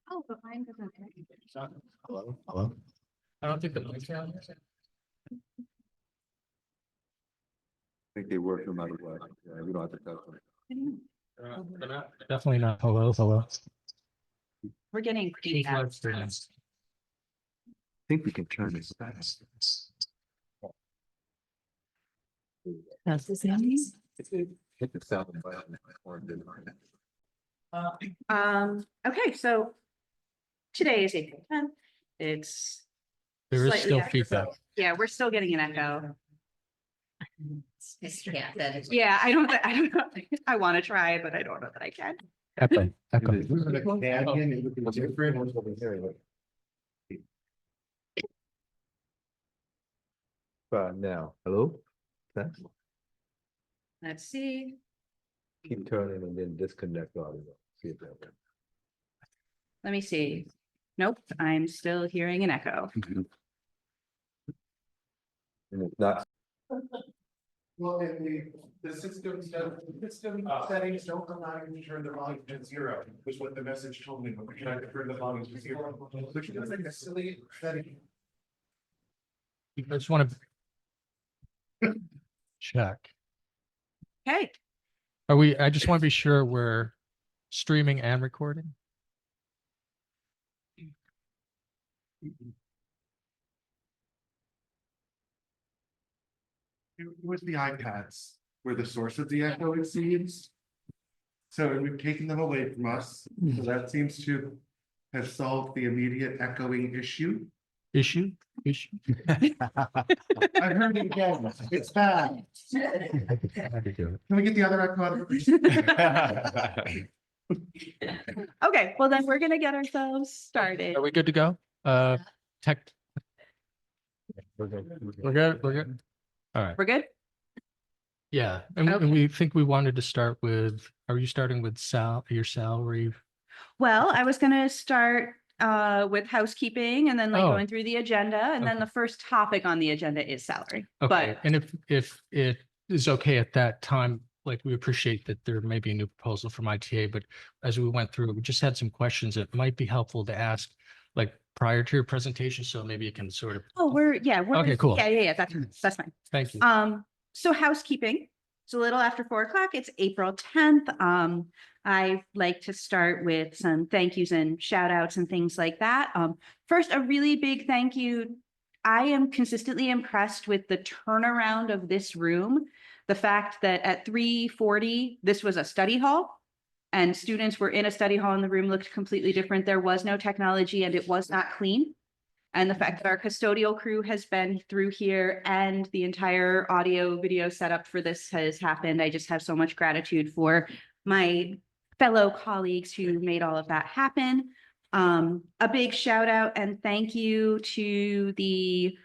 Oh, but mine doesn't. Hello, hello. I don't think the lights are on. I think they work no matter what. Yeah, we don't have to touch them. Definitely not. Hello, hello. We're getting pretty bad. I think we can turn this back. That's the same. Hit the sound button or didn't. Okay, so today is April 10th. It's There is slightly still after feedback. 12. Yeah, we're still getting an echo. Yeah, that is. Yeah, I don't know. I want to try, but I don't know that I can. Echo, echo. Now, hello? Test. Let's see. Keep turning and then disconnect audio. See if that works. Let me see. Nope, I'm still hearing an echo. And it's not. Well, in the system settings don't allow you to turn the volume to 0, was what the message told me, when we tried to turn the volume to 0. Which is like a silly setting. I just want to check. Okay, Are we, I just want to be sure we're streaming and recording. It was the iPads were the source of the echo, it seems. So we've taken them away from us, so that seems to have solved the immediate echoing issue. Issue. I heard it again, it's bad. Can we get the other echo out of it? okay, well then we're gonna get ourselves started. Are we good to go? Tech. We're good. We're good. All right. We're good? Yeah, and Okay. we think we wanted to start with, are you starting with your salary? Well, I was gonna start with housekeeping and then like Oh. going through the agenda, and then Okay. the first topic on the agenda is salary. Okay, But and if it is okay at that time, like we appreciate that there may be a new proposal from ITA, but as we went through, we just had some questions that might be helpful to ask, like prior to your presentation, so maybe you can sort of. we're Okay, cool. Yeah, that's fine. Thank you. So housekeeping, it's a little after 4 o'clock. It's April 10th. I like to start with some thank yous and shout outs and things like that. First, a really big thank you. I am consistently impressed with the turnaround of this room. The fact that at 3:40, this was a study hall and students were in a study hall and the room looked completely different. There was no technology and it was not clean. And the fact that our custodial crew has been through here and the entire audio video setup for this has happened. I just have so much gratitude for my fellow colleagues who made all of that happen. A big shout out and thank you to the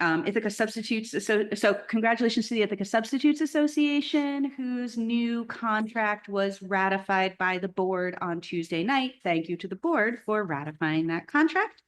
Ithaca Substitutes. So congratulations to the Ithaca Substitutes Association, whose new contract was ratified by the board on Tuesday night. Thank you to the board for ratifying that contract.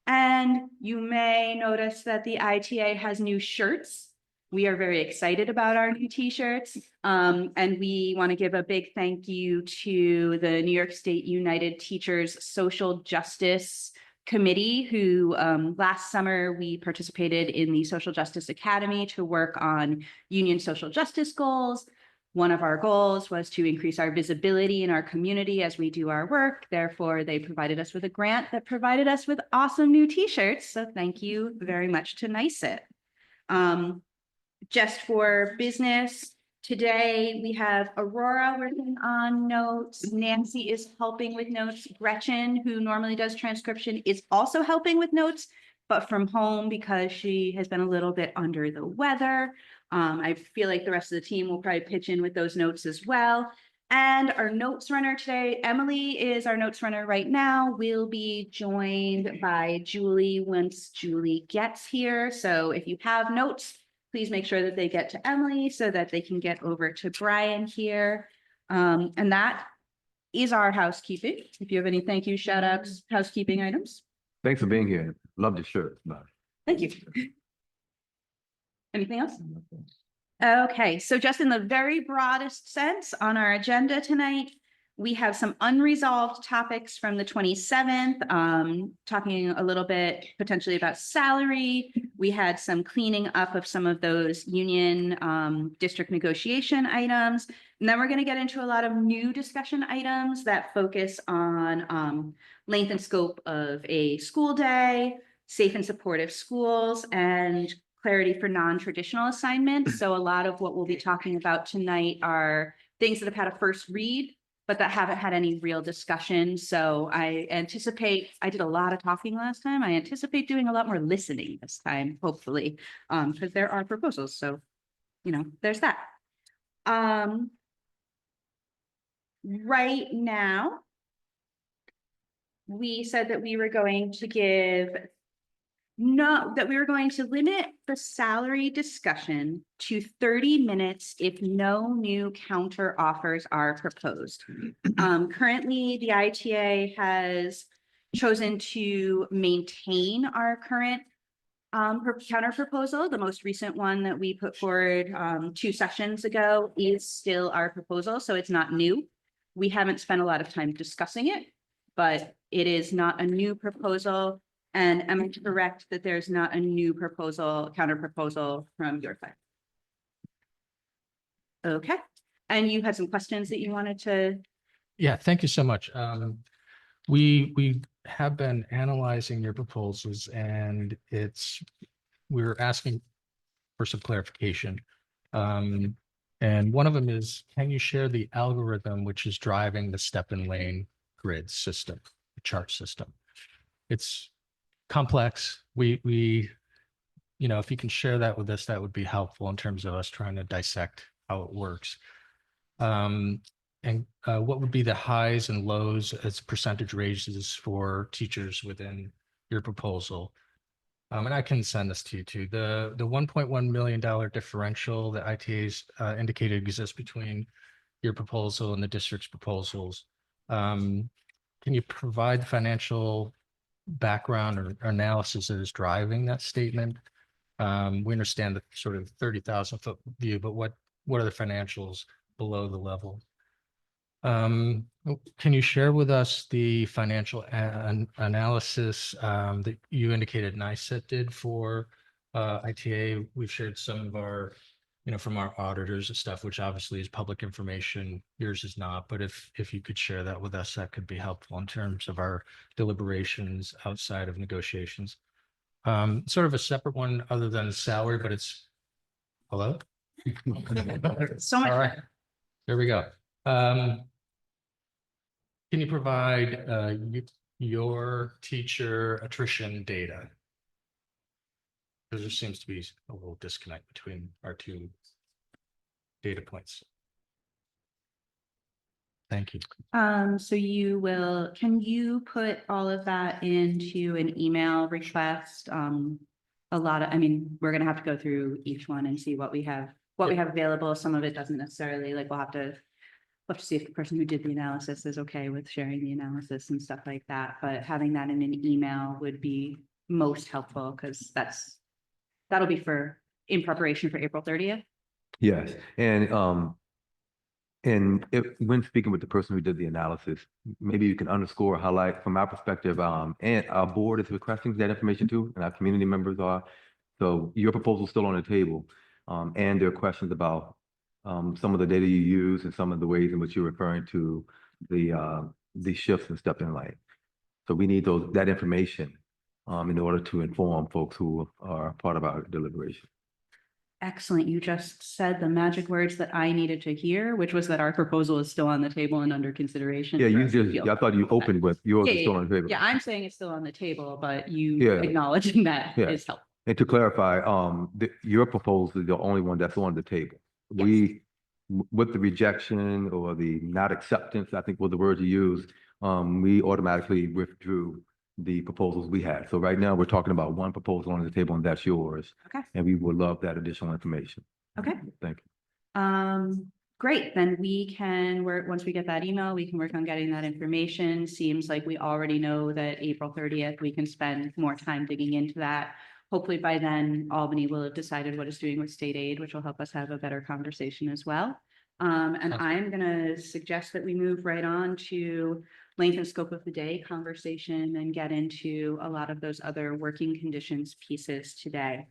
And you may notice that the ITA has new shirts. We are very excited about our new t-shirts. And we want to give a big thank you to the New York State United Teachers Social Justice Committee, who last summer we participated in the Social Justice Academy to work on union social justice goals. One of our goals was to increase our visibility in our community as we do our work. Therefore, they provided us with a grant that provided us with awesome new t-shirts. So thank you very much to NYSIT. Just for business, today we have Aurora working on notes. Nancy is helping with notes. Gretchen, who normally does transcription, is also helping with notes, but from home because she has been a little bit under the weather. I feel like the rest of the team will probably pitch in with those notes as well. And our notes runner today, Emily is our notes runner right now. We'll be joined by Julie once Julie gets here. So if you have notes, please make sure that they get to Emily so that they can get over to Brian here. And that is our housekeeping. If you have any thank you, shout outs, housekeeping items. Thanks for being here. Love the shirt. Bye. Thank you. Anything else? Okay, so just in the very broadest sense on our agenda tonight, We have some unresolved topics from the 27th, talking a little bit potentially about salary. We had some cleaning up of some of those union district negotiation items. And then we're going to get into a lot of new discussion items that focus on length and scope of a school day, safe and supportive schools, and clarity for non-traditional assignments. So a lot of what we'll be talking about tonight are things that have had a first read, but that haven't had any real discussion. So I anticipate, I did a lot of talking last time. I anticipate doing a lot more listening this time, hopefully, because there are proposals. So, there's that. Right now, we said that we were going to limit the salary discussion to 30 minutes if no new counter offers are proposed. Currently, the ITA has chosen to maintain our current counter proposal. The most recent one that we put forward 2 sessions ago is still our proposal, so it's not new. We haven't spent a lot of time discussing it, but it is not a new proposal. And am I correct that there's not a new counter proposal from your side? Okay, and you had some questions that you wanted to. Yeah, thank you so much. We have been analyzing your proposals, and we're asking for some clarification. And one of them is, can you share the algorithm which is driving the step and lane grid system, the chart system? It's complex. We if you can share that with us, that would be helpful in terms of us trying to dissect how it works. And what would be the highs and lows as percentage raises for teachers within your proposal? And I can send this to you too. The $1.1 million differential that ITA's indicated exists between your proposal and the district's proposals. Can you provide the financial background or analysis that is driving that statement? We understand the sort of 30,000-foot view, but what are the financials below the level? Can you share with us the financial analysis that you indicated NICET did for ITA? We've shared some of our, from our auditors and stuff, which obviously is public information. Yours is not, but if you could share that with us, that could be helpful in terms of our deliberations outside of negotiations. Sort of a separate one other than salary, but it's, hello? So much. All right, there we go. Can you provide your teacher attrition data? Because there seems to be a little disconnect between our 2 data points. Thank you. So can you put all of that into an email request? We're going to have to go through each one and see what we have available. Some of it doesn't necessarily, we'll have to see if the person who did the analysis is okay with sharing the analysis and stuff like that. But having that in an email would be most helpful, because that'll be in preparation for April 30th. Yes, and when speaking with the person who did the analysis, maybe you can underscore, highlight from our perspective, and our board is requesting that information too, and our community members are. So your proposal is still on the table, and there are questions about some of the data you use and some of the ways in which you're referring to the shifts and step in lane. So we need that information in order to inform folks who are part of our deliberation. Excellent. You just said the magic words that I needed to hear, which was that our proposal is still on the table and under consideration. Yeah, I thought you opened with yours is still on the table. Yeah, I'm saying it's still on the table, but you acknowledging that is helpful. And to clarify, your proposal is the only one that's on the table. Yes. With the rejection or the not acceptance, I think were the words you used, we automatically withdrew the proposals we had. So right now we're talking about one proposal on the table, and that's yours. Okay. And we would love that additional information. Okay. Thank you. Great. Then we can work, once we get that email, we can work on getting that information. Seems like we already know that April 30th, we can spend more time digging into that. Hopefully by then Albany will have decided what it's doing with state aid, which will help us have a better conversation as well. And Sounds I'm gonna suggest that we move right on to length and scope of the day conversation and get into a lot of those other working conditions pieces today.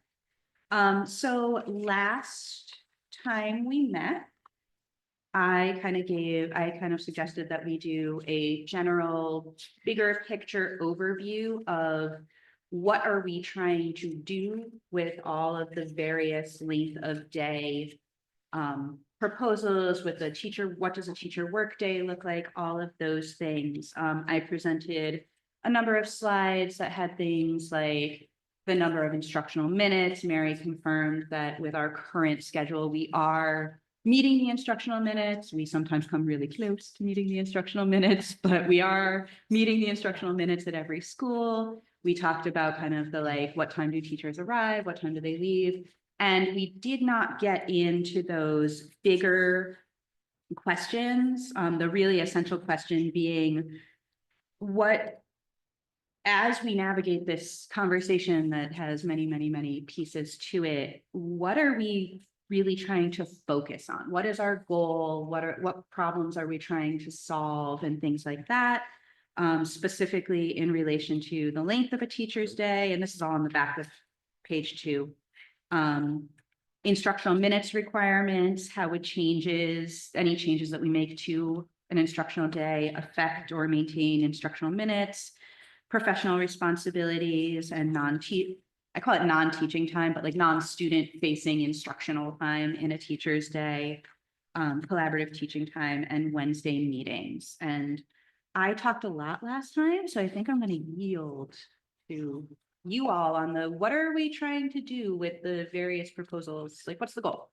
So last time we met, I kind of suggested that we do a general, bigger picture overview of what are we trying to do with all of the various length of day proposals with the teacher, what does a teacher work day look like, all of those things. I presented a number of slides that had things like the number of instructional minutes. Mary confirmed that with our current schedule, we are meeting the instructional minutes. We sometimes come really close to meeting the instructional minutes, but we are meeting the instructional minutes at every school. We talked about kind of the like, what time do teachers arrive? What time do they leave? And we did not get into those bigger questions. The really essential question being what, as we navigate this conversation that has many, many, many pieces to it, what are we really trying to focus on? What is our goal? What problems are we trying to solve and things like that? Specifically in relation to the length of a teacher's day, and this is all on the back of page 2. Instructional minutes requirements, how it changes, any changes that we make to an instructional day affect or maintain instructional minutes, professional responsibilities, and I call it non-teaching time, but like non-student facing instructional time in a teacher's day, collaborative teaching time, and Wednesday meetings. And I talked a lot last time, so I think I'm going to yield to you all on the, what are we trying to do with the various proposals? Like, what's the goal?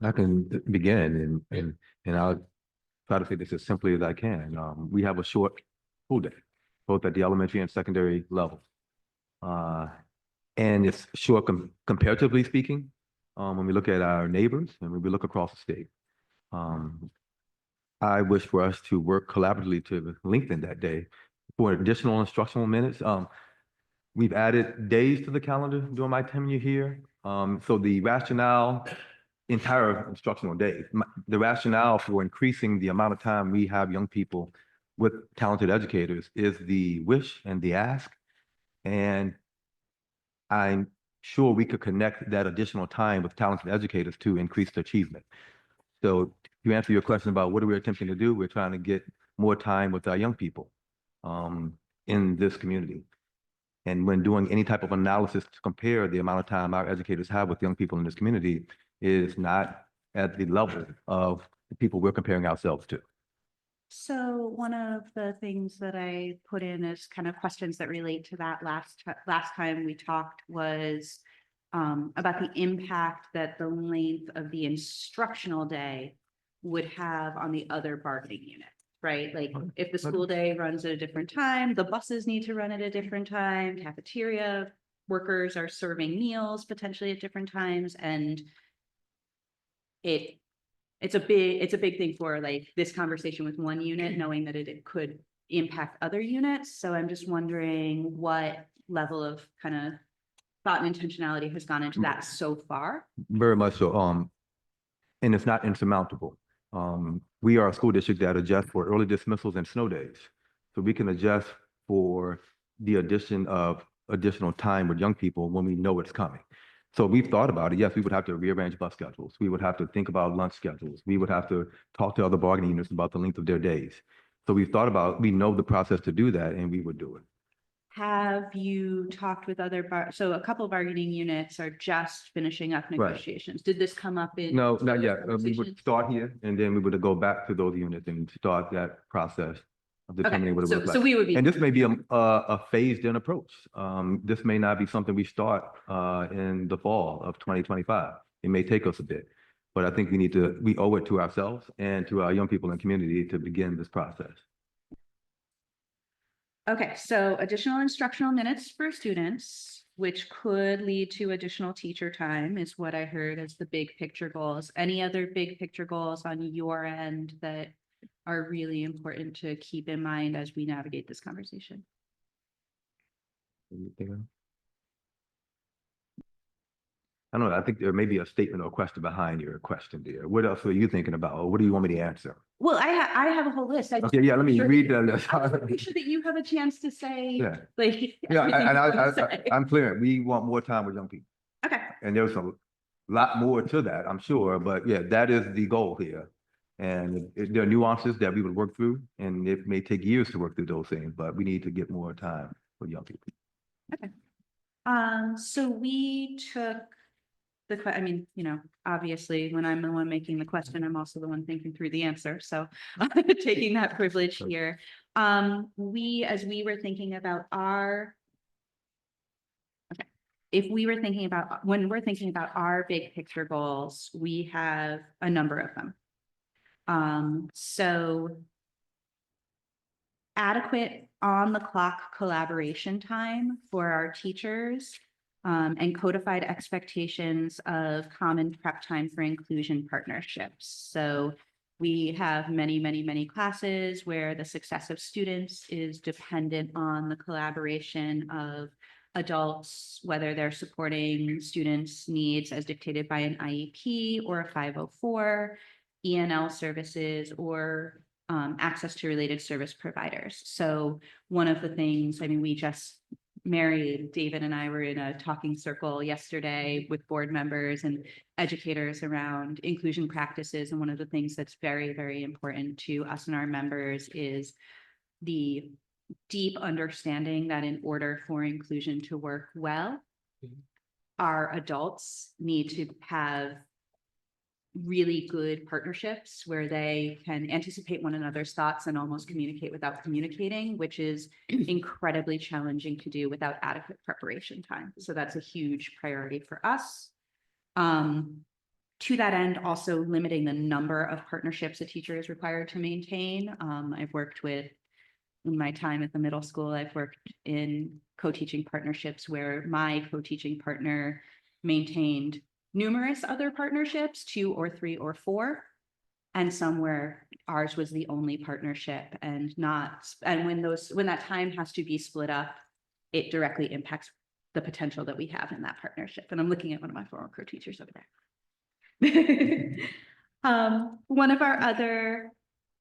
I can begin and I'll try to say this as simply as I can. We have a short school day, both at the elementary and secondary level. And it's short comparatively speaking, when we look at our neighbors and when we look across the state. I wish for us to work collaboratively to lengthen that day for additional instructional minutes. We've added days to the calendar during my tenure here. So the rationale, entire instructional days, the rationale for increasing the amount of time we have young people with talented educators is the wish and the ask. And I'm sure we could connect that additional time with talented educators to increase the achievement. So to answer your question about what are we attempting to do, we're trying to get more time with our young people in this community. And when doing any type of analysis to compare the amount of time our educators have with young people in this community is not at the level of the people we're comparing ourselves to. So one of the things that I put in as kind of questions that relate to that last time we talked was about the impact that the length of the instructional day would have on the other bargaining units, right? Like if the school day runs at a different time, the buses need to run at a different time, cafeteria workers are serving meals potentially at different times, and it's a big thing for like this conversation with one unit, knowing that it could impact other units. So I'm just wondering what level of kind of thought and intentionality has gone into that so far. Very much so. And it's not insurmountable. We are a school district that adjusts for early dismissals and snow days. So we can adjust for the addition of additional time with young people when we know it's coming. So we've thought about it. Yes, we would have to rearrange bus schedules. We would have to think about lunch schedules. We would have to talk to other bargaining units about the length of their days. So we've thought about, we know the process to do that, and we would do it. Have you talked with so a couple of bargaining units are just finishing up Right. negotiations. Did this come up in? No, not those yet. We conversations? would start here, and then we would go back to those units and start that process of determining what it So, looks like. so we would be. And this may be a phased-in approach. This may not be something we start in the fall of 2025. It may take us a bit, but I think we owe it to ourselves and to our young people in the community to begin this process. Okay, so additional instructional minutes for students, which could lead to additional teacher time, is what I heard as the big picture goals. Any other big picture goals on your end that are really important to keep in mind as we navigate this conversation? I don't know, I think there may be a statement or question behind your question there. What else are you thinking about? Or what do you want me to answer? Well, I have a whole list. I just Okay, yeah, let wanna me make sure read that- the list. I wanna make sure that you have a chance to say, Yeah. like. Yeah, everything and you wanna say. I'm clear. We want more time with young people. Okay, And there's a lot more to that, I'm sure, but yeah, that is the goal here. And there are nuances that we would work through, and it may take years to work through those things, but we need to get more time with young people. so we took I mean, you know, obviously, when I'm the one making the question, I'm also the one thinking through the answer, so taking that privilege here. As we were thinking about if we were thinking about, when we're thinking about our big picture goals, we have a number of them. So adequate on the clock collaboration time for our teachers, and codified expectations of common prep time for inclusion partnerships. So we have many, many, many classes where the success of students is dependent on the collaboration of adults, whether they're supporting students' needs as dictated by an IEP or a 504, ENL services, or access to related service providers. So one of the things, I mean, David and I were in a talking circle yesterday with board members and educators around inclusion practices. And one of the things that's very, very important to us and our members is the deep understanding that in order for inclusion to work well, our adults need to have really good partnerships where they can anticipate one another's thoughts and almost communicate without communicating, which is incredibly challenging to do without adequate preparation time. So that's a huge priority for us. To that end, also limiting the number of partnerships a teacher is required to maintain. I've worked with, in my time at the middle school, I've worked in co-teaching partnerships where my co-teaching partner maintained numerous other partnerships, 2 or 3 or 4, and some where ours was the only partnership and when that time has to be split up, it directly impacts the potential that we have in that partnership. And I'm looking at one of my former co-teachers over there. One of our other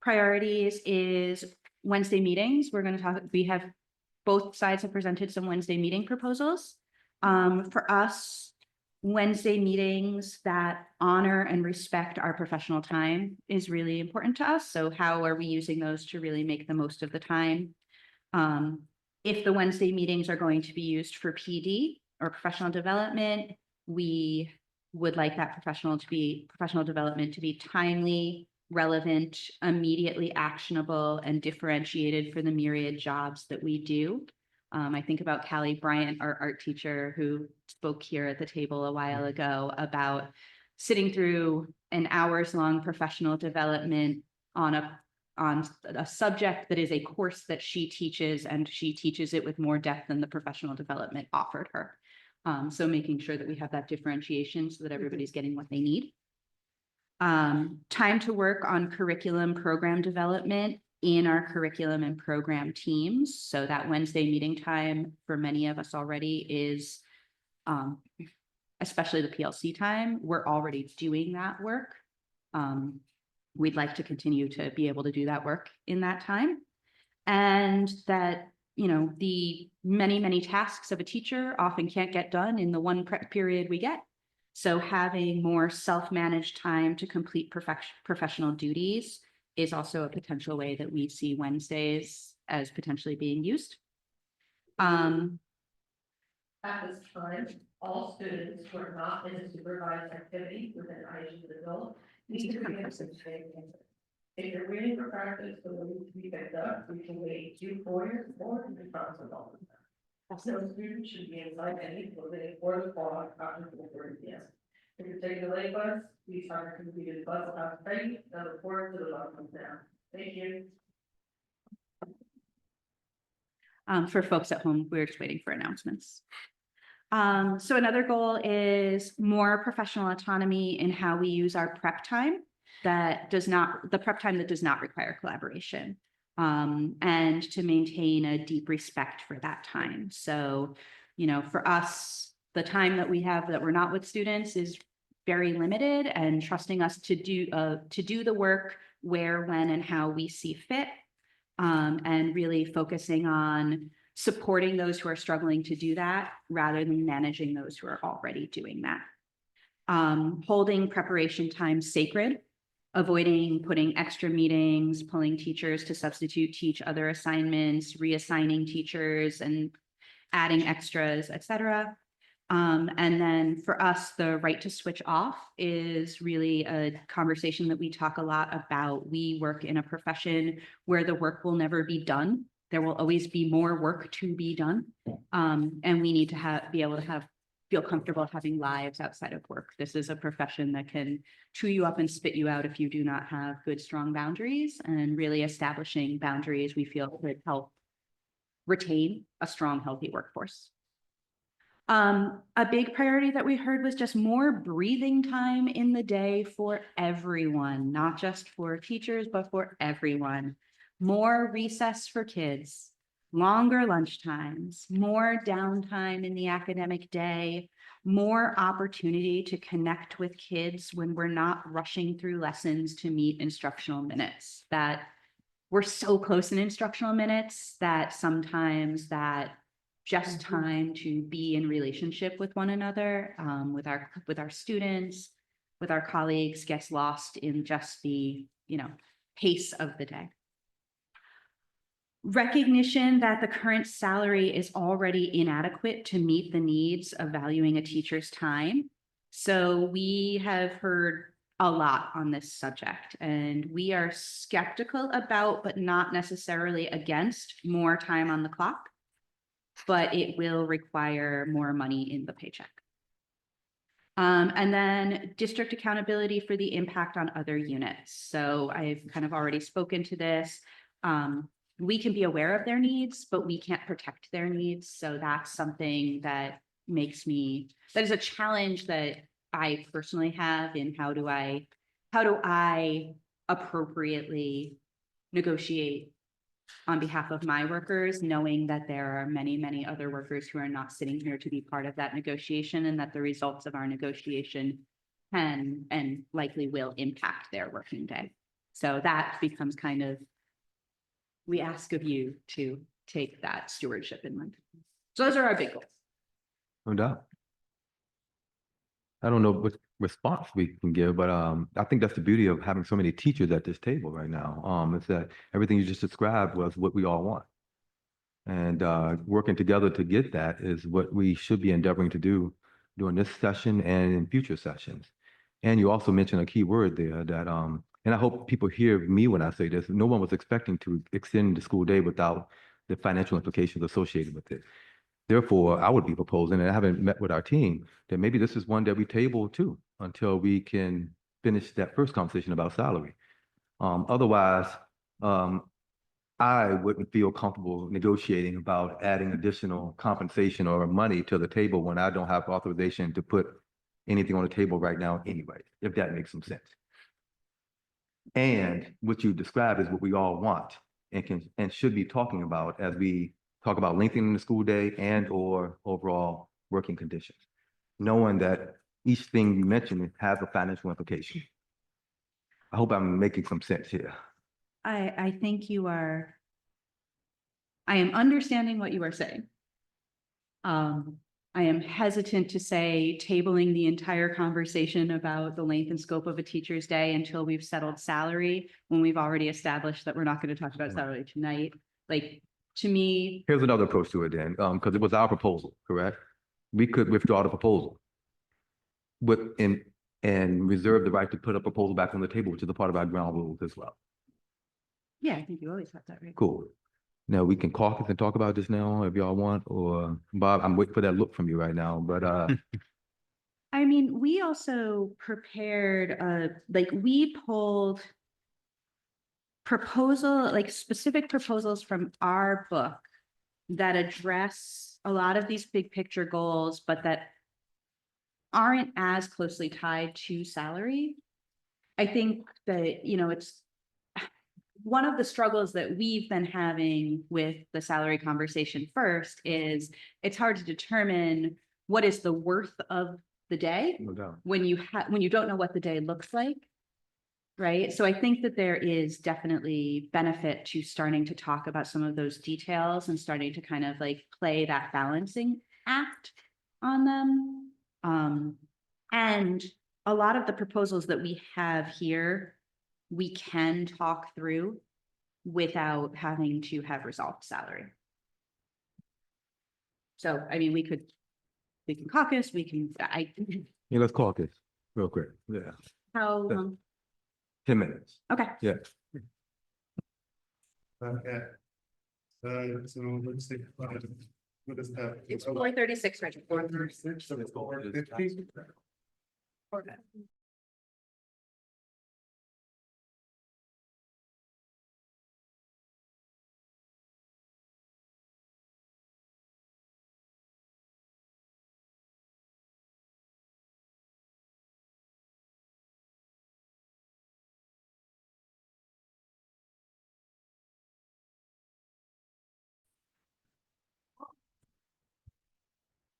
priorities is Wednesday meetings. We have both sides have presented some Wednesday meeting proposals. For us, Wednesday meetings that honor and respect our professional time is really important to us. So how are we using those to really make the most of the time? If the Wednesday meetings are going to be used for PD or professional development, we would like that professional development to be timely, relevant, immediately actionable, and differentiated for the myriad jobs that we do. I think about Callie Bryant, our art teacher, who spoke here at the table a while ago about sitting through an hours-long professional development on a subject that is a course that she teaches, and she teaches it with more depth than the professional development offered her. So making sure that we have that differentiation so that everybody's getting what they need. Time to work on curriculum program development in our curriculum and program teams. So that Wednesday meeting time for many of us already is, especially the PLC time, we're already doing that work. We'd like to continue to be able to do that work in that time. And that, you know, the many, many tasks of a teacher often can't get done in the one prep period we get. So having more self-managed time to complete professional duties is also a potential way that we see Wednesdays as potentially being used. At this time, all students who are not in a supervised activity within ICSD adult need to be answered. If you're waiting for practice for the week to be picked up, we can wait 2 quarters or the responsible. So students should be inside any within 4 o'clock after 4:30 p.m. If you're taking the late bus, please have a completed bus pass ready and report to the bus comes down. Thank you. For folks at home, we're just waiting for announcements. So another goal is more professional autonomy in how we use our prep time the prep time that does not require collaboration, and to maintain a deep respect for that time. So, you know, for us, the time that we have that we're not with students is very limited, and trusting us to do the work where, when, and how we see fit. And really focusing on supporting those who are struggling to do that rather than managing those who are already doing that. Holding preparation time sacred, avoiding putting extra meetings, pulling teachers to substitute teach other assignments, reassigning teachers and adding extras, etc. And then for us, the right to switch off is really a conversation that we talk a lot about. We work in a profession where the work will never be done. There will always be more work to be done. And we need to be able to feel comfortable having lives outside of work. This is a profession that can chew you up and spit you out if you do not have good, strong boundaries, and really establishing boundaries we feel could help retain a strong, healthy workforce. A big priority that we heard was just more breathing time in the day for everyone, not just for teachers, but for everyone. More recess for kids, longer lunch times, more downtime in the academic day, more opportunity to connect with kids when we're not rushing through lessons to meet instructional minutes. That we're so close in instructional minutes that sometimes that just time to be in relationship with one another, with our students, with our colleagues, gets lost in just the, pace of the day. Recognition that the current salary is already inadequate to meet the needs of valuing a teacher's time. So we have heard a lot on this subject, and we are skeptical about, but not necessarily against, more time on the clock. But it will require more money in the paycheck. And then district accountability for the impact on other units. So I've kind of already spoken to this. We can be aware of their needs, but we can't protect their needs. So that's something that that is a challenge that I personally have in how do I appropriately negotiate on behalf of my workers, knowing that there are many, many other workers who are not sitting here to be part of that negotiation, and that the results of our negotiation can and likely will impact their working day. So that becomes kind of, we ask of you to take that stewardship in mind. So those are our big goals. No doubt. I don't know what response we can give, but I think that's the beauty of having so many teachers at this table right now. Is that everything you just described was what we all want. And working together to get that is what we should be endeavoring to do during this session and in future sessions. And you also mentioned a key word there that, and I hope people hear me when I say this, no one was expecting to extend the school day without the financial implications associated with it. Therefore, I would be proposing, and I haven't met with our team, that maybe this is one that we table too until we can finish that first conversation about salary. Otherwise, I wouldn't feel comfortable negotiating about adding additional compensation or money to the table when I don't have authorization to put anything on the table right now anyway, if that makes some sense. And what you described is what we all want and should be talking about as we talk about lengthening the school day and or overall working conditions, knowing that each thing you mentioned has a financial implication. I hope I'm making some sense here. I think you are, I am understanding what you are saying. I am hesitant to say tabling the entire conversation about the length and scope of a teacher's day until we've settled salary, when we've already established that we're not going to talk about salary tonight. Like, to me, Here's another approach to it then, because it was our proposal, correct? We could withdraw the proposal and reserve the right to put a proposal back on the table, which is a part of our ground rules as well. yeah, I think you always have that, right? Cool. Now we can caucus and talk about this now if y'all want, or Bob, I'm waiting for that look from you right now, but I mean, we also prepared, we pulled specific proposals from our book that address a lot of these big picture goals, but that aren't as closely tied to salary. I think that, it's one of the struggles that we've been having with the salary conversation first is it's hard to determine what is the worth of the day No doubt. when you don't know what the day looks like. Right? So I think that there is definitely benefit to starting to talk about some of those details and starting to kind of like play that balancing act on them. And a lot of the proposals that we have here, we can talk through without having to have resolved salary. So, I mean, we can caucus, Yeah, let's call this real quick. Yeah, how, Yeah. 10 minutes. okay. Yeah. Okay. So let's see. What is that? It's 4:36, Richard. 4:36, so it's 4:50.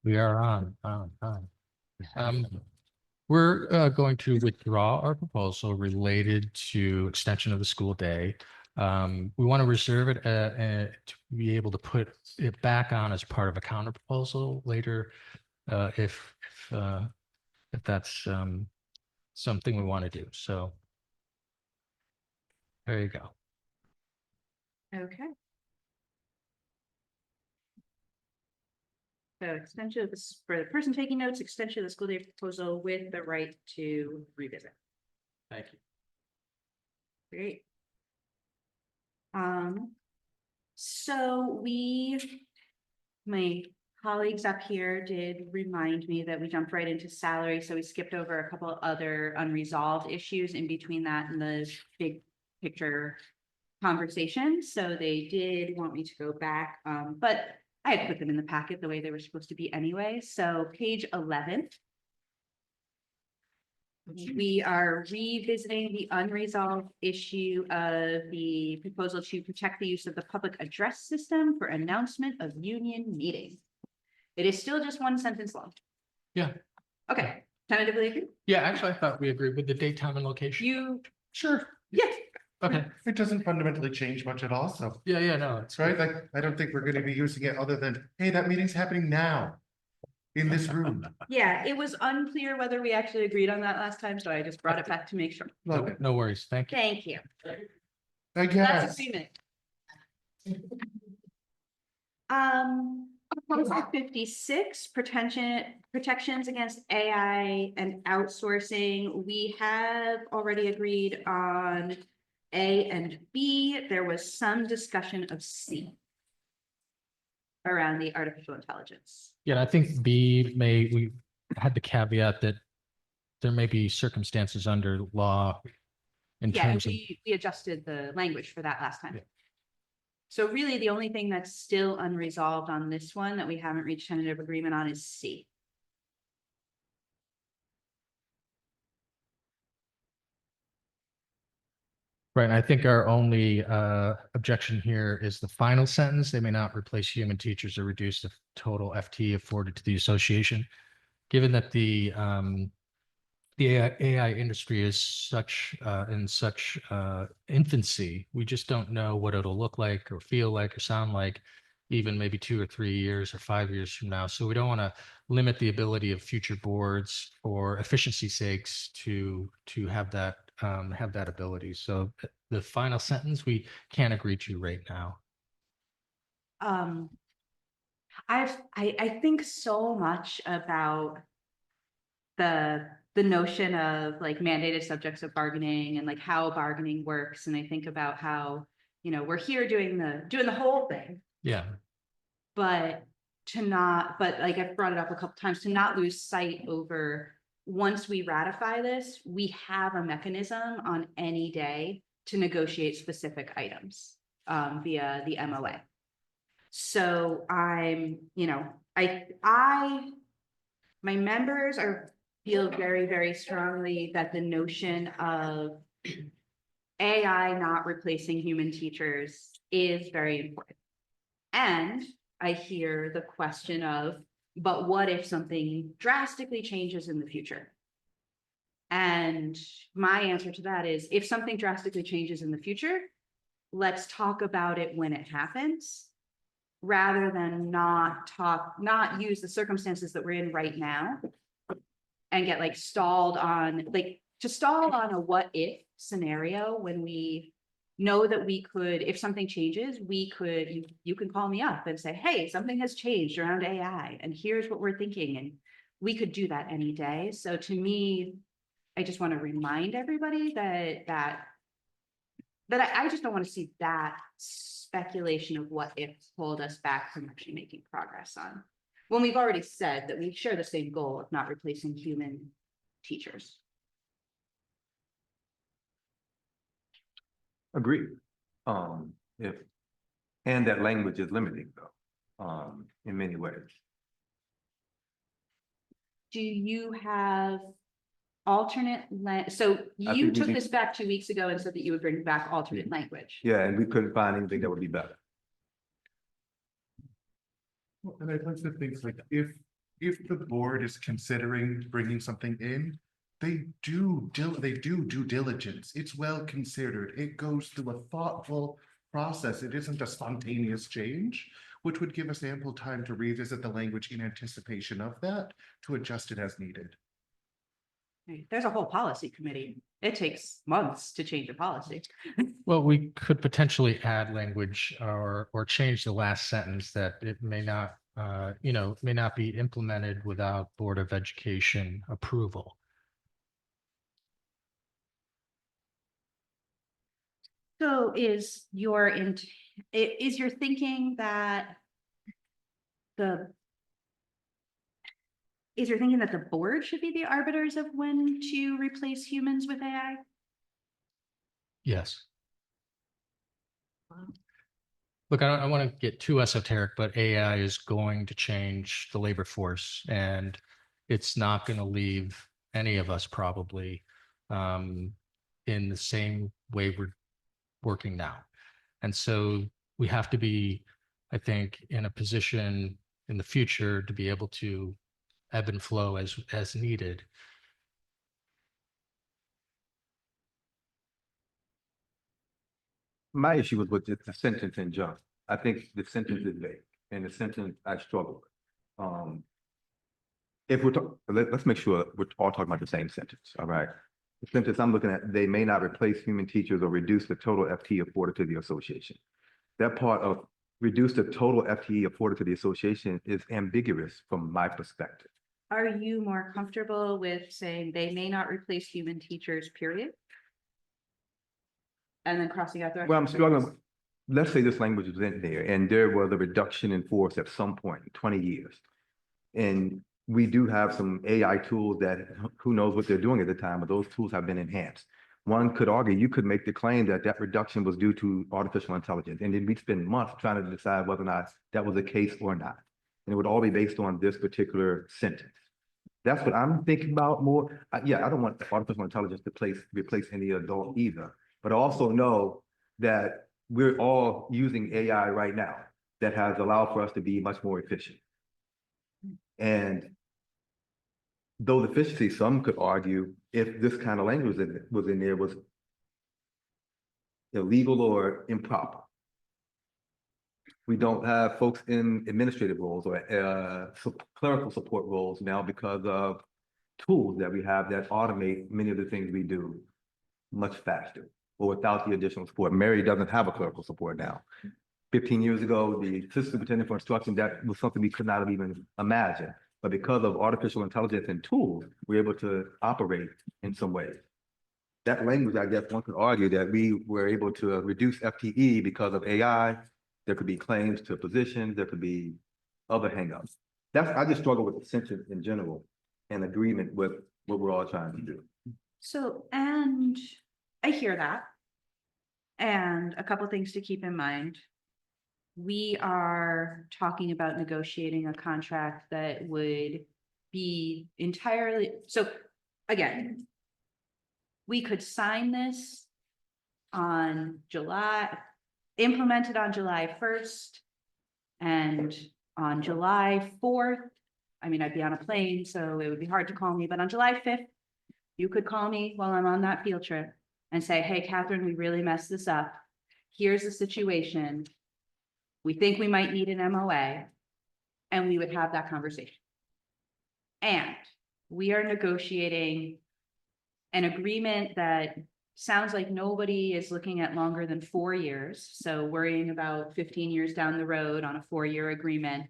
We are on. We're going to withdraw our proposal related to extension of the school day. We want to reserve it to be able to put it back on as part of a counter proposal later, if that's something we want to do. So there you go. Okay. So extension of this, for the person taking notes, extension of the school day proposal with the right to revisit. Thank you. Great. So my colleagues up here did remind me that we jumped right into salary, so we skipped over a couple of other unresolved issues in between that and the big picture conversation. So they did want me to go back, but I had put them in the packet the way they were supposed to be anyway. So page 11. We are revisiting the unresolved issue of the proposal to protect the use of the public address system for announcement of union meetings. It is still just one sentence long. Yeah. Okay, tentatively agree? Yeah, actually, I thought we agreed with the date, time, and location. You, Sure. yes, Okay. It doesn't fundamentally change much at all, so, Yeah, no, it's right, like, I don't think we're gonna be using it other than, hey, that meeting's happening now. In this room. yeah, it was unclear whether we actually agreed on that last time, so I just brought it back to make sure. Love it. No worries. Thank you. Thank you. I That's guess. agreement. Proposal 56, protections against AI and outsourcing. We have already agreed on A and B. There was some discussion of C around the artificial intelligence. Yeah, I think we had the caveat that there may be circumstances under law in Yeah, terms of, we adjusted the language for that last time. Yeah. So really, the only thing that's still unresolved on this one that we haven't reached tentative agreement on is C. right, and I think our only objection here is the final sentence. They may not replace human teachers or reduce the total FTE afforded to the association. Given that the AI industry is in such infancy, we just don't know what it'll look like or feel like or sound like, even maybe 2 or 3 years or 5 years from now. So we don't want to limit the ability of future boards for efficiency sakes to have that ability. So the final sentence we can't agree to right now. I think so much about the notion of like mandated subjects of bargaining and like how bargaining works. And I think about how, we're here doing the whole thing, Yeah. but like I've brought it up a couple times, to not lose sight over, once we ratify this, we have a mechanism on any day to negotiate specific items via the MOA. So my members feel very, very strongly that the notion of AI not replacing human teachers is very important. And I hear the question of, but what if something drastically changes in the future? And my answer to that is, if something drastically changes in the future, let's talk about it when it happens, rather than not use the circumstances that we're in right now and get like stalled on, like to stall on a what if scenario when we know that we could, if something changes, we could, you can call me up and say, hey, something has changed around AI and here's what we're thinking. And we could do that any day. So to me, I just want to remind everybody that I just don't want to see that speculation of what if hold us back from actually making progress on. When we've already said that we share the same goal of not replacing human teachers. Agreed. If, and that language is limiting though, in many ways. Do you have alternate so you think we took need- this back 2 weeks ago and said that you would bring back alternate language. Yeah, and we couldn't find anything that would be better. Well, and I'd like to think like if the board is considering bringing something in, they do due diligence. It's well considered. It goes through a thoughtful process. It isn't a spontaneous change, which would give us ample time to revisit the language in anticipation of that, to adjust it as needed. Right. There's a whole policy committee. It takes months to change a policy. Well, we could potentially add language or change the last sentence that it may not, may not be implemented without Board of Education approval. So is your thinking that the board should be the arbiters of when to replace humans with AI? Yes. Look, I don't want to get too esoteric, but AI is going to change the labor force, and it's not going to leave any of us probably in the same way we're working now. And so we have to be, I think, in a position in the future to be able to ebb and flow as needed. My issue was with the sentence in general. I think the sentence is vague, and the sentence I struggle with. If we're let's make sure we're all talking about the same sentence, all right? The sentence I'm looking at, they may not replace human teachers or reduce the total FTE afforded to the association. That part of reduce the total FTE afforded to the association is ambiguous from my perspective. Are you more comfortable with saying they may not replace human teachers, period? And then crossing out the rest? Well, I'm struggling. Let's say this language was in there and there was a reduction in force at some point in 20 years. And we do have some AI tools that who knows what they're doing at the time, but those tools have been enhanced. One could argue, you could make the claim that that reduction was due to artificial intelligence. And then we'd spend months trying to decide whether or not that was the case or not. And it would all be based on this particular sentence. That's what I'm thinking about more. Yeah, I don't want artificial intelligence to replace any adult either. But I also know that we're all using AI right now that has allowed for us to be much more efficient. And those efficiencies, some could argue, if this kind of language was in there, was illegal or improper. We don't have folks in administrative roles or clerical support roles now because of tools that we have that automate many of the things we do much faster or without the additional support. Mary doesn't have a clerical support now. 15 years ago, the assistant superintendent for instruction, that was something we could not have even imagined. But because of artificial intelligence and tools, we're able to operate in some ways. That language, I guess one could argue that we were able to reduce FTE because of AI. There could be claims to positions, there could be other hangups. I just struggle with the sentence in general and agreement with what we're all trying to do. So, and I hear that. And a couple things to keep in mind. We are talking about negotiating a contract that would be entirely, so again, we could sign this on implemented on July 1st, and on July 4th, I mean, I'd be on a plane, so it would be hard to call me, but on July 5th, you could call me while I'm on that field trip and say, hey, Catherine, we really messed this up. Here's the situation. We think we might need an MOA, and we would have that conversation. And we are negotiating an agreement that sounds like nobody is looking at longer than 4 years. So worrying about 15 years down the road on a 4-year agreement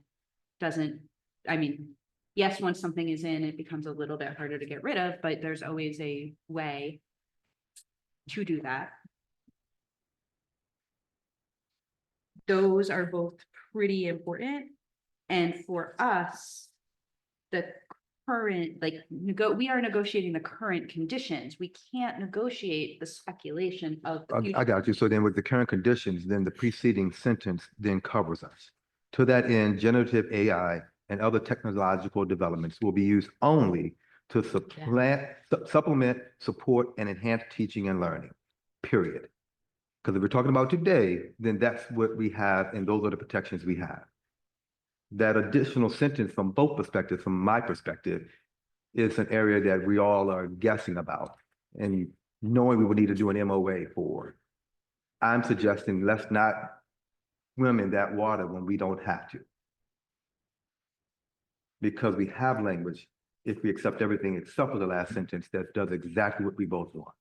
doesn't, I mean, yes, once something is in, it becomes a little bit harder to get rid of, but there's always a way to do that. Those are both pretty important. And for us, the current, like, we are negotiating the current conditions. We can't negotiate the speculation of the I future. got you. So then with the current conditions, then the preceding sentence then covers us. To that end, generative AI and other technological developments will be used only to supplement, support, and enhance teaching and learning, period. Because if we're talking about today, then that's what we have, and those are the protections we have. That additional sentence from both perspectives, from my perspective, is an area that we all are guessing about and knowing we would need to do an MOA for. I'm suggesting let's not swim in that water when we don't have to. Because we have language, if we accept everything except for the last sentence, that does exactly what we both want.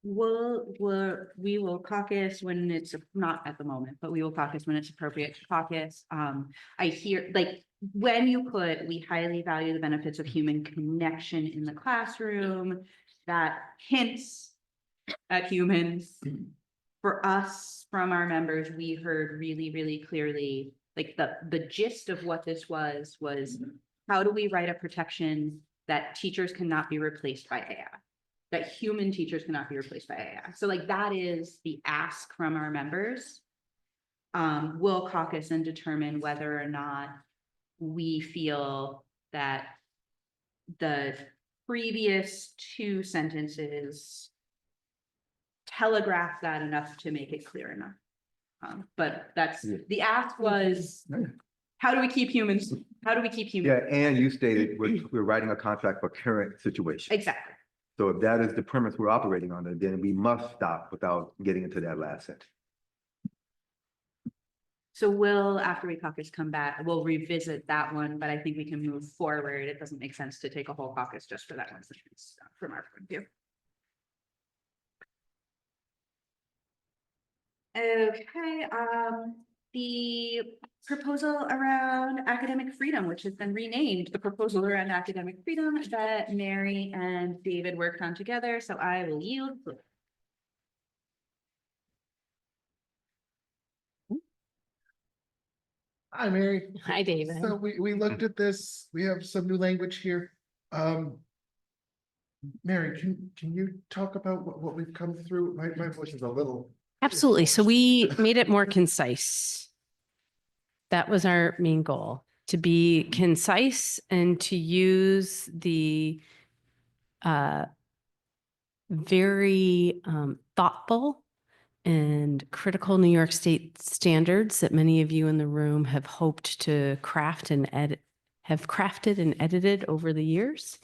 We will caucus when it's not at the moment, but we will caucus when it's appropriate to caucus. I hear, like, when you put, we highly value the benefits of human connection in the classroom, that hints at humans. For us, from our members, we heard really, really clearly, like, the gist of what this was how do we write a protection that teachers cannot be replaced by AI? That human teachers cannot be replaced by AI. So, like, that is the ask from our members. We'll caucus and determine whether or not we feel that the previous 2 sentences telegraph that enough to make it clear enough. But that's, the ask was, how do we keep humans? How do we keep humans? Yeah, and you stated we're writing a contract for current situation. Exactly. So if that is the premise we're operating under, then we must stop without getting into that last sentence. So we'll, after we caucus, come back, we'll revisit that one, but I think we can move forward. It doesn't make sense to take a whole caucus just for that one sentence from our point of view. Okay, the proposal around academic freedom, which has been renamed the proposal around academic freedom that Mary and David worked on together. So I will yield. Hi, Mary. Hi, David. So we looked at this, we have some new language here. Mary, can you talk about what we've come through? My voice is a little. Absolutely. So we made it more concise. That was our main goal, to be concise and to use the very thoughtful and critical New York State standards that many of you in the room have hoped to craft and have crafted and edited over the years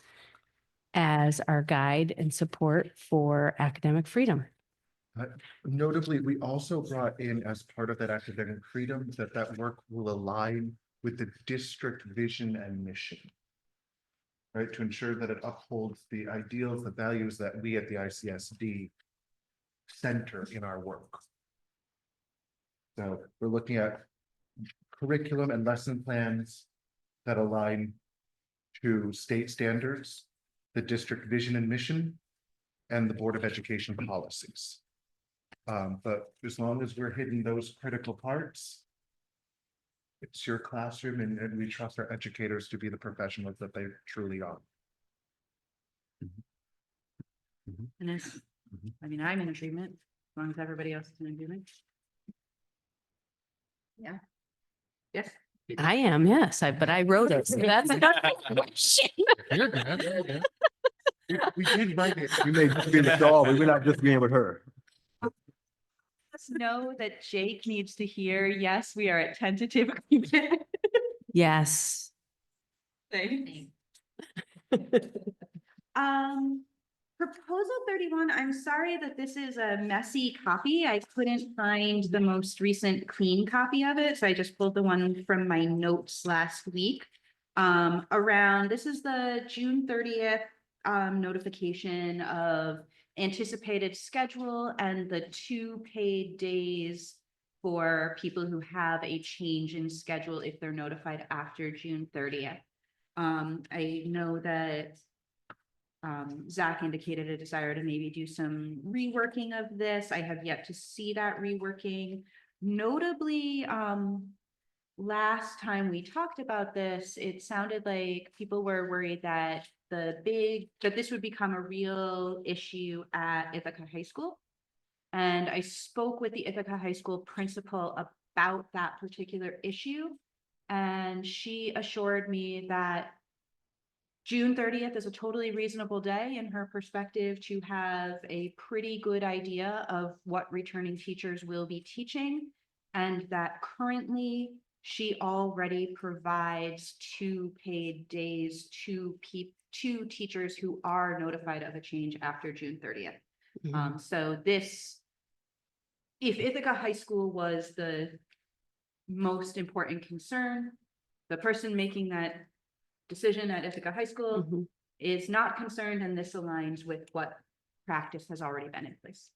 as our guide and support for academic freedom. Notably, we also brought in as part of that academic freedom that work will align with the district vision and mission. Right, to ensure that it upholds the ideals, the values that we at the ICSD center in our work. So we're looking at curriculum and lesson plans that align to state standards, the district vision and mission, and the Board of Education policies. But as long as we're hitting those critical parts, it's your classroom, and we trust our educators to be the professionals that they truly are. And it's, I mean, I'm in agreement, as long as everybody else is in agreement. Yeah. Yes. I am, yes, but I wrote it. So that's a question. You're good. You're good. We did write it. We may just be in the stall, but we're not disagreeing with her. Just know that Jake needs to hear, yes, we are at tentative agreement. Yes. Proposal 31, I'm sorry that this is a messy copy. I couldn't find the most recent clean copy of it, so I just pulled the one from my notes last week. This is the June 30th notification of anticipated schedule and the 2 paid days for people who have a change in schedule if they're notified after June 30th. I know that Zach indicated a desire to maybe do some reworking of this. I have yet to see that reworking. Notably, last time we talked about this, it sounded like people were worried that this would become a real issue at Ithaca High School. And I spoke with the Ithaca High School principal about that particular issue. And she assured me that June 30th is a totally reasonable day in her perspective to have a pretty good idea of what returning teachers will be teaching. And that currently she already provides 2 paid days to teachers who are notified of a change after June 30th. So if Ithaca High School was the most important concern, the person making that decision at Ithaca High School Mhm. is not concerned, and this aligns with what practice has already been in place.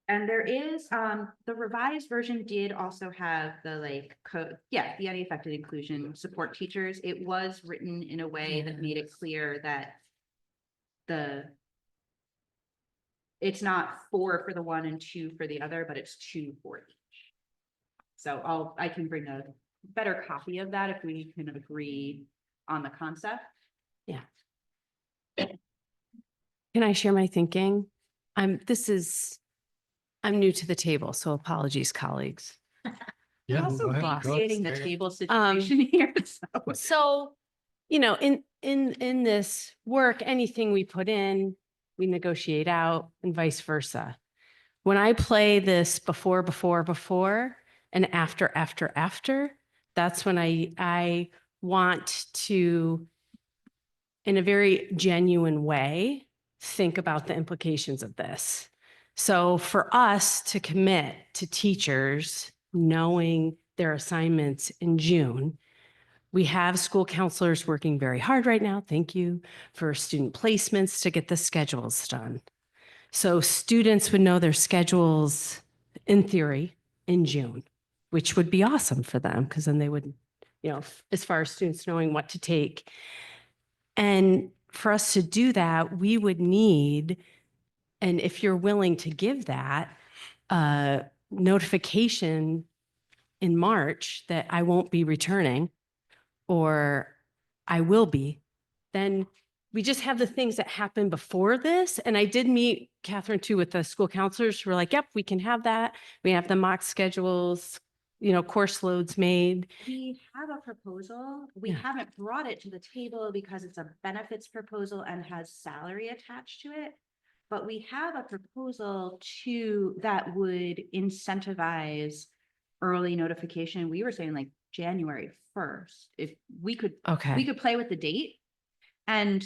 And there is, the revised version did also have the code, the any affected inclusion support teachers. It was written in a way that made it clear that it's not 4 for the one and 2 for the other, but it's 2 for each. So I can bring a better copy of that if we can agree on the concept. Yeah. Can I share my thinking? I'm new to the table, so apologies, colleagues. Yeah, Also go ahead, go ahead. recreating the table situation here. So. So, in this work, anything we put in, we negotiate out and vice versa. When I play this before, and after, that's when I want to, in a very genuine way, think about the implications of this. So for us to commit to teachers knowing their assignments in June, we have school counselors working very hard right now. Thank you for student placements to get the schedules done. So students would know their schedules in theory in June, which would be awesome for them because then they would, as far as students knowing what to take. And for us to do that, we would need, and if you're willing to give that, notification in March that I won't be returning or I will be, then we just have the things that happen before this. And I did meet Catherine too with the school counselors who were like, yep, we can have that. We have the mock schedules, course loads made. We have a proposal. We Yeah. haven't brought it to the table because it's a benefits proposal and has salary attached to it. But we have a proposal that would incentivize early notification. We were saying like January 1st. If we could play with the date, and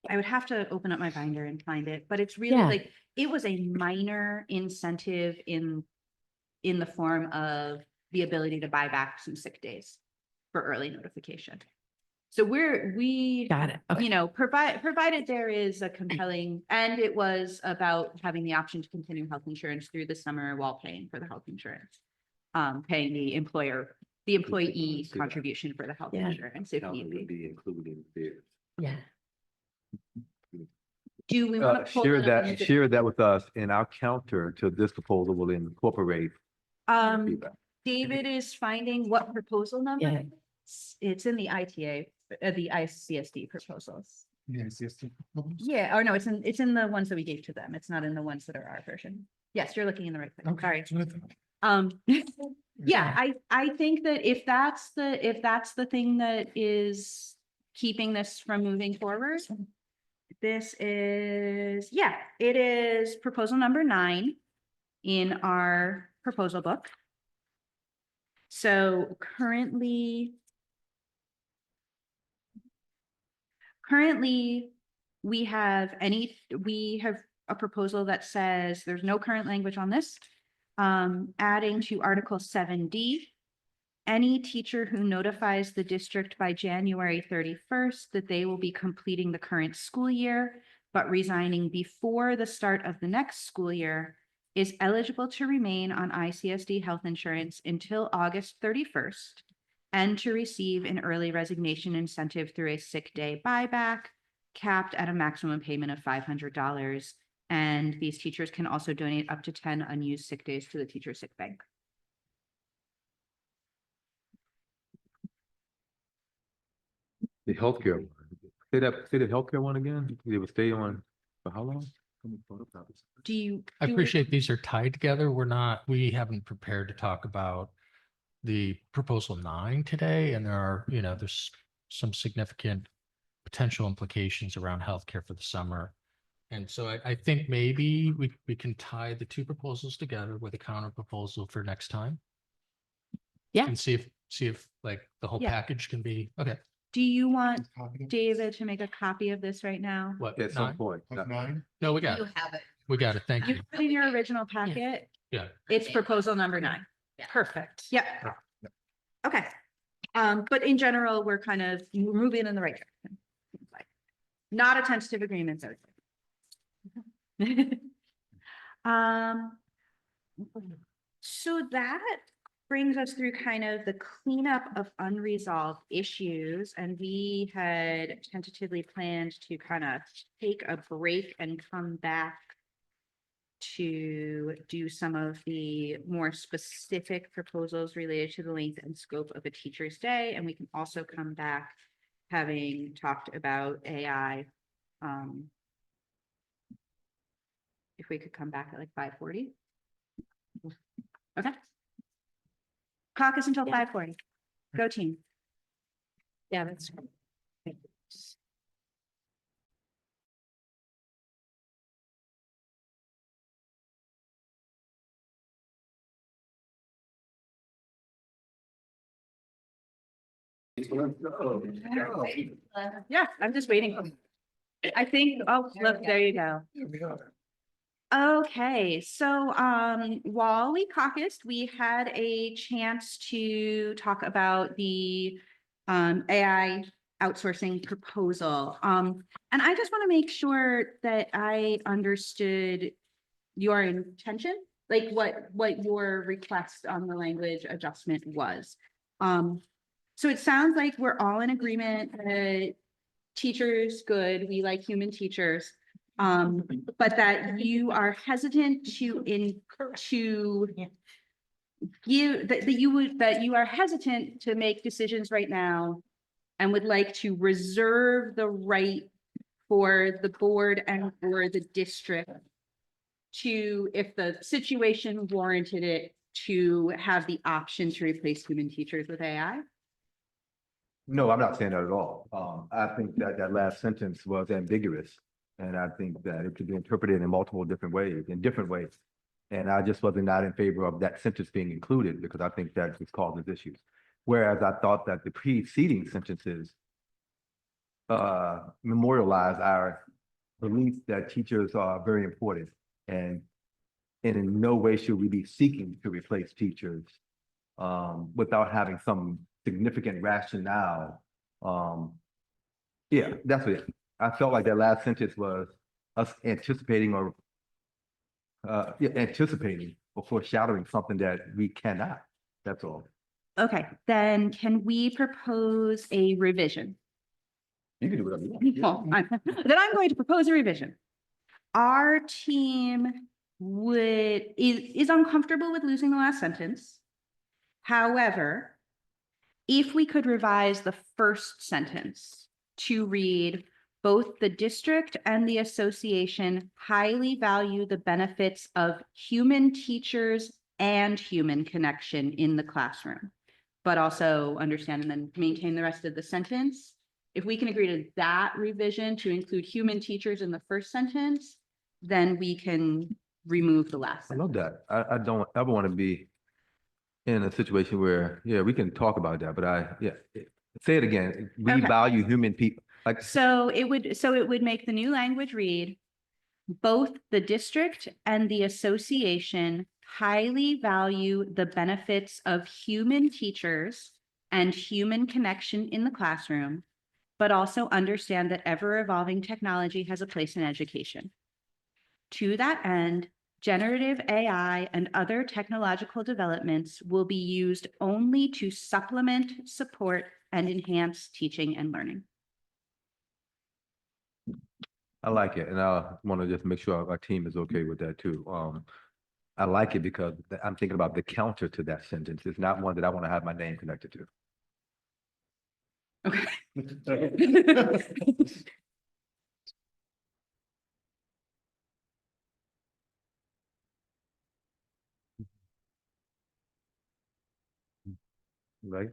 I would have to open up my binder and find it, but it's really it was a minor incentive in the form of the ability to buy back some sick days for early notification. So we Got it. Okay. Provided there is a compelling, and it was about having the option to continue health insurance through the summer while paying for the health insurance, paying the employee contribution for the health insurance if need be. Be included there. Yeah. Do we want to Share that with us, and our counter to this proposal will incorporate feedback. David is finding what proposal number? Yeah. It's in the ITA, the ICSD proposals. Yes, yes. Yeah, or no, it's in the ones that we gave to them. It's not in the ones that are our version. Yes, you're looking in the right place. Sorry. Yeah, I think that if that's the thing that is keeping this from moving forward, it is proposal number 9. in our proposal book. So currently, we have a proposal that says there's no current language on this. Adding to Article 7D, any teacher who notifies the district by January 31st that they will be completing the current school year, but resigning before the start of the next school year, is eligible to remain on ICSD health insurance until August 31st and to receive an early resignation incentive through a sick day buyback capped at a maximum payment of $500. And these teachers can also donate up to 10 unused sick days to the teacher sick bank. The healthcare one. Say the healthcare one again. It would stay on for how long? Do you? I do- appreciate these are tied together. We haven't prepared to talk about the proposal 9 today, and there's some significant potential implications around healthcare for the summer. And so I think maybe we can tie the two proposals together with a counter proposal for next time. Yeah. And see if like the whole Yeah. package can be, okay, Do you want Copy of- David to make a copy of this right now? what? At some 9? point. Of 9? No, we got You it. have it. We got it. Thank You you. put in your original packet. Yeah. It's proposal number 9. Perfect. Yep. Okay. But in general, we're moving in the right direction. Not a tentative agreement, so. So that brings us through kind of the cleanup of unresolved issues, and we had tentatively planned to kind of take a break and come back to do some of the more specific proposals related to the length and scope of a teacher's day, and we can also come back having talked about AI. If we could come back at like 5:40. Okay. Caucus until Yeah. 5:40. Go team. Yeah, that's. Yeah, I'm just waiting. I think, oh, look, there you go. Okay, so while we caucused, we had a chance to talk about the AI outsourcing proposal. And I just want to make sure that I understood your intention, like what your request on the language adjustment was. So it sounds like we're all in agreement that teachers, good, we like human teachers. But that you are hesitant to that you are hesitant to make decisions right now and would like to reserve the right for the board and for the district to, if the situation warranted it, to have the option to replace human teachers with AI? No, I'm not saying that at all. I think that last sentence was ambiguous. And I think that it could be interpreted in multiple different ways, And I just wasn't not in favor of that sentence being included because I think that just causes issues. Whereas I thought that the preceding sentences memorialize our belief that teachers are very important. And in no way should we be seeking to replace teachers without having some significant rationale. Yeah, that's it. I felt like that last sentence was us anticipating or foreshadowing something that we cannot. That's all. Okay, then can we propose a revision? You can do whatever you want. Well, then I'm going to propose a revision. Our team is uncomfortable with losing the last sentence. However, if we could revise the first sentence to read, both the district and the association highly value the benefits of human teachers and human connection in the classroom, but also understand and then maintain the rest of the sentence. If we can agree to that revision to include human teachers in the first sentence, then we can remove the I lesson. love that. I don't ever want to be in a situation where, yeah, we can talk about that, but say it again. We Okay. value human people. Like, So it would make the new language read, both the district and the association highly value the benefits of human teachers and human connection in the classroom, but also understand that ever-evolving technology has a place in education. To that end, generative AI and other technological developments will be used only to supplement, support, and enhance teaching and learning. I like it, and I want to just make sure our team is okay with that too. I like it because I'm thinking about the counter to that sentence. It's not one that I want to have my name connected to. Okay. Right?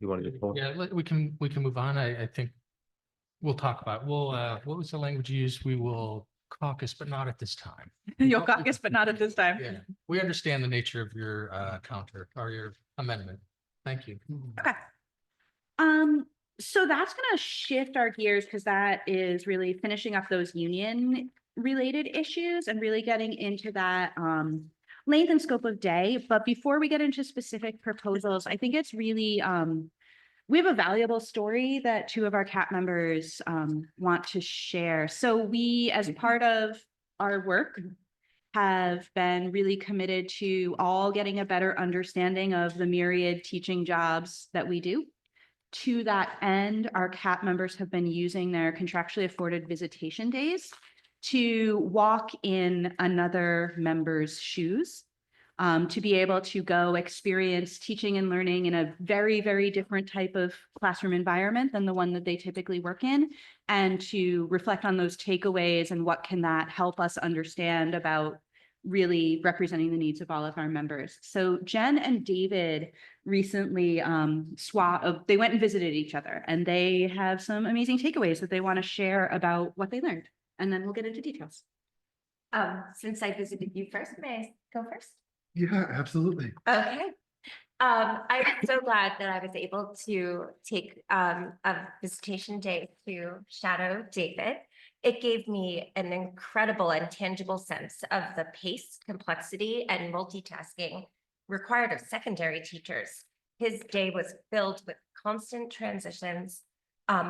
You want to just hold? Yeah, we can move on. I think we'll talk about, what was the language you used? We will caucus, but not at this time. You'll caucus, but not at this time. Yeah, we understand the nature of your counter or your amendment. Thank you. Okay. So that's gonna shift our gears because that is really finishing up those union related issues and really getting into that length and scope of day. But before we get into specific proposals, I think it's really we have a valuable story that two of our CAP members want to share. So we, as part of our work, have been really committed to all getting a better understanding of the myriad teaching jobs that we do. To that end, our CAP members have been using their contractually afforded visitation days to walk in another member's shoes, to be able to go experience teaching and learning in a very, very different type of classroom environment than the one that they typically work in, and to reflect on those takeaways and what can that help us understand about really representing the needs of all of our members. So Jen and David recently they went and visited each other, and they have some amazing takeaways that they want to share about what they learned. And then we'll get into details. Since I visited you first, may I go first? Yeah, absolutely. Okay. I'm so glad that I was able to take a visitation day to shadow David. It gave me an incredible and tangible sense of the pace, complexity, and multitasking required of secondary teachers. His day was filled with constant transitions,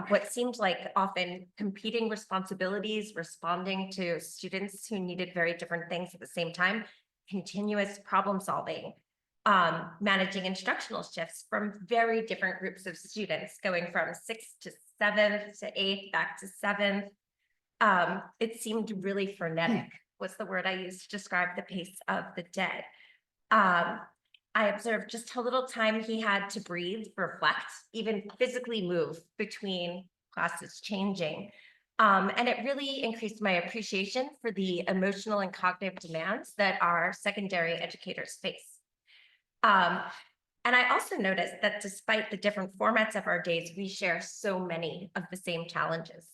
what seemed like often competing responsibilities, responding to students who needed very different things at the same time, continuous problem solving, managing instructional shifts from very different groups of students, going from 6th to 7th to 8th, back to 7th. It seemed really frenetic, was the word I used to describe the pace of the day. I observed just how little time he had to breathe, reflect, even physically move between classes changing. And it really increased my appreciation for the emotional and cognitive demands that our secondary educators face. And I also noticed that despite the different formats of our days, we share so many of the same challenges.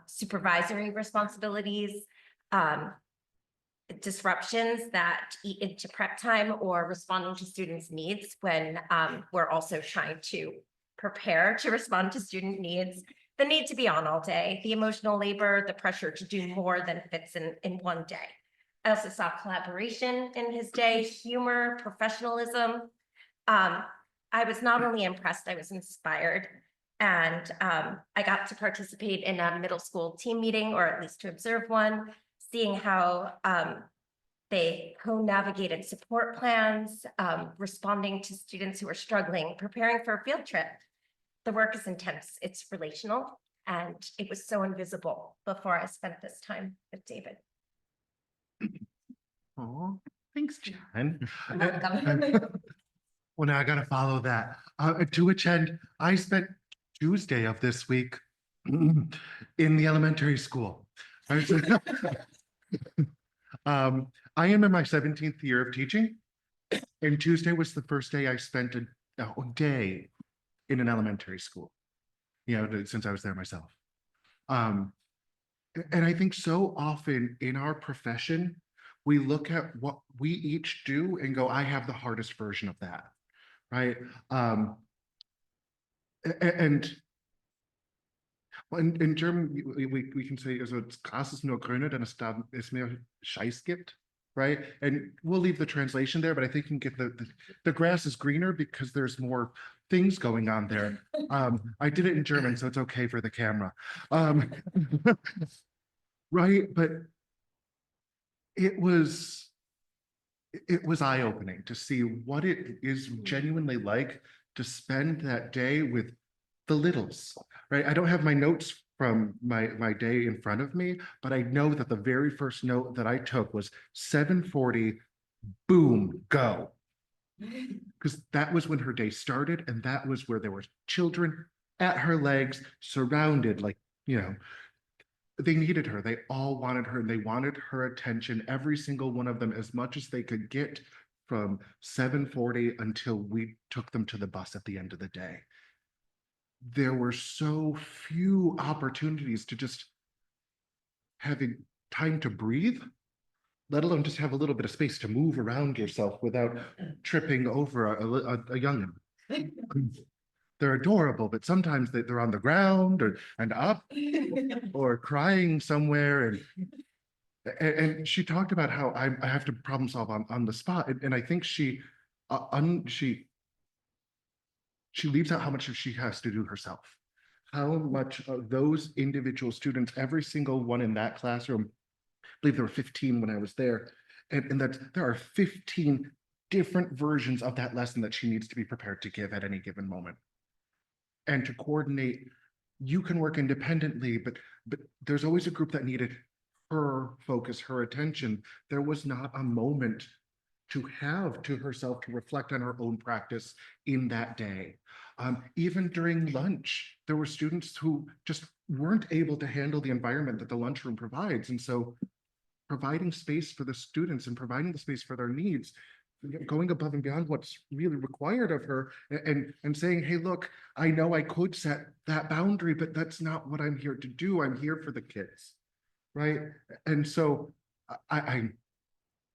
Supervisory responsibilities, disruptions that eat into prep time, or responding to students' needs when we're also trying to prepare to respond to student needs, the need to be on all day, the emotional labor, the pressure to do more than fits in one day. I also saw collaboration in his day, humor, professionalism. I was not only impressed, I was inspired. And I got to participate in a middle school team meeting, or at least to observe one, seeing how they co-navigated support plans, responding to students who are struggling, preparing for a field trip. The work is intense, it's relational, and it was so invisible before I spent this time with David. Oh, thanks, Jen. You're welcome. Well, now I gotta follow that. To which end, I spent Tuesday of this week in the elementary school. I am in my 17th year of teaching, and Tuesday was the first day I spent a day in an elementary school, since I was there myself. And I think so often in our profession, we look at what we each do and go, I have the hardest version of that, right? And well, in German, we can say, also, das Gras ist nur grüner, denn es mehr Scheiß gibt, right? And we'll leave the translation there, but I think you can get the grass is greener because there's more things going on there. I did it in German, so it's okay for the camera. Right, but it was eye-opening to see what it is genuinely like to spend that day with the littles, right? I don't have my notes from my day in front of me, but I know that the very first note that I took was 7:40, boom, go. Because that was when her day started, and that was where there were children at her legs, surrounded, like, you know, they needed her. They all wanted her, and they wanted her attention, every single one of them, as much as they could get from 7:40 until we took them to the bus at the end of the day. There were so few opportunities to just having time to breathe, let alone just have a little bit of space to move around yourself without tripping over a youngin. They're adorable, but sometimes they're on the ground and up or crying somewhere. And she talked about how I have to problem solve on the spot. And I think she leaves out how much she has to do herself. How much of those individual students, every single one in that classroom, I believe there were 15 when I was there, and that there are 15 different versions of that lesson that she needs to be prepared to give at any given moment. And to coordinate, you can work independently, but there's always a group that needed her focus, her attention. There was not a moment to have to herself to reflect on her own practice in that day. Even during lunch, there were students who just weren't able to handle the environment that the lunchroom provides. And so providing space for the students and providing the space for their needs, going above and beyond what's really required of her, and saying, hey, look, I know I could set that boundary, but that's not what I'm here to do. I'm here for the kids, right? And so I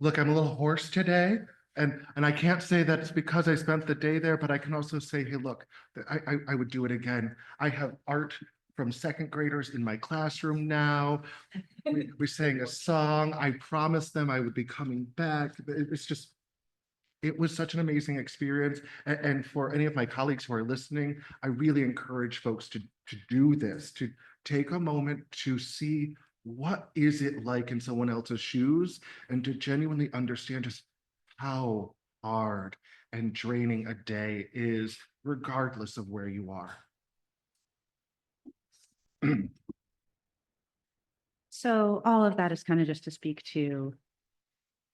look, I'm a little hoarse today, and I can't say that it's because I spent the day there, but I can also say, hey, look, I would do it again. I have art from second graders in my classroom now. We sang a song. I promised them I would be coming back. It's just, it was such an amazing experience. And for any of my colleagues who are listening, I really encourage folks to do this, to take a moment to see what is it like in someone else's shoes, and to genuinely understand just how hard and draining a day is, regardless of where you are. So all of that is kind of just to speak to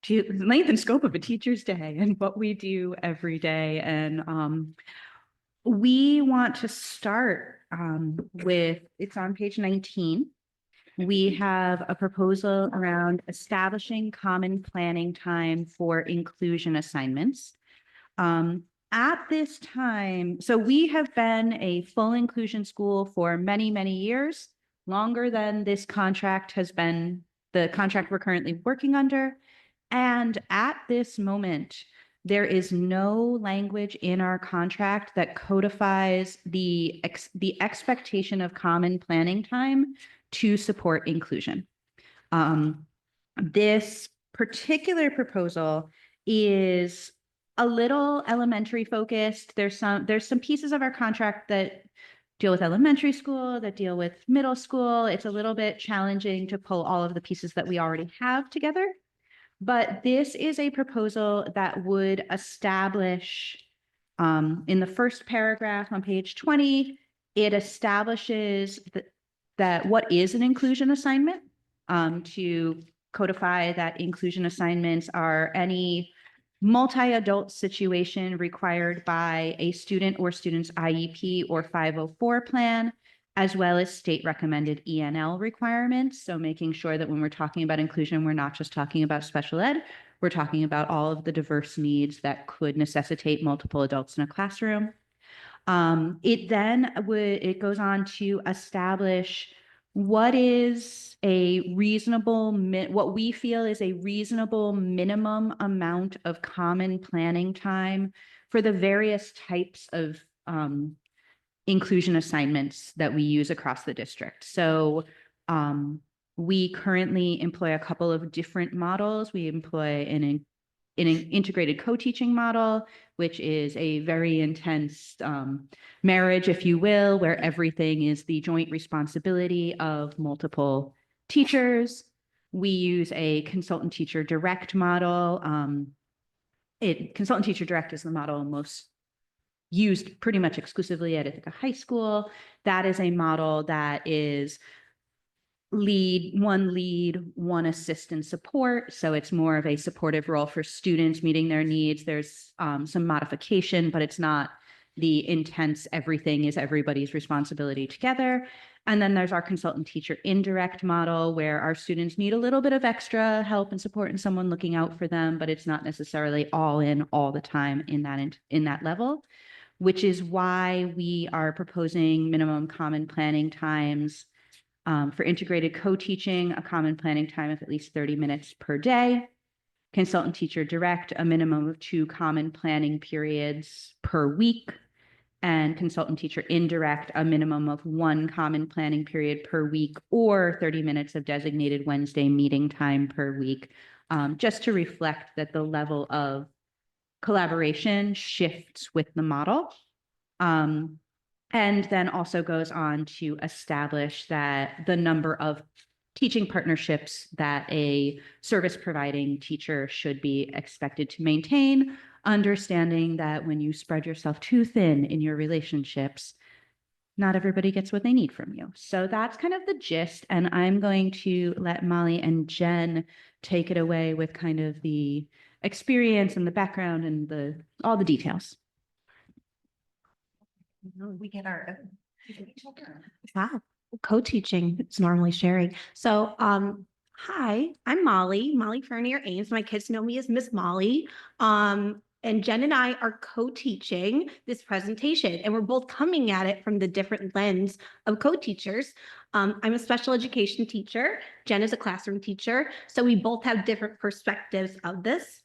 the length and scope of a teacher's day and what we do every day. And we want to start with, it's on page 19. We have a proposal around establishing common planning time for inclusion assignments. At this time, so we have been a full inclusion school for many, many years, longer than this contract has been, the contract we're currently working under. And at this moment, there is no language in our contract that codifies the expectation of common planning time to support inclusion. This particular proposal is a little elementary focused. There's some pieces of our contract that deal with elementary school, that deal with middle school. It's a little bit challenging to pull all of the pieces that we already have together. But this is a proposal that would establish, in the first paragraph on page 20, it establishes that what is an inclusion assignment, to codify that inclusion assignments are any multi-adult situation required by a student or student's IEP or 504 plan, as well as state recommended ENL requirements. So making sure that when we're talking about inclusion, we're not just talking about special ed, we're talking about all of the diverse needs that could necessitate multiple adults in a classroom. It goes on to establish what is a reasonable, what we feel is a reasonable minimum amount of common planning time for the various types of inclusion assignments that we use across the district. So we currently employ a couple of different models. We employ an integrated co-teaching model, which is a very intense marriage, if you will, where everything is the joint responsibility of multiple teachers. We use a consultant teacher direct model. Consultant teacher direct is the model most used pretty much exclusively at Ithaca High School. That is a model that is lead, one assist and support. So it's more of a supportive role for students meeting their needs. There's some modification, but it's not the intense everything is everybody's responsibility together. And then there's our consultant teacher indirect model where our students need a little bit of extra help and support and someone looking out for them, but it's not necessarily all in all the time in that level, which is why we are proposing minimum common planning times for integrated co-teaching, a common planning time of at least 30 minutes per day. Consultant teacher direct, a minimum of 2 common planning periods per week. And consultant teacher indirect, a minimum of 1 common planning period per week or 30 minutes of designated Wednesday meeting time per week, just to reflect that the level of collaboration shifts with the model. And then also goes on to establish that the number of teaching partnerships that a service providing teacher should be expected to maintain, understanding that when you spread yourself too thin in your relationships, not everybody gets what they need from you. So that's kind of the gist. And I'm going to let Molly and Jen take it away with kind of the experience and the background and all the details. We get our. Wow, co-teaching, it's normally sharing. So, hi, I'm Molly Fernier Ames. My kids know me as Miss Molly. And Jen and I are co-teaching this presentation, and we're both coming at it from the different lens of co-teachers. I'm a special education teacher. Jen is a classroom teacher. So we both have different perspectives of this.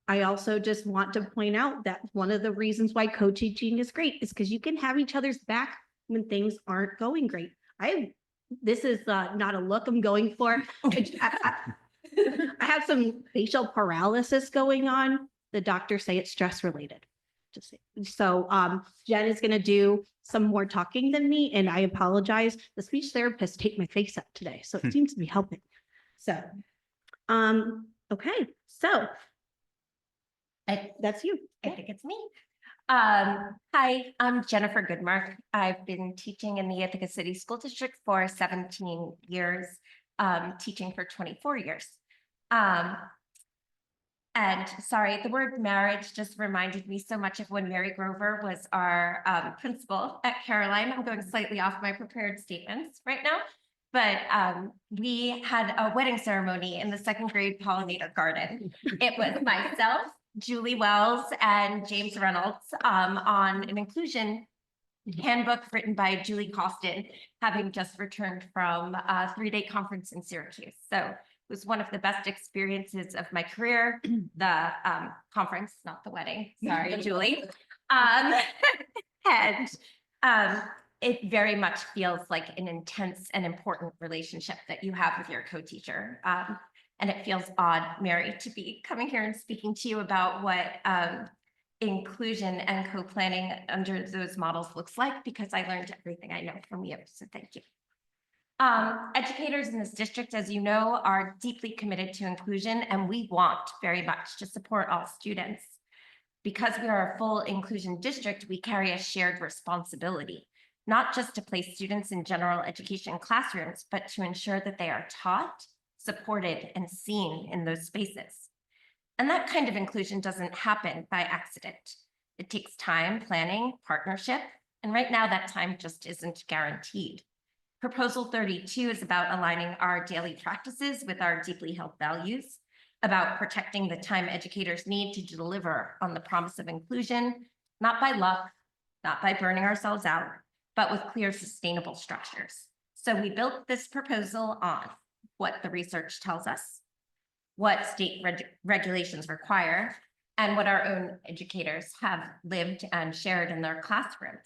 I also just want to point out that one of the reasons why co-teaching is great is because you can have each other's back when things aren't going great. This is not a look I'm going for. I have some facial paralysis going on. The doctors say it's stress related. So Jen is going to do some more talking than me, and I apologize. The speech therapist taped my face up today, so it seems to be helping. So, okay, so that's you. I think it's me. Hi, I'm Jennifer Goodmark. I've been teaching in the Ithaca City School District for 17 years, teaching for 24 years. And sorry, the word marriage just reminded me so much of when Mary Grover was our principal at Caroline. I'm going slightly off my prepared statements right now, but we had a wedding ceremony in the 2nd grade pollinator garden. It was myself, Julie Wells, and James Reynolds on an inclusion handbook written by Julie Costin, having just returned from a 3-day conference in Syracuse. So it was one of the best experiences of my career, the conference, not the wedding. Sorry, Julie. And it very much feels like an intense and important relationship that you have with your co-teacher. And it feels odd, Mary, to be coming here and speaking to you about what inclusion and co-planning under those models looks like, because I learned everything I know from you. So thank you. Educators in this district, as you know, are deeply committed to inclusion, and we want very much to support all students. Because we are a full inclusion district, we carry a shared responsibility, not just to place students in general education classrooms, but to ensure that they are taught, supported, and seen in those spaces. And that kind of inclusion doesn't happen by accident. It takes time, planning, partnership, and right now that time just isn't guaranteed. Proposal 32 is about aligning our daily practices with our deeply held values, about protecting the time educators need to deliver on the promise of inclusion, not by luck, not by burning ourselves out, but with clear, sustainable structures. So we built this proposal on what the research tells us, what state regulations require, and what our own educators have lived and shared in their classrooms.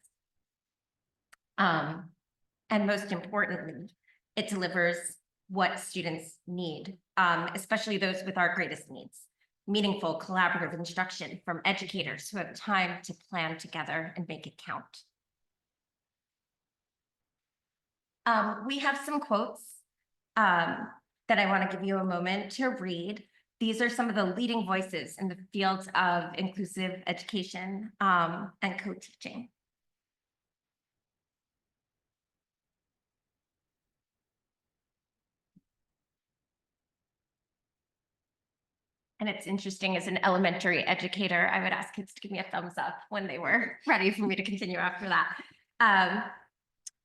And most importantly, it delivers what students need, especially those with our greatest needs. Meaningful collaborative instruction from educators who have time to plan together and make it count. We have some quotes that I want to give you a moment to read. These are some of the leading voices in the fields of inclusive education and co-teaching. And it's interesting, as an elementary educator, I would ask kids to give me a thumbs up when they were ready for me to continue after that.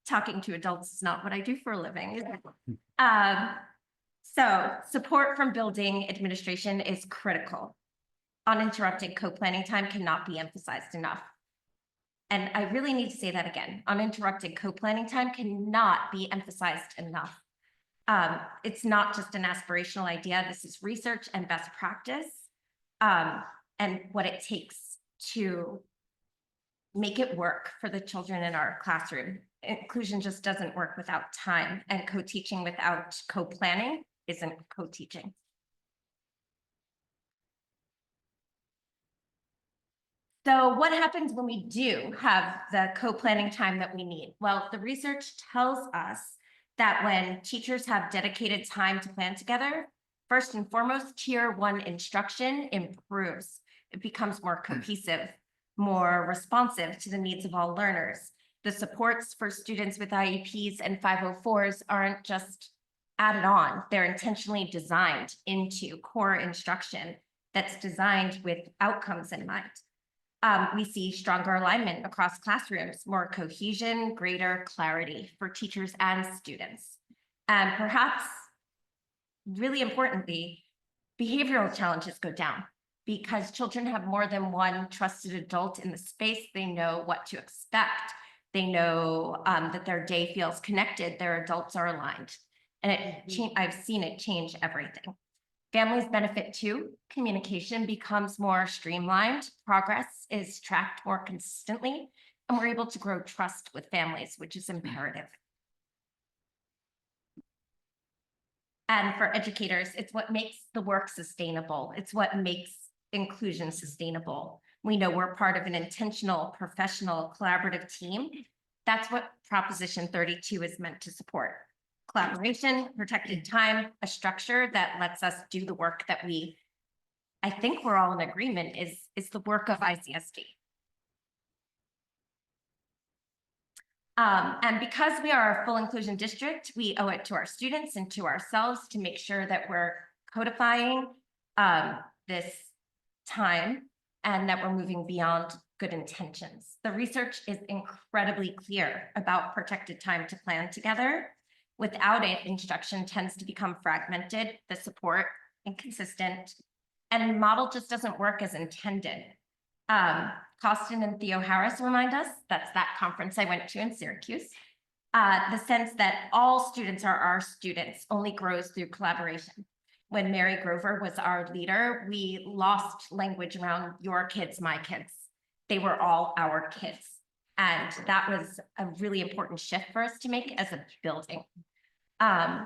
Talking to adults is not what I do for a living. So support from building administration is critical. Uninterrupted co-planning time cannot be emphasized enough. And I really need to say that again. Uninterrupted co-planning time cannot be emphasized enough. It's not just an aspirational idea. This is research and best practice, and what it takes to make it work for the children in our classroom. Inclusion just doesn't work without time, and co-teaching without co-planning isn't co-teaching. So what happens when we do have the co-planning time that we need? Well, the research tells us that when teachers have dedicated time to plan together, first and foremost, tier 1 instruction improves. It becomes more cohesive, more responsive to the needs of all learners. The supports for students with IEPs and 504s aren't just added on, they're intentionally designed into core instruction that's designed with outcomes in mind. We see stronger alignment across classrooms, more cohesion, greater clarity for teachers and students. And perhaps, really importantly, behavioral challenges go down because children have more than one trusted adult in the space. They know what to expect. They know that their day feels connected, their adults are aligned. And I've seen it change everything. Families benefit too. Communication becomes more streamlined. Progress is tracked more consistently, and we're able to grow trust with families, which is imperative. And for educators, it's what makes the work sustainable. It's what makes inclusion sustainable. We know we're part of an intentional, professional, collaborative team. That's what Proposition 32 is meant to support. Collaboration, protected time, a structure that lets us do the work that I think we're all in agreement is the work of ICSD. And because we are a full inclusion district, we owe it to our students and to ourselves to make sure that we're codifying this time and that we're moving beyond good intentions. The research is incredibly clear about protected time to plan together. Without it, instruction tends to become fragmented, the support inconsistent, and the model just doesn't work as intended. Costin and Theo Harris remind us, that's that conference I went to in Syracuse, the sense that all students are our students only grows through collaboration. When Mary Grover was our leader, we lost language around your kids, my kids. They were all our kids. And that was a really important shift for us to make as a building. So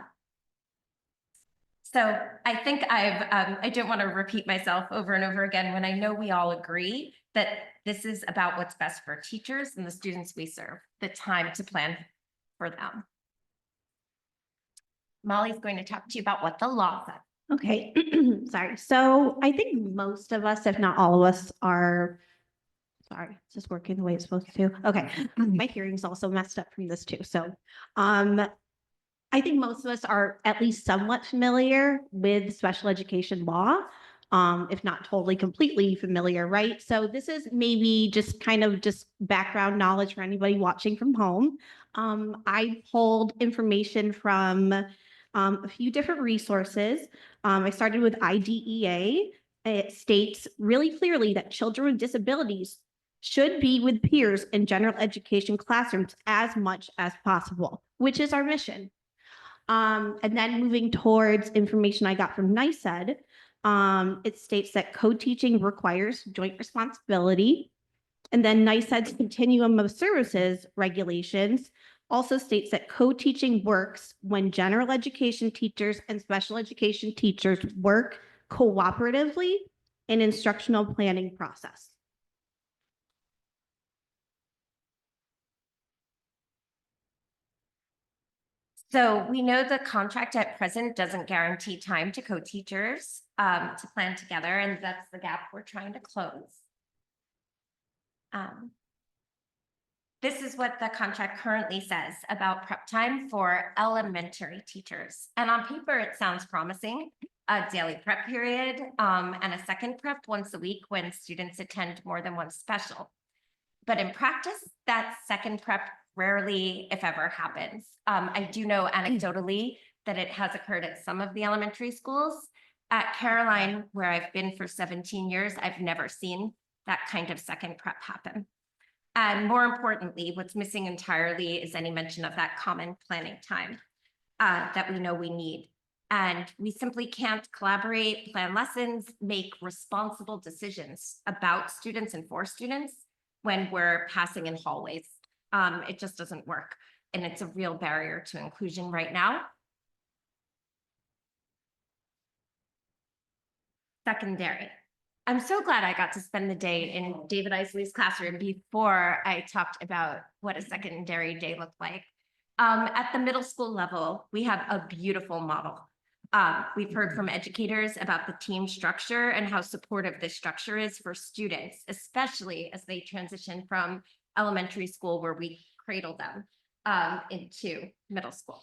I think I don't want to repeat myself over and over again when I know we all agree that this is about what's best for teachers and the students we serve, the time to plan for them. Molly's going to talk to you about what the law says. Okay, sorry. So I think most of us, if not all of us, are, sorry, it's just working the way it's supposed to. Okay, my hearing's also messed up from this too. So I think most of us are at least somewhat familiar with special education law, if not totally completely familiar, right? So this is maybe just kind of just background knowledge for anybody watching from home. I pulled information from a few different resources. I started with IDEA. It states really clearly that children with disabilities should be with peers in general education classrooms as much as possible, which is our mission. And then moving towards information I got from NICED, it states that co-teaching requires joint responsibility. And then NICED's continuum of services regulations also states that co-teaching works when general education teachers and special education teachers work cooperatively in instructional planning process. So we know the contract at present doesn't guarantee time to co-teachers to plan together, and that's the gap we're trying to close. This is what the contract currently says about prep time for elementary teachers. And on paper, it sounds promising. A daily prep period and a second prep once a week when students attend more than one special. But in practice, that second prep rarely, if ever, happens. I do know anecdotally that it has occurred at some of the elementary schools. At Caroline, where I've been for 17 years, I've never seen that kind of second prep happen. And more importantly, what's missing entirely is any mention of that common planning time that we know we need. And we simply can't collaborate, plan lessons, make responsible decisions about students and for students when we're passing in hallways. It just doesn't work. And it's a real barrier to inclusion right now. Secondary. I'm so glad I got to spend the day in David Isley's classroom before I talked about what a secondary day looked like. At the middle school level, we have a beautiful model. We've heard from educators about the team structure and how supportive this structure is for students, especially as they transition from elementary school where we cradle them into middle school.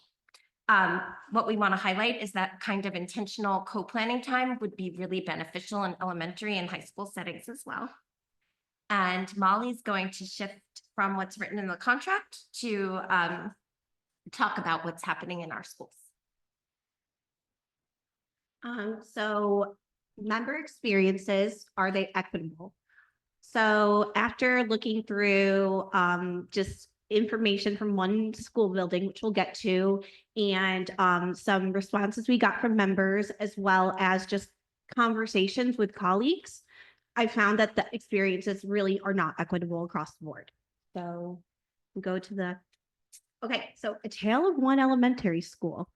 What we want to highlight is that kind of intentional co-planning time would be really beneficial in elementary and high school settings as well. And Molly's going to shift from what's written in the contract to talk about what's happening in our schools. So member experiences, are they equitable? So after looking through just information from one school building, which we'll get to, and some responses we got from members, as well as just conversations with colleagues, I found that the experiences really are not equitable across the board. So we go to the, okay, so A Tale of One Elementary School.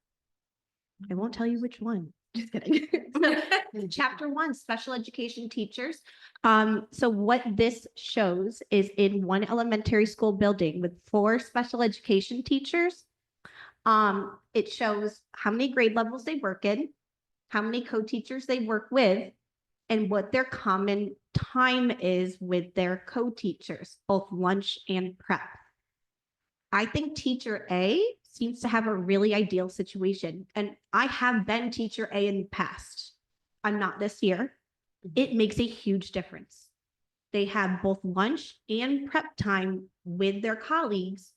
I won't tell you which one. Just kidding. So, chapter 1, special education teachers. So what this shows is in one elementary school building with 4 special education teachers, it shows how many grade levels they work in, how many co-teachers they work with, and what their common time is with their co-teachers, both lunch and prep. I think teacher A seems to have a really ideal situation. And I have been teacher A in the past. I'm not this year. It makes a huge difference. They have both lunch and prep time with their colleagues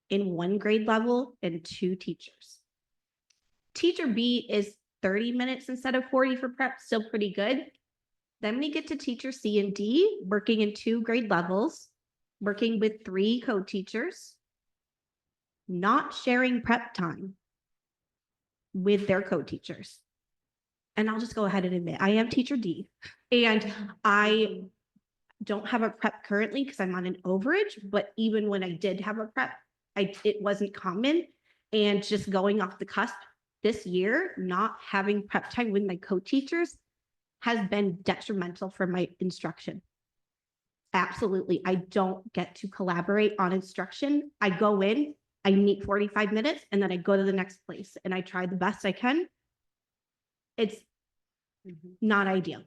in one grade level and 2 teachers. Teacher B is 30 minutes instead of 40 for prep, still pretty good. Then we get to teacher C and D, working in 2 grade levels, working with 3 co-teachers, not sharing prep time with their co-teachers. And I'll just go ahead and admit, I am teacher D, and I don't have a prep currently because I'm on an overage, but even when I did have a prep, it wasn't common. And just going off the cusp this year, not having prep time with my co-teachers has been detrimental for my instruction. Absolutely. I don't get to collaborate on instruction. I go in, I meet 45 minutes, and then I go to the next place and I try the best I can. It's not ideal.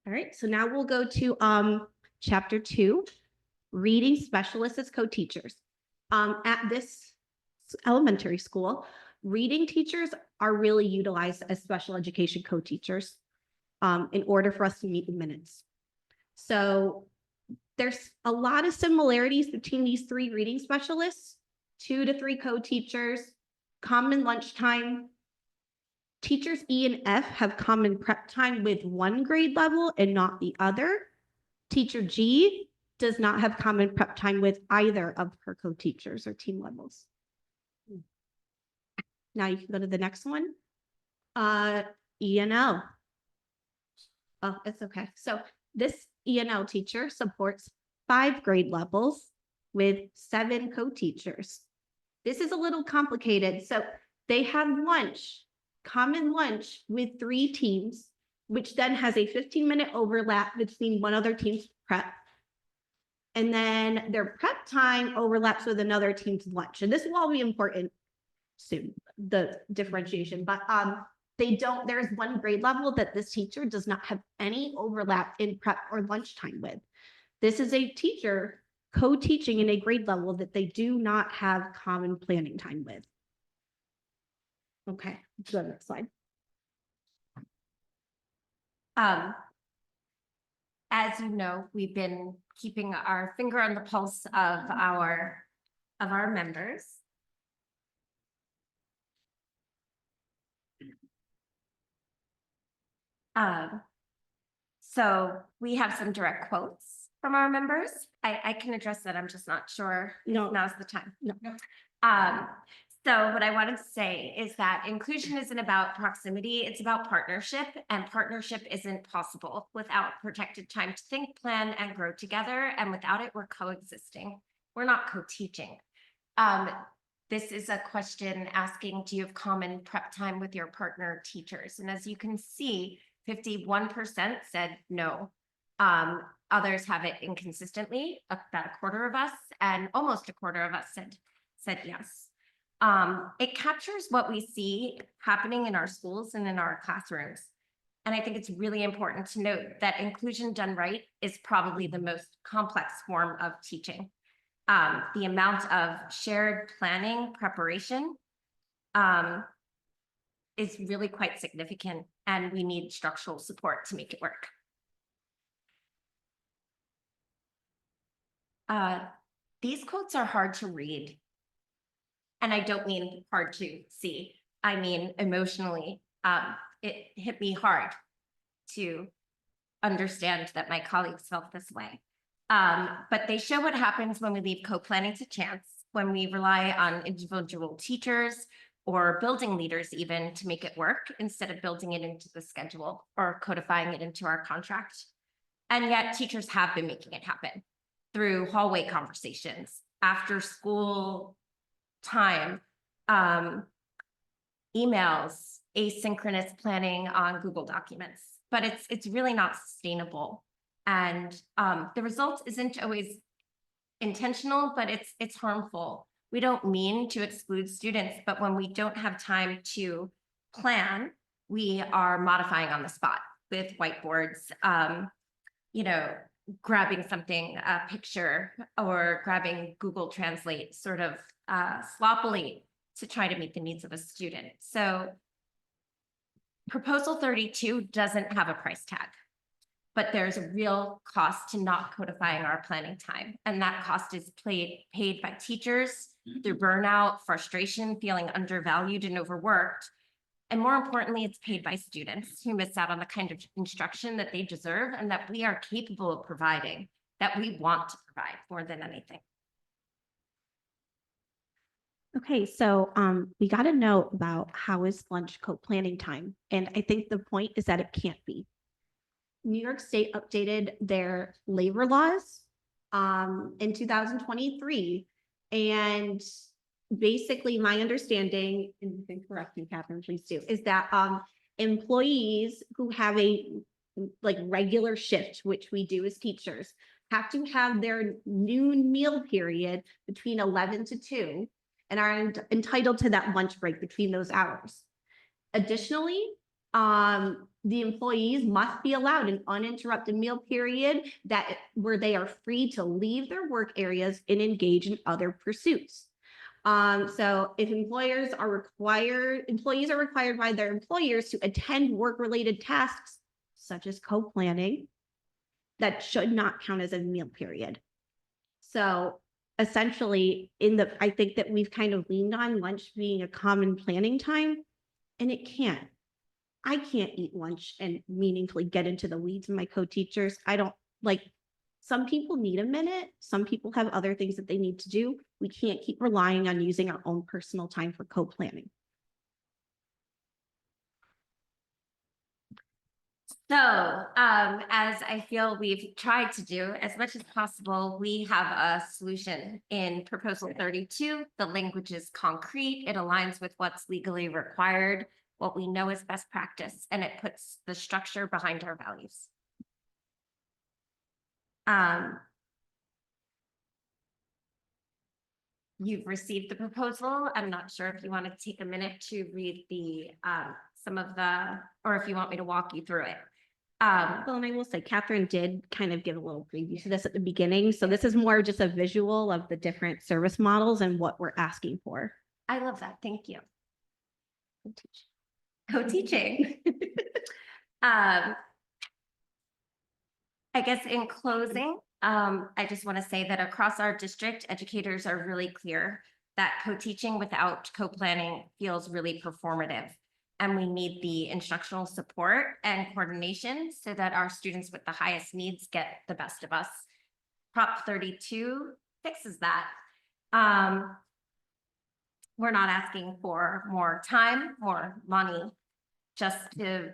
All right, so now we'll go to chapter 2, reading specialists as co-teachers. At this elementary school, reading teachers are really utilized as special education co-teachers in order for us to meet the minutes. So there's a lot of similarities between these 3 reading specialists, 2 to 3 co-teachers, common lunchtime. Teachers E and F have common prep time with 1 grade level and not the other. Teacher G does not have common prep time with either of her co-teachers or team levels. Now you can go to the next one. E&L. Oh, it's okay. So this E&L teacher supports 5 grade levels with 7 co-teachers. This is a little complicated. So they have lunch, common lunch with 3 teams, which then has a 15-minute overlap between one other team's prep. And then their prep time overlaps with another team's lunch. And this will all be important soon, the differentiation, but there's one grade level that this teacher does not have any overlap in prep or lunchtime with. This is a teacher co-teaching in a grade level that they do not have common planning time with. Okay, go to the next slide. As you know, we've been keeping our finger on the pulse of our members. So we have some direct quotes from our members. I can address that. I'm just not sure if No. now's the time. No. So what I wanted to say is that inclusion isn't about proximity, it's about partnership, and partnership isn't possible without protected time to think, plan, and grow together. And without it, we're coexisting. We're not co-teaching. This is a question asking, do you have common prep time with your partner teachers? And as you can see, 51% said no. Others have it inconsistently, about a quarter of us, and almost a quarter of us said yes. It captures what we see happening in our schools and in our classrooms. And I think it's really important to note that inclusion done right is probably the most complex form of teaching. The amount of shared planning preparation is really quite significant, and we need structural support to make it work. These quotes are hard to read. And I don't mean hard to see. I mean, emotionally, it hit me hard to understand that my colleagues felt this way. But they show what happens when we leave co-planning to chance, when we rely on individual teachers or building leaders even to make it work instead of building it into the schedule or codifying it into our contract. And yet teachers have been making it happen through hallway conversations, after school time, emails, asynchronous planning on Google Documents, but it's really not sustainable. And the result isn't always intentional, but it's harmful. We don't mean to exclude students, but when we don't have time to plan, we are modifying on the spot with whiteboards, grabbing something, a picture, or grabbing Google Translate sort of sloppily to try to meet the needs of a student. So Proposal 32 doesn't have a price tag, but there's a real cost to not codifying our planning time. And that cost is paid by teachers through burnout, frustration, feeling undervalued and overworked. And more importantly, it's paid by students who miss out on the kind of instruction that they deserve and that we are capable of providing, that we want to provide more than anything. Okay, so we got a note about how is lunch co-planning time, and I think the point is that it can't be. New York State updated their labor laws in 2023, and basically my understanding, and you can correct me, Catherine, please do, is that employees who have a regular shift, which we do as teachers, have to have their noon meal period between 11 to 2 and are entitled to that lunch break between those hours. Additionally, the employees must be allowed an uninterrupted meal period where they are free to leave their work areas and engage in other pursuits. So if employees are required by their employers to attend work-related tasks, such as co-planning, that should not count as a meal period. So essentially, I think that we've kind of leaned on lunch being a common planning time, and it can't. I can't eat lunch and meaningfully get into the weeds with my co-teachers. I don't Some people need a minute. Some people have other things that they need to do. We can't keep relying on using our own personal time for co-planning. So, as I feel we've tried to do as much as possible, we have a solution in proposal 32. The language is concrete. It aligns with what's legally required, what we know is best practice, and it puts the structure behind our values. You've received the proposal. I'm not sure if you want to take a minute to read the, some of the, or if you want me to walk you through it. Well, and I will say Catherine did kind of give a little preview to this at the beginning. So this is more just a visual of the different service models and what we're asking for. I love that. Thank you. Co-teaching. I guess in closing, I just want to say that across our district, educators are really clear that co-teaching without co-planning feels really performative. And we need the instructional support and coordination so that our students with the highest needs get the best of us. Prop 32 fixes that. We're not asking for more time, more money, just to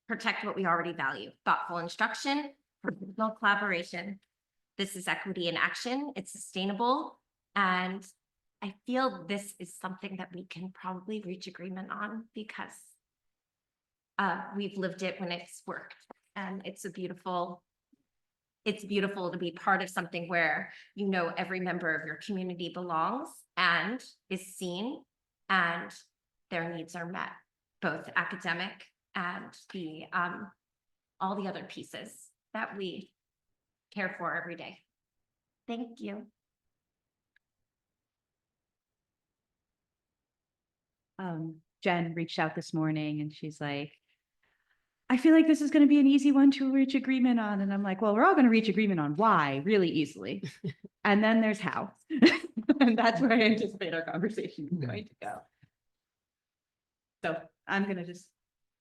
protect what we already value: thoughtful instruction, professional collaboration. This is equity in action. It's sustainable. And I feel this is something that we can probably reach agreement on because we've lived it when it's worked. And it's beautiful to be part of something where you know every member of your community belongs and is seen and their needs are met, both academic and the all the other pieces that we care for every day. Thank you. Jen reached out this morning and she's like, I feel like this is going to be an easy one to reach agreement on. And I'm like, well, we're all going to reach agreement on why really easily. And then there's how. And that's where I anticipate our conversation is going to go. So I'm going to just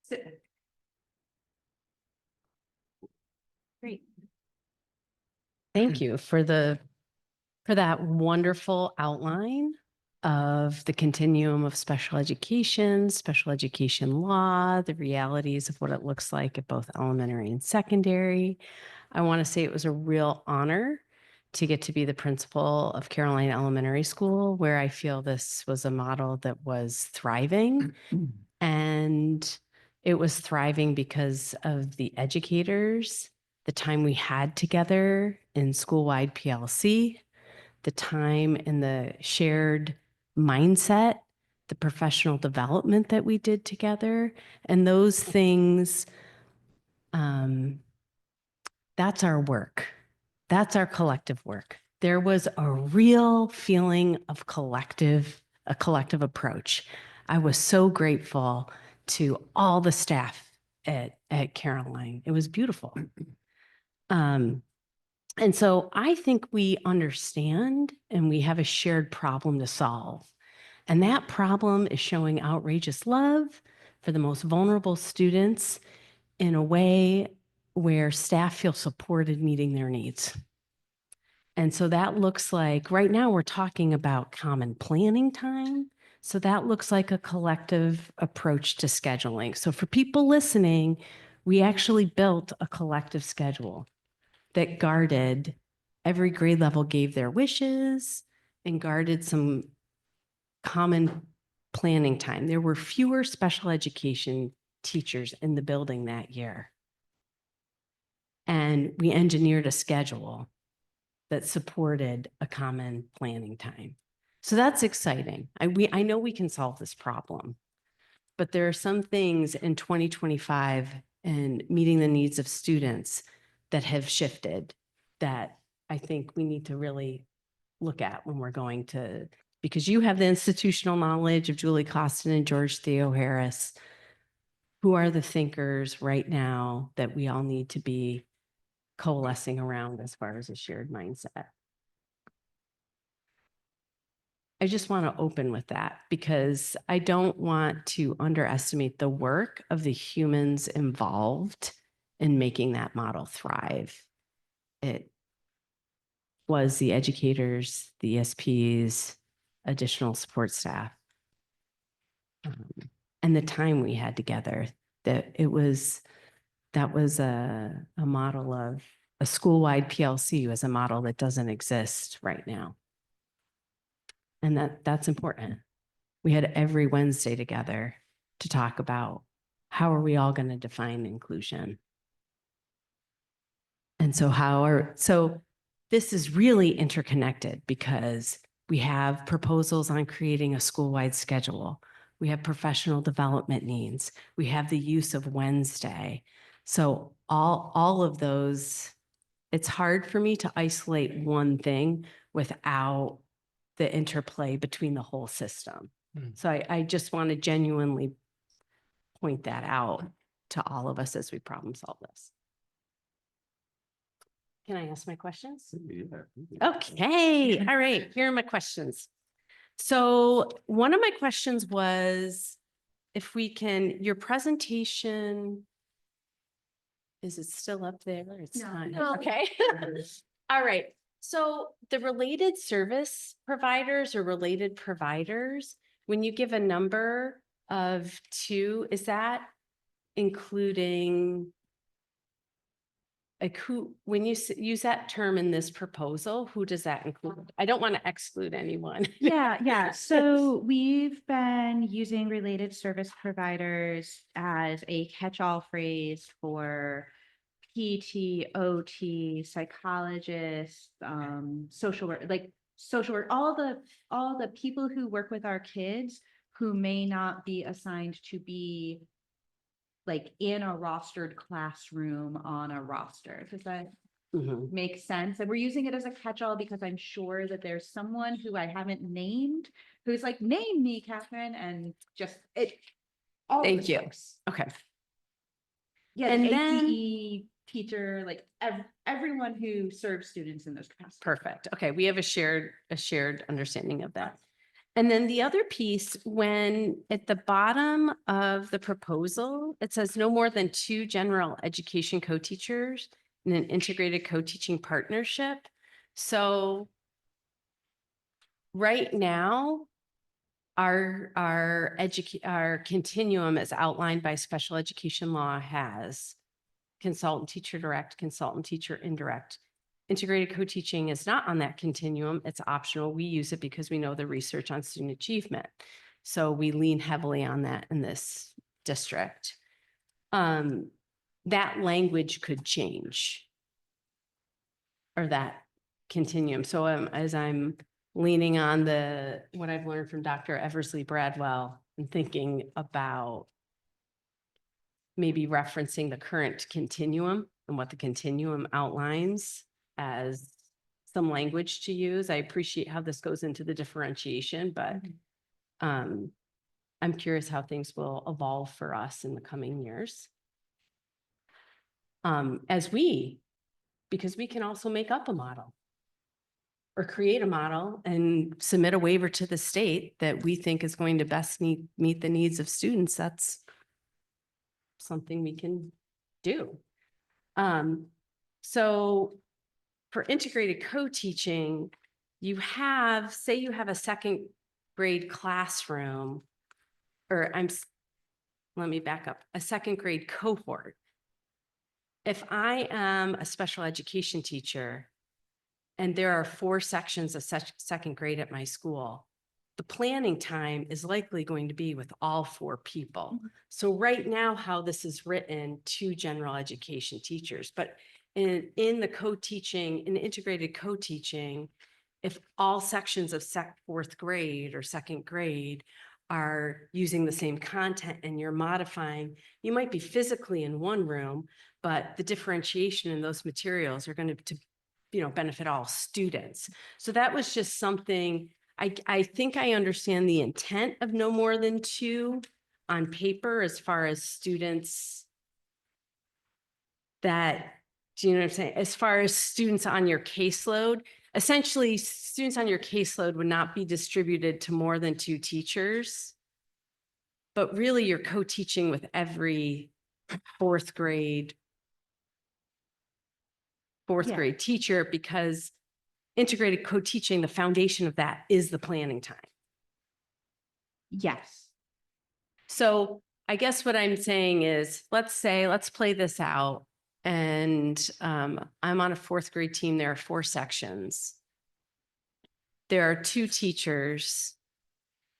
sit. Great. Thank you for that wonderful outline of the continuum of special education law, the realities of what it looks like at both elementary and secondary. I want to say it was a real honor to get to be the principal of Caroline Elementary School, where I feel this was a model that was thriving. And it was thriving because of the educators, the time we had together in school-wide PLC, the time and the shared mindset, the professional development that we did together. And those things, that's our work. That's our collective work. There was a real feeling of a collective approach. I was so grateful to all the staff at Caroline. It was beautiful. And so I think we understand and we have a shared problem to solve. And that problem is showing outrageous love for the most vulnerable students in a way where staff feel supported meeting their needs. And so that looks like, right now we're talking about common planning time. So that looks like a collective approach to scheduling. So for people listening, we actually built a collective schedule that guarded every grade level, gave their wishes and guarded some common planning time. There were fewer special education teachers in the building that year. And we engineered a schedule that supported a common planning time. So that's exciting. I know we can solve this problem, but there are some things in 2025 and meeting the needs of students that have shifted that I think we need to really look at when we're going to, because you have the institutional knowledge of Julie Costin and George Theo Harris, who are the thinkers right now that we all need to be coalescing around as far as a shared mindset. I just want to open with that because I don't want to underestimate the work of the humans involved in making that model thrive. was the educators, the ESPs, additional support staff. And the time we had together, that was a model of a school-wide PLC was a model that doesn't exist right now. And that's important. We had every Wednesday together to talk about how are we all going to define inclusion. And so this is really interconnected because we have proposals on creating a school-wide schedule. We have professional development needs. We have the use of Wednesday. So all of those, it's hard for me to isolate one thing without the interplay between the whole system. So I just want to genuinely point that out to all of us as we problem solve this. Can I ask my questions? Yeah. Okay, all right, here are my questions. So one of my questions was if we can, your presentation, is it still up there? It's not. No. Okay. All right. So the related service providers or related providers, when you give a number of 2, is that including like who, when you use that term in this proposal, who does that include? I don't want to exclude anyone. Yeah. So we've been using related service providers as a catch-all phrase for PT, OT, psychologists, social work, all the people who work with our kids who may not be assigned to be like in a rostered classroom on a roster. Does that Mhm. make sense? And we're using it as a catch-all because I'm sure that there's someone who I haven't named who's like, name me, Catherine, and just it. All of Thank the you. folks. Okay. Yeah, And the then- APE teacher, like everyone who serves students in those capacities. Perfect. Okay, we have a shared understanding of that. And then the other piece, when at the bottom of the proposal, it says no more than 2 general education co-teachers in an integrated co-teaching partnership. So right now, our continuum as outlined by special education law has consultant teacher direct, consultant teacher indirect. Integrated co-teaching is not on that continuum. It's optional. We use it because we know the research on student achievement. So we lean heavily on that in this district. That language could change or that continuum. So as I'm leaning on what I've learned from Dr. Eversley Bradwell and thinking about maybe referencing the current continuum and what the continuum outlines as some language to use. I appreciate how this goes into the differentiation, but I'm curious how things will evolve for us in the coming years. Because we can also make up a model or create a model and submit a waiver to the state that we think is going to best meet the needs of students. That's something we can do. So for integrated co-teaching, say you have a 2nd grade classroom, or let me back up, a 2nd grade cohort. If I am a special education teacher and there are 4 sections of 2nd grade at my school, the planning time is likely going to be with all 4 people. So right now, how this is written, 2 general education teachers, but in the co-teaching, in integrated co-teaching, if all sections of 4th grade or 2nd grade are using the same content and you're modifying, you might be physically in one room, but the differentiation in those materials are going to benefit all students. So that was just something, I think I understand the intent of no more than 2 on paper as far as students that, do you know what I'm saying? As far as students on your caseload, essentially students on your caseload would not be distributed to more than 2 teachers. But really you're co-teaching with every 4th grade Yeah. teacher because integrated co-teaching, the foundation of that is the planning time. Yes. So I guess what I'm saying is, let's play this out. And I'm on a fourth grade team. There are 4 sections. There are 2 teachers.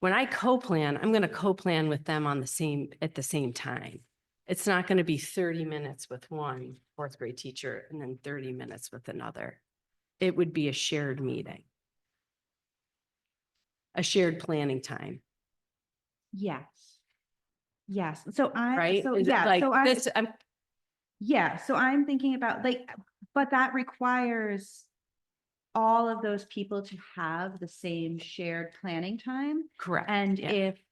When I co-plan, I'm going to co-plan with them at the same time. It's not going to be 30 minutes with one fourth grade teacher and then 30 minutes with another. It would be a shared meeting, a shared planning time, Yes. Yes. So right? so Is it yeah, like so this, so I'm thinking about like, but that requires all of those people to have the same shared planning time. correct. And yeah. if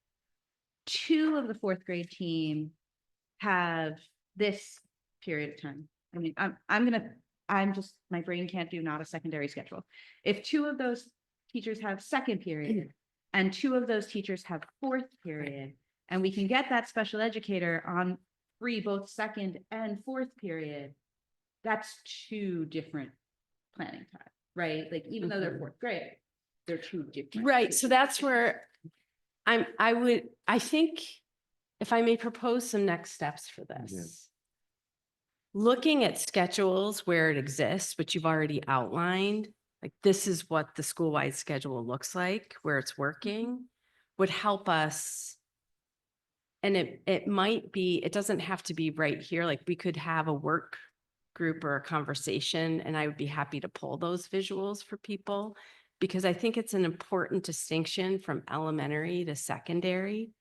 2 of the fourth grade team have this period of time, I mean, my brain can't do not a secondary schedule. If 2 of those teachers have second period and 2 of those teachers have fourth period, and we can get that special educator on free both second and fourth period, that's 2 different planning time, right? Like, even though they're fourth grade, they're 2 different. Right. So that's where I think if I may propose some next steps for this. Looking at schedules where it exists, which you've already outlined, like this is what the school-wide schedule looks like, where it's working, would help us. And it doesn't have to be right here. Like we could have a work group or a conversation, and I would be happy to pull those visuals for people, because I think it's an important distinction from elementary to secondary.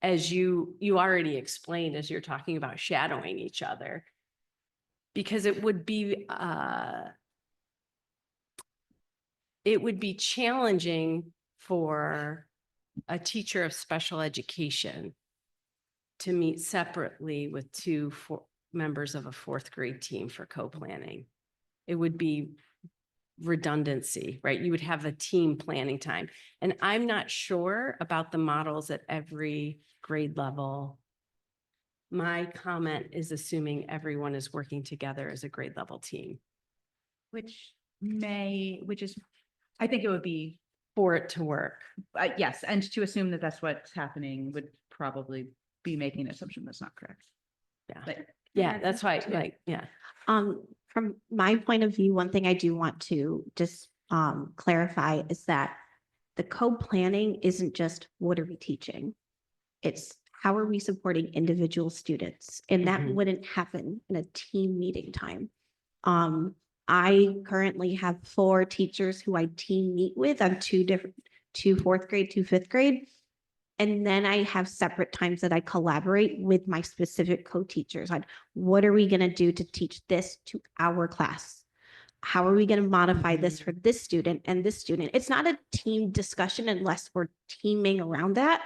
As you already explained, as you're talking about shadowing each other, because it would be challenging for a teacher of special education to meet separately with 2 members of a fourth grade team for co-planning. It would be redundancy, right? You would have a team planning time. And I'm not sure about the models at every grade level. My comment is assuming everyone is working together as a grade level team Which is, I think it would be, for it to work. yes, and to assume that that's what's happening would probably be making an assumption that's not correct. Yeah. But Yeah, that's why, Yeah. like, yeah. From my point of view, one thing I do want to just clarify is that the co-planning isn't just what are we teaching? It's how are we supporting individual students? And that Mhm. wouldn't happen in a team meeting time. I currently have 4 teachers who I team meet with on 2 fourth grade, 2 fifth grade. And then I have separate times that I collaborate with my specific co-teachers on what are we going to do to teach this to our class? How are we going to modify this for this student and this student? It's not a team discussion unless we're teaming around that.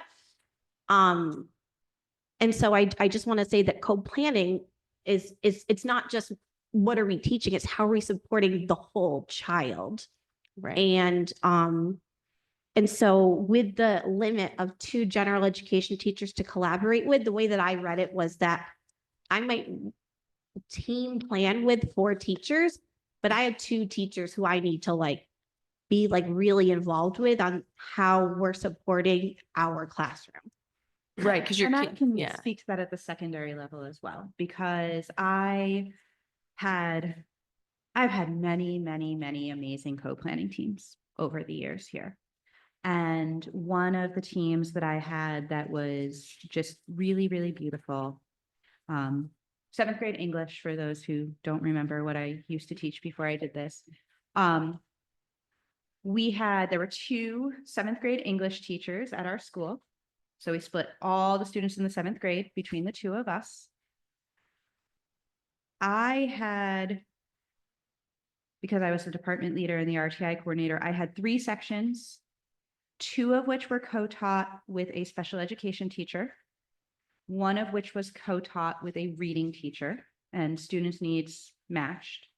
And so I just want to say that co-planning is it's not just what are we teaching, it's how are we supporting the whole child. Right. And so with the limit of 2 general education teachers to collaborate with, the way that I read it was that I might team plan with 4 teachers, but I have 2 teachers who I need to be really involved with on how we're supporting our classroom. Right. Because you're, And I can yeah. speak to that at the secondary level as well, because I've had many, many, many amazing co-planning teams over the years here. And one of the teams that I had that was just really, really beautiful, 7th grade English, for those who don't remember what I used to teach before I did this. There were 2 7th grade English teachers at our school. So we split all the students in the 7th grade between the 2 of us. Because I was the department leader and the RTI coordinator, I had 3 sections, 2 of which were co-taught with a special education teacher, 1 of which was co-taught with a reading teacher, and students' needs matched.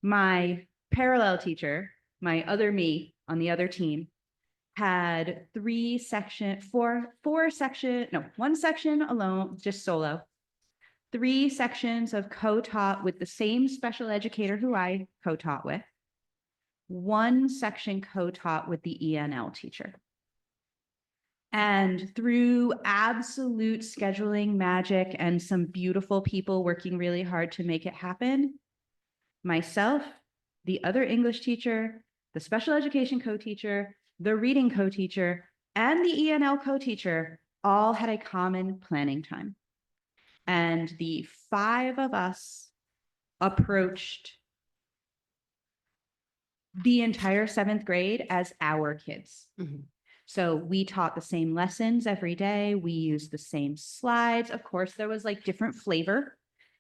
My parallel teacher, my other me on the other team, had 1 section alone, just solo, 3 sections of co-taught with the same special educator who I co-taught with, 1 section co-taught with the ENL teacher. And through absolute scheduling magic and some beautiful people working really hard to make it happen, myself, the other English teacher, the special education co-teacher, the reading co-teacher, and the ENL co-teacher all had a common planning time. And the 5 of us approached the entire 7th grade as our kids. Mhm. So we taught the same lessons every day. We used the same slides. Of course, there was like different flavor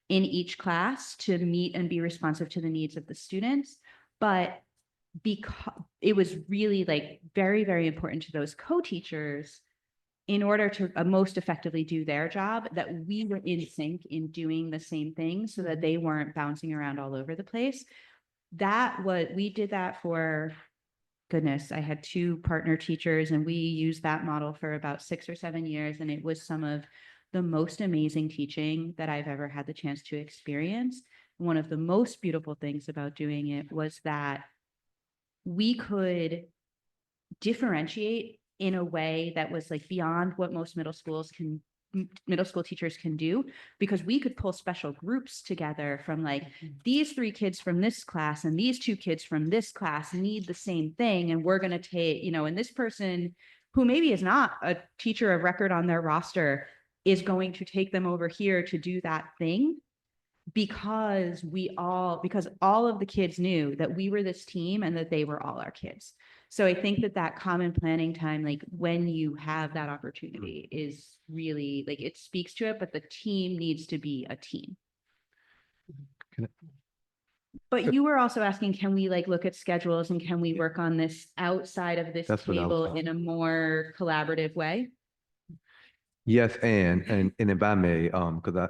in each class to meet and be responsive to the needs of the students. But because it was really like very, very important to those co-teachers in order to most effectively do their job, that we were in sync in doing the same thing so that they weren't bouncing around all over the place. We did that for, goodness, I had 2 partner teachers and we used that model for about 6 or 7 years. And it was some of the most amazing teaching that I've ever had the chance to experience. One of the most beautiful things about doing it was that we could differentiate in a way that was like beyond what most middle school teachers can do, because we could pull special groups together from like these 3 kids from this class and these 2 kids from this class need the same thing. And we're going to take, and this person who maybe is not a teacher of record on their roster is going to take them over here to do that thing, because all of the kids knew that we were this team and that they were all our kids. So I think that common planning time, like when you have that opportunity, is really like, it speaks to it, but the team needs to be a team. Can But you were also asking, can we like look at schedules and can we work on this outside of this That's what I was table talking- in a more collaborative way? Yes, and if I may, because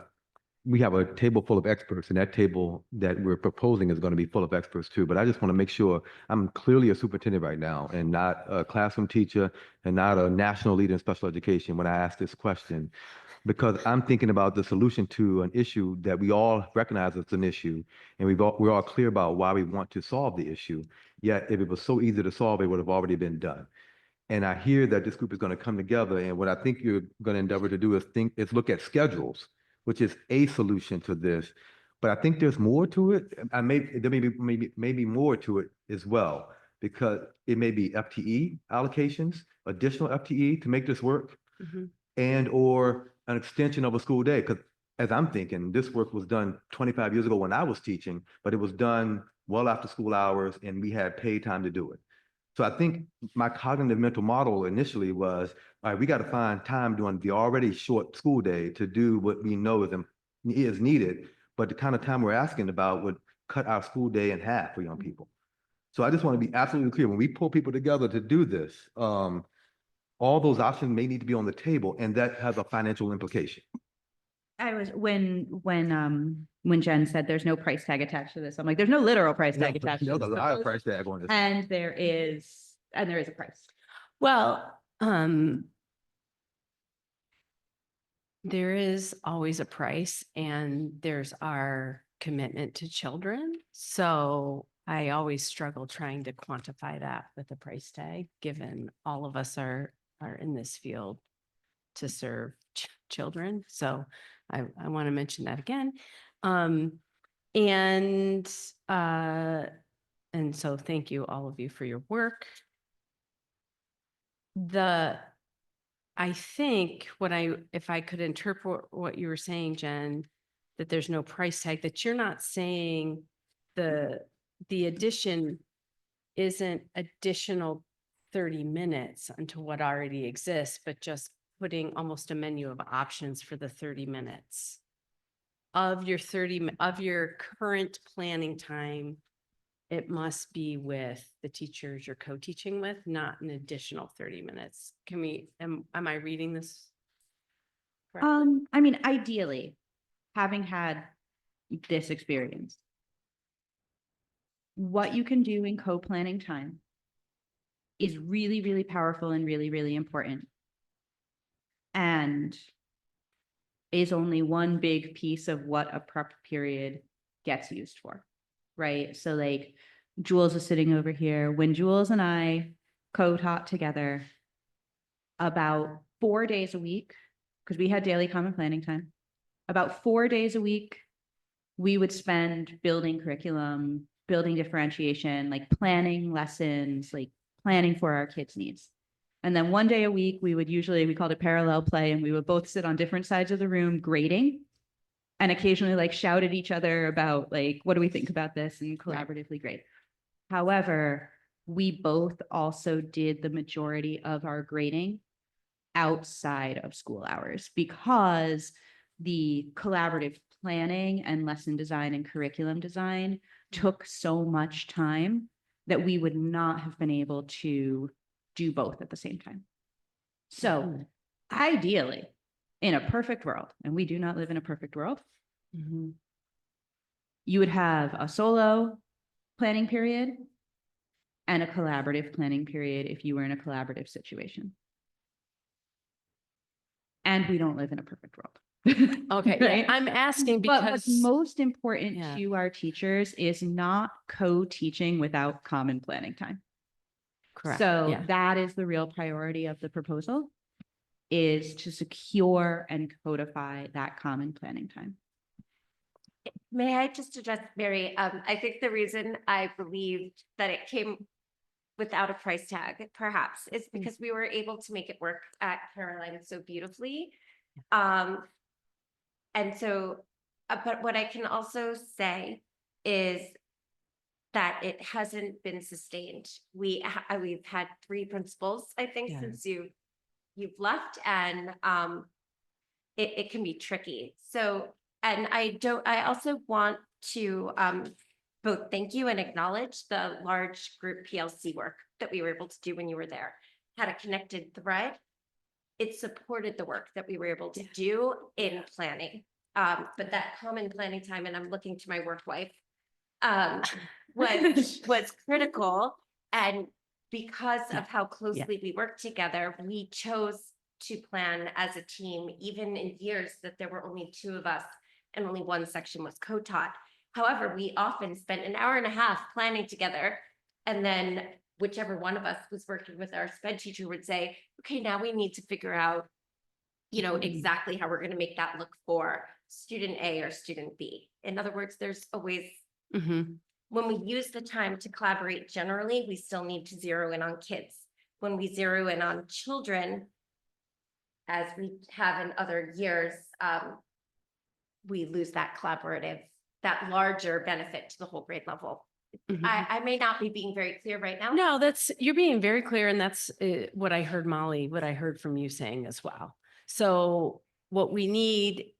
we have a table full of experts, and that table that we're proposing is going to be full of experts too. But I just want to make sure I'm clearly a superintendent right now and not a classroom teacher and not a national leader in special education when I ask this question, because I'm thinking about the solution to an issue that we all recognize as an issue, and we're all clear about why we want to solve the issue. Yet, if it was so easy to solve, it would have already been done. And I hear that this group is going to come together, and what I think you're going to endeavor to do is look at schedules, which is a solution to this. But I think there's more to it. There may be more to it as well, because it may be FTE allocations, additional FTE to make this work, Mhm. and or an extension of a school day. Because as I'm thinking, this work was done 25 years ago when I was teaching, but it was done well after school hours, and we had paid time to do it. So I think my cognitive mental model initially was, all right, we got to find time during the already short school day to do what we know is needed, but the kind of time we're asking about would cut our school day in half for young people. So I just want to be absolutely clear, when we pull people together to do this, all those options may need to be on the table, and that has a financial implication. When Jen said there's no price tag attached to this, I'm like, there's no literal price tag attached to There's this. a lot of price tag on this. And there is a price. Well, there is always a price, and there's our commitment to children. So I always struggle trying to quantify that with a price tag, given all of us are in this field to serve children. So I want to mention that again. And so thank you, all of you, for your work. I think if I could interpret what you were saying, Jen, that there's no price tag, that you're not saying the addition isn't additional 30 minutes onto what already exists, but just putting almost a menu of options for the 30 minutes of your current planning time. It must be with the teachers you're co-teaching with, not an additional 30 minutes. Am I reading this correctly? I mean, ideally, having had this experience, what you can do in co-planning time is really, really powerful and really, really important. And is only one big piece of what a prep period gets used for, right? So like Jules is sitting over here. When Jules and I co-taught together about 4 days a week, because we had daily common planning time, about 4 days a week, we would spend building curriculum, building differentiation, like planning lessons, like planning for our kids' needs. And then 1 day a week, we called it parallel play, and we would both sit on different sides of the room grading and occasionally like shout at each other about like, what do we think about this, and collaboratively grade. However, we both also did the majority of our grading outside of school hours because the collaborative planning and lesson design and curriculum design took so much time that we would not have been able to do both at the same time. So ideally, in a perfect world, and we do not live in a perfect world, you would have a solo planning period and a collaborative planning period if you were in a collaborative situation. And we don't live in a perfect world. Okay, yeah, Right? I'm asking But what's because, most important Yeah. to our teachers is not co-teaching without common planning time. correct, So yeah. that is the real priority of the proposal, is to secure and codify that common planning time. May I just address, Mary? I think the reason I believed that it came without a price tag, perhaps, is because we were able to make it work at Caroline so beautifully. And so, but what I can also say is that it hasn't been sustained. We've had 3 principals, I think, Yeah. since you've left, and it can be tricky. So, and I also want to both thank you and acknowledge the large group PLC work that we were able to do when you were there. Had a connected thread. It supported the work that we were able to do in planning. But that common planning time, and I'm looking to my work wife, was critical. And because of how closely we worked together, we chose to plan as a team, even in years that there were only 2 of us and only 1 section was co-taught. However, we often spent an hour and a half planning together, and then whichever one of us was working with our sped teacher would say, okay, now we need to figure out, exactly how we're going to make that look for student A or student B. In other words, there's always, Mhm. when we use the time to collaborate generally, we still need to zero in on kids. When we zero in on children, as we have in other years, we lose that that larger benefit to the whole grade level. Mhm. I may not be being very clear right now. No, you're being very clear, and that's what I heard, Molly, what I heard from you saying as well. So what we need,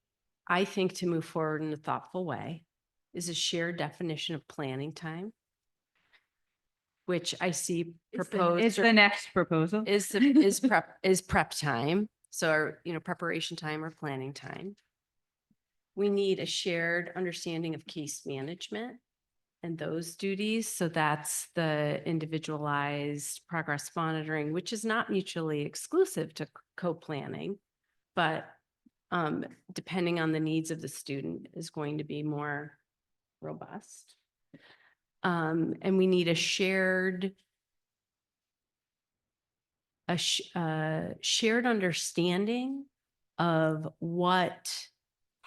I think, to move forward in a thoughtful way is a shared definition of planning time, which I see proposed. It's the next proposal. is prep time. So our, preparation time or planning time. We need a shared understanding of case management and those duties. So that's the individualized progress monitoring, which is not mutually exclusive to co-planning, but depending on the needs of the student is going to be more robust. And we need a shared understanding of what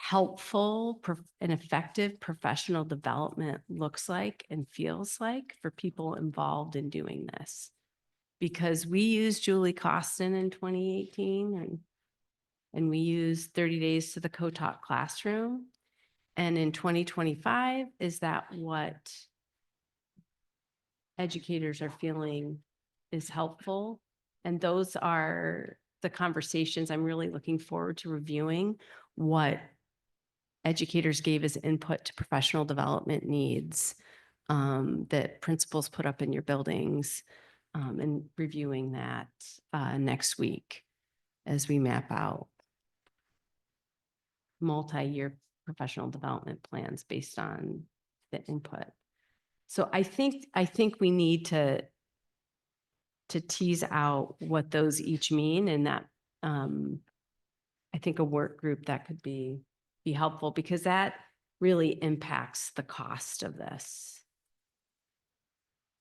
helpful and effective professional development looks like and feels like for people involved in doing this. Because we used Julie Costin in 2018 and we used 30 days to the co-taught classroom. And in 2025, is that what educators are feeling is helpful? And those are the conversations I'm really looking forward to reviewing what educators gave as input to professional development needs that principals put up in your buildings, and reviewing that next week as we map out multi-year professional development plans based on the input. So I think we need to tease out what those each mean, and that I think a work group that could be helpful because that really impacts the cost of this.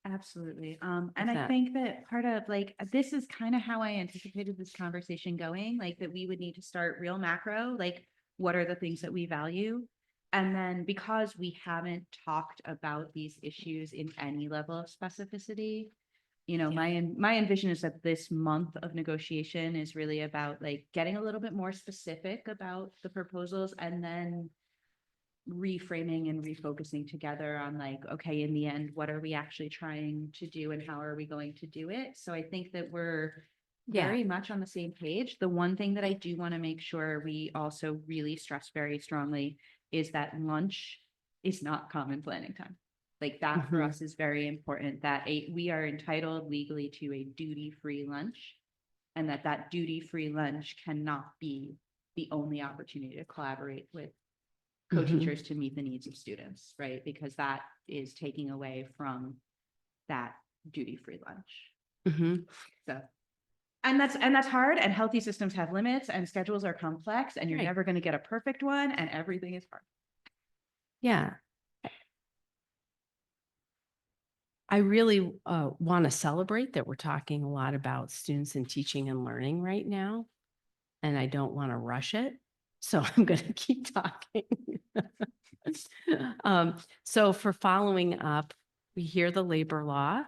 Absolutely. And I that- think that part of like, this is kind of how I anticipated this conversation going, like that we would need to start real macro, like what are the things that we value? And then because we haven't talked about these issues in any level of specificity, you know, my envision is that this month of negotiation is really about like getting a little bit more specific about the proposals and then reframing and refocusing together on like, okay, in the end, what are we actually trying to do and how are we going to do it? So I think that we're Yeah. very much on the same page. The one thing that I do want to make sure we also really stress very strongly is that lunch is not common planning time. Like that for Mhm. us is very important that we are entitled legally to a duty-free lunch and that duty-free lunch cannot be the only opportunity to collaborate with co-teachers to meet the needs of students, right? Because that is taking away from that duty-free lunch. Mhm. So, and that's hard, and healthy systems have limits and schedules are complex and you're Right. never going to get a perfect one and everything is hard. Yeah. I really want to celebrate that we're talking a lot about students and teaching and learning right now. And I don't want to rush it. So I'm going to keep talking. So for following up, we hear the labor law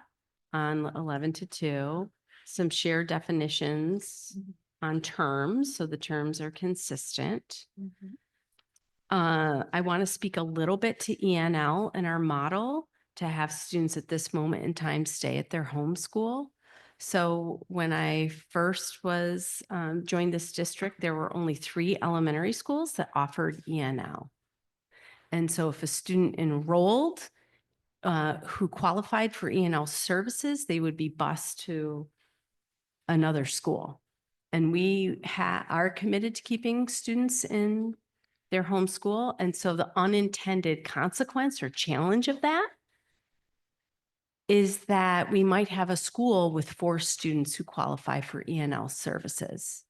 on 11 to 2, some shared definitions on terms. So the terms are consistent. I want to speak a little bit to ENL and our model to have students at this moment in time stay at their home school. So when I first was joined this district, there were only 3 elementary schools that offered ENL. And so if a student enrolled who qualified for ENL services, they would be bused to another school. And we are committed to keeping students in their home school. And so the unintended consequence or challenge of that is that we might have a school with 4 students who qualify for ENL services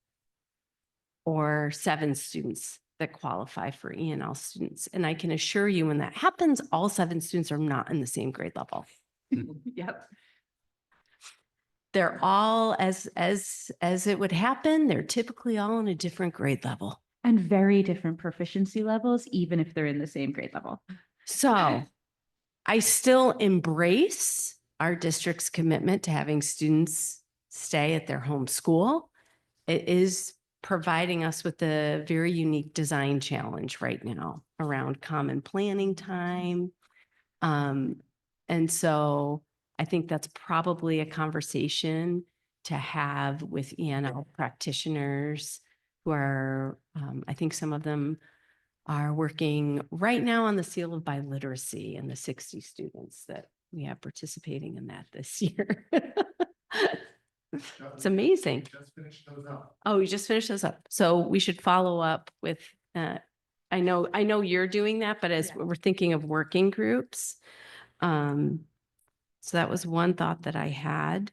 or 7 students that qualify for ENL students. And I can assure you when that happens, all 7 students are not in the same grade level. Yep. They're all, as it would happen, they're typically all in a different grade level. And very different proficiency levels, even if they're in the same grade level. So I still embrace our district's commitment to having students stay at their home school. It is providing us with a very unique design challenge right now around common planning time. And so I think that's probably a conversation to have with ENL practitioners who are, I think some of them are working right now on the seal of biliteracy and the 60 students that we have participating in that this year. It's amazing. Just finish those up. Oh, we just finished those up. So we should follow up with, I know you're doing that, but as Yeah. we're thinking of working groups. So that was one thought that I had.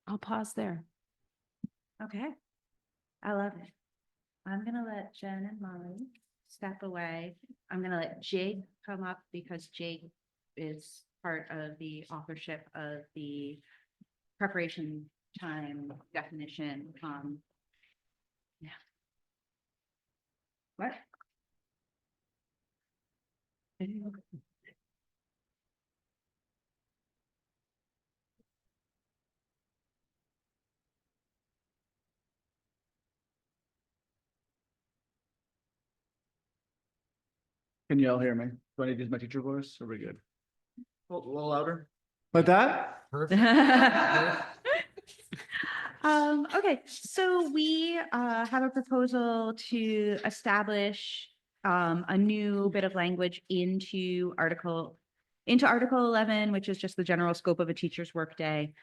I'll pause there. Okay. I love it. I'm gonna let Jen and Molly step away. I'm gonna let Jake come up because Jake is part of the authorship of the preparation time definition. Yeah. What? Can you all hear me? Do I need to use my teacher voice? Are we good? A little louder? Like that? Okay, so we have a proposal to establish a new bit of language into Article 11, which is just the general scope of a teacher's workday,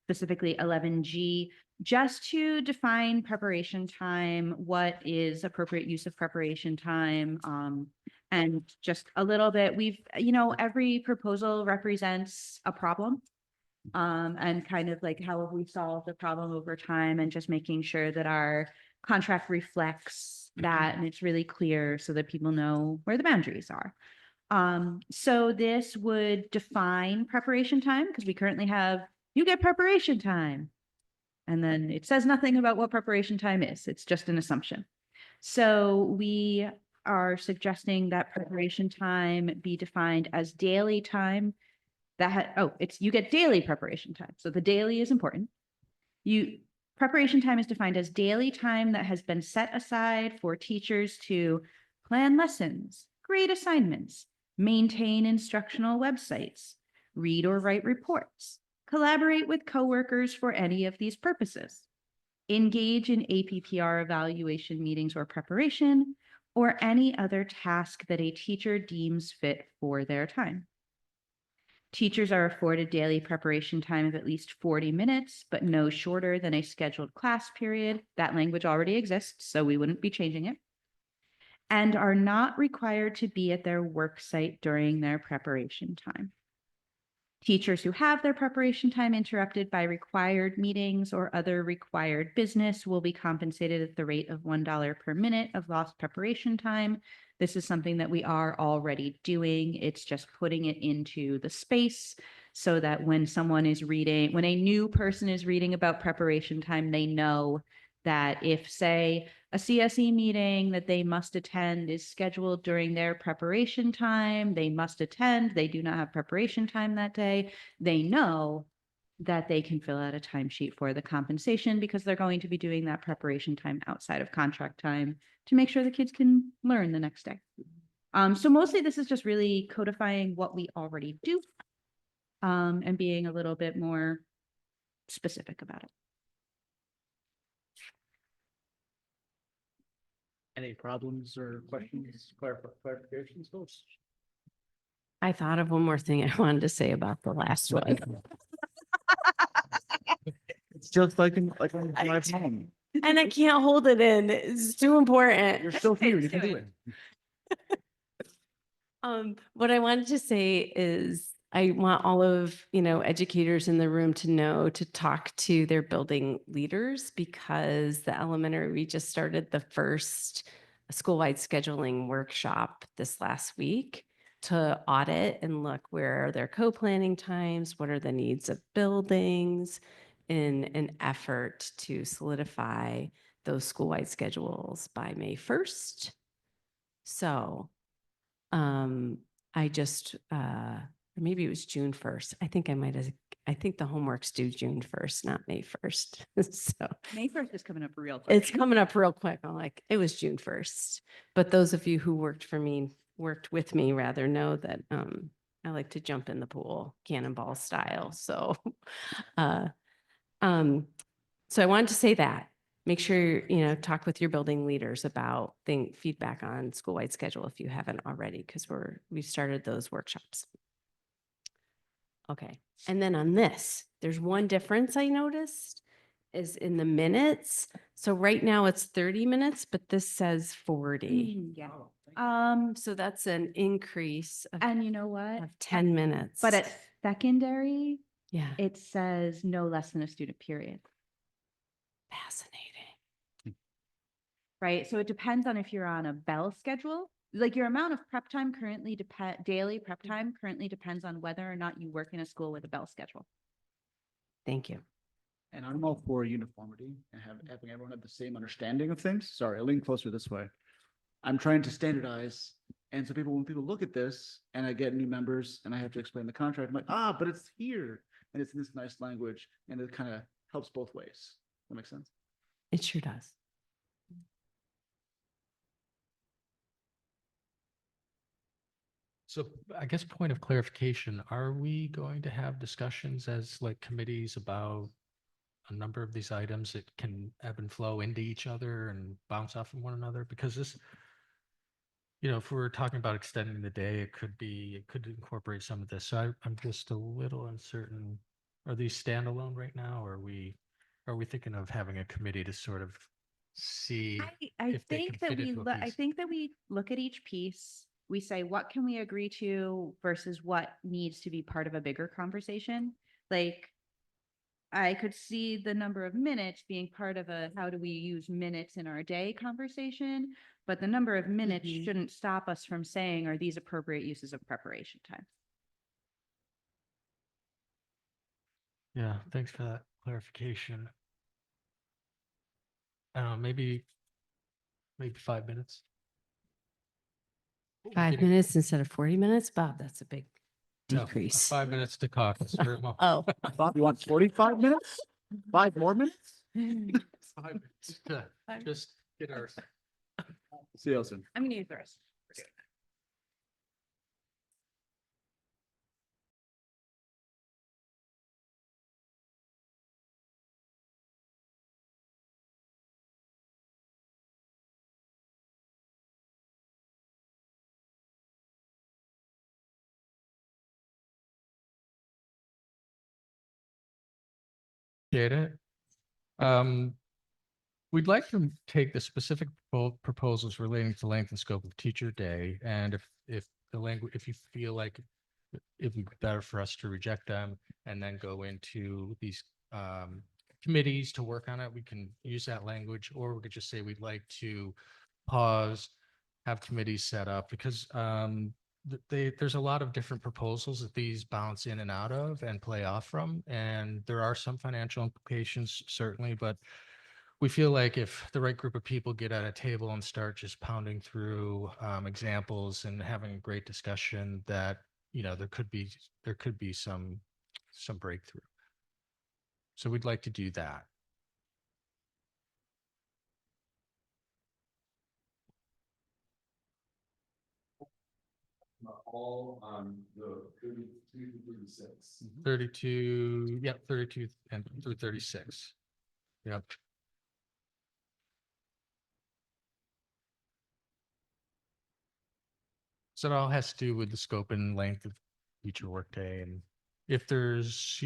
specifically 11G, just to define preparation time, what is appropriate use of preparation time, and just a little bit, every proposal represents a problem. And kind of like how have we solved the problem over time and just making sure that our contract reflects that and it's really clear so that people know where the boundaries are. So this would define preparation time because we currently have, you get preparation time. And then it says nothing about what preparation time is. It's just an assumption. So we are suggesting that preparation time be defined as daily time you get daily preparation time. So the daily is important. Preparation time is defined as daily time that has been set aside for teachers to plan lessons, grade assignments, maintain instructional websites, read or write reports, collaborate with coworkers for any of these purposes, engage in APPR evaluation meetings or preparation, or any other task that a teacher deems fit for their time. Teachers are afforded daily preparation time of at least 40 minutes, but no shorter than a scheduled class period. That language already exists, so we wouldn't be changing it. And are not required to be at their work site during their preparation time. Teachers who have their preparation time interrupted by required meetings or other required business will be compensated at the rate of $1 per minute of lost preparation time. This is something that we are already doing. It's just putting it into the space so that when someone is reading, when a new person is reading about preparation time, they know that if, say, a CSE meeting that they must attend is scheduled during their preparation time, they must attend, they do not have preparation time that day, they know that they can fill out a timesheet for the compensation because they're going to be doing that preparation time outside of contract time to make sure the kids can learn the next day. So mostly this is just really codifying what we already do and being a little bit more specific about it. Any problems or questions, clarifications, folks? I thought of one more thing I wanted to say about the last one. It's just like my I- phone. And I can't hold it in. It's too important. You're still here. You can do it. What I wanted to say is I want all of, educators in the room to know to talk to their building leaders because the elementary, we just started the first school-wide scheduling workshop this last week to audit and look where are their co-planning times, what are the needs of buildings in an effort to solidify those school-wide schedules by May 1st. So I just, or maybe it was June 1st. I think the homework's due June 1st, not May 1st. So May 1st is coming up real quick. it's coming up real quick. I'm like, it was June 1st. But those of you who worked with me rather know that I like to jump in the pool, cannonball style. So so I wanted to say that. Make sure, talk with your building leaders about feedback on school-wide schedule if you haven't already, because we've started those workshops. Okay. And then on this, there's one difference I noticed is in the minutes. So right now it's 30 minutes, but this says 40. Yeah. So that's an increase And you know what? of 10 minutes. But at secondary, yeah, it says no less than a student period, fascinating. right? So it depends on if you're on a bell schedule. Like your amount of prep time daily prep time currently depends on whether or not you work in a school with a bell schedule. Thank you. And I'm all for uniformity and having everyone have the same understanding of things. Sorry, I'll lean closer this way. I'm trying to standardize. And so when people look at this and I get new members and I have to explain the contract, I'm like, but it's here. And it's in this nice language. And it kind of helps both ways. That makes sense? It sure does. So I guess point of clarification, are we going to have discussions as like committees about a number of these items that can ebb and flow into each other and bounce off of one another? Because this, if we're talking about extending the day, it could incorporate some of this. So I'm just a little uncertain. Are these standalone right now? Or are we thinking of having a committee to sort of see? I if they think can that fit into a I piece. think that we look at each piece, we say, what can we agree to versus what needs to be part of a bigger conversation? like, I could see the number of minutes being part of a, how do we use minutes in our day conversation? But the number of minutes Mhm. shouldn't stop us from saying, are these appropriate uses of preparation time? Yeah, thanks for that clarification. Maybe 5 minutes. 5 minutes instead of 40 minutes? Bob, that's a big No, decrease. 5 minutes to caucus. Very well. Oh, Bob, you want 45 minutes? 5 more minutes? 5 minutes to just get our. See you soon. I'm gonna use the rest. Appreciate it. We'd like to take the specific proposals relating to length and scope of teacher day, and if the language, if you feel like it would be better for us to reject them and then go into these committees to work on it, we can use that language, or we could just say we'd like to pause, have committees set up, because there's a lot of different proposals that these bounce in and out of and play off from, and there are some financial implications certainly, but we feel like if the right group of people get at a table and start just pounding through examples and having a great discussion, that there could be some breakthrough. So we'd like to do that. All on the 32 to 36. 32, yep, 32 and through 36. Yep. So it all has to do with the scope and length of each workday, and if there's,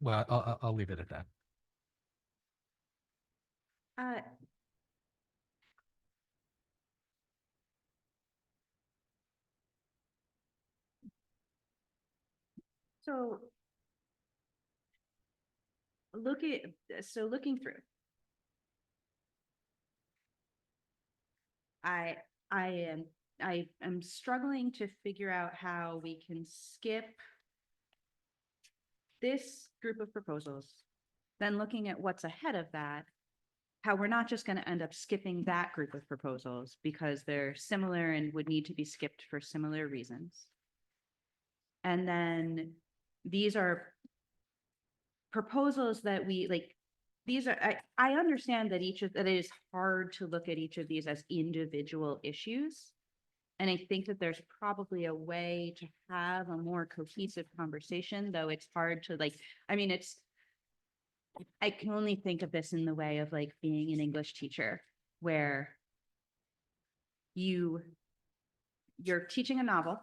well, I'll leave it at that. Uh, So looking through. I am struggling to figure out how we can skip this group of proposals, then looking at what's ahead of that, how we're not just going to end up skipping that group of proposals because they're similar and would need to be skipped for similar reasons. And then these are proposals that we like, these are, I understand that that it is hard to look at each of these as individual issues. And I think that there's probably a way to have a more cohesive conversation, though it's hard to I can only think of this in the way of like being an English teacher where you're teaching a novel.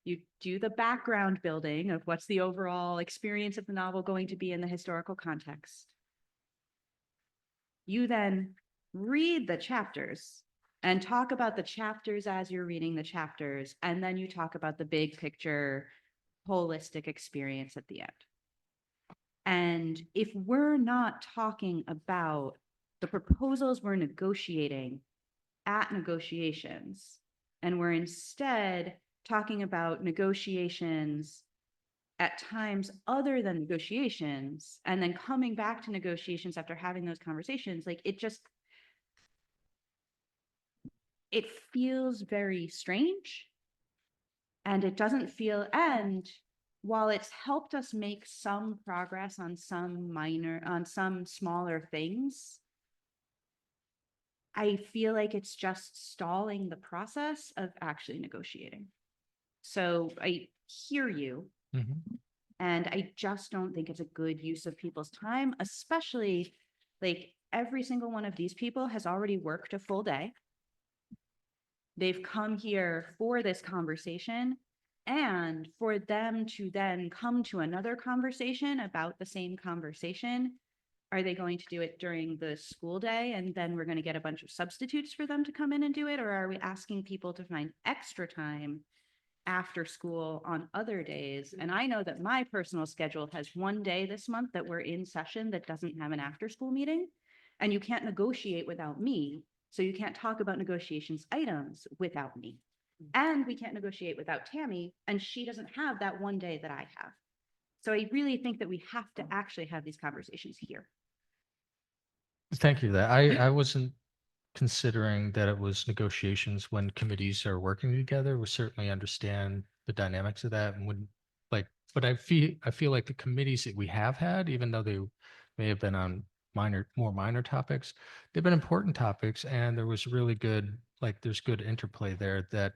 You do the background building of what's the overall experience of the novel going to be in the historical context. You then read the chapters and talk about the chapters as you're reading the chapters, and then you talk about the big picture, holistic experience at the end. And if we're not talking about the proposals we're negotiating at negotiations, and we're instead talking about negotiations at times other than negotiations, and then coming back to negotiations after having those conversations, like it feels very strange. And it doesn't feel, and while it's helped us make some progress on some smaller things, I feel like it's just stalling the process of actually negotiating. So I hear you, and I just don't think it's a good use of people's time, especially like every single one of these people has already worked a full day. They've come here for this conversation, and for them to then come to another conversation about the same conversation. Are they going to do it during the school day and then we're going to get a bunch of substitutes for them to come in and do it? Or are we asking people to find extra time after school on other days. And I know that my personal schedule has one day this month that we're in session that doesn't have an after school meeting. And you can't negotiate without me. So you can't talk about negotiations items without me. And we can't negotiate without Tammy, and she doesn't have that one day that I have. So I really think that we have to actually have these conversations here. Thank you for that. I wasn't considering that it was negotiations when committees are working together. We certainly understand the dynamics of that and would like, but I feel like the committees that we have had, even though they may have been on more minor topics, they've been important topics, and there was really good, like, there's good interplay there that,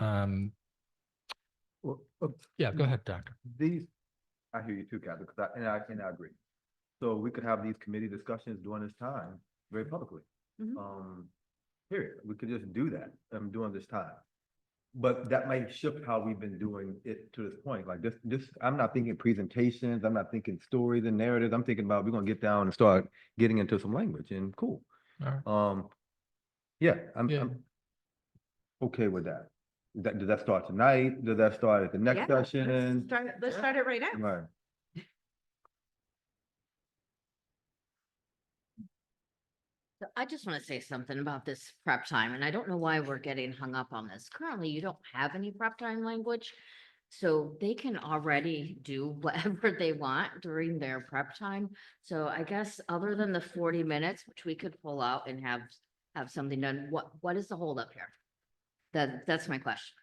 Well, yeah, go ahead, Doctor. These, I hear you too, Catherine, because I agree. So we could have these committee discussions during this time very publicly. Mhm. Period. We could just do that, during this time. But that might shift how we've been doing it to this point. Like this, I'm not thinking presentations, I'm not thinking stories and narratives. I'm thinking about, we're gonna get down and start getting into some language, and cool. All right. Yeah, Yeah. I'm okay with that. Does that start tonight? Does that start at the next Yeah, session? Let's start it right now. Right. So I just want to say something about this prep time, and I don't know why we're getting hung up on this. Currently, you don't have any prep time language. So they can already do whatever they want during their prep time. So I guess other than the 40 minutes, which we could pull out and have something done, what is the holdup here? That's my question.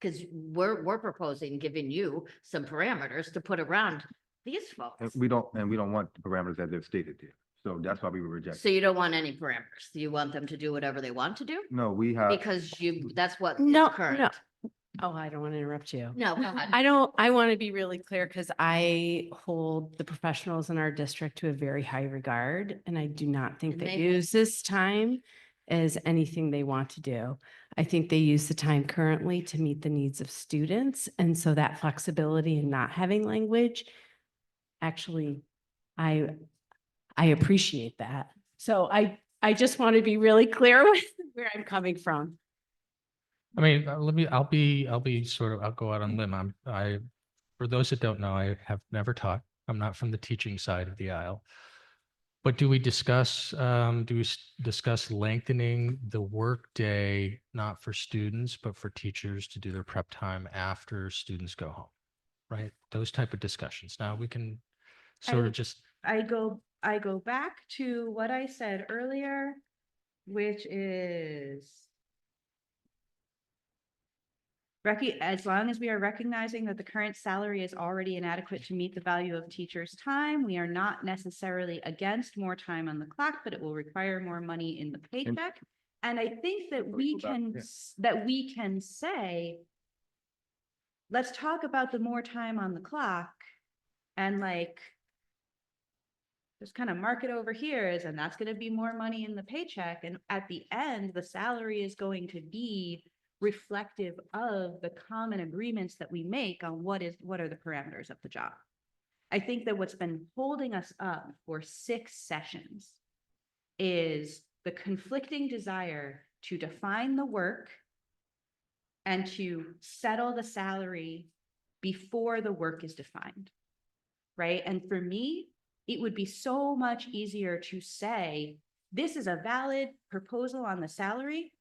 Because we're proposing giving you some parameters to put around these And folks. we don't want the parameters as they've stated there. So that's why we were So rejecting. you don't want any parameters. You want them to do whatever they want to do? No, we have. Because that's what is No, current. no. Oh, I don't want to interrupt you. No, go ahead. I want to be really clear because I hold the professionals in our district to a very high regard, and I do not think And they they- use this time as anything they want to do. I think they use the time currently to meet the needs of students. And so that flexibility in not having language, actually, I appreciate that. So I just want to be really clear with where I'm coming from. I mean, I'll go out on a limb. For those that don't know, I have never taught. I'm not from the teaching side of the aisle. But do we discuss lengthening the workday, not for students, but for teachers to do their prep time after students go home? Right? Those type of discussions. Now we can sort I- of just, I go back to what I said earlier, which is as long as we are recognizing that the current salary is already inadequate to meet the value of teachers' time, we are not necessarily against more time on the clock, but it will require more money in the paycheck. And I think that we go back, can, yeah. say, let's talk about the more time on the clock and like, just kind of mark it over here and that's going to be more money in the paycheck. And at the end, the salary is going to be reflective of the common agreements that we make on what are the parameters of the job. I think that what's been holding us up for 6 sessions is the conflicting desire to define the work and to settle the salary before the work is defined, right? And for me, it would be so much easier to say, this is a valid proposal on the salary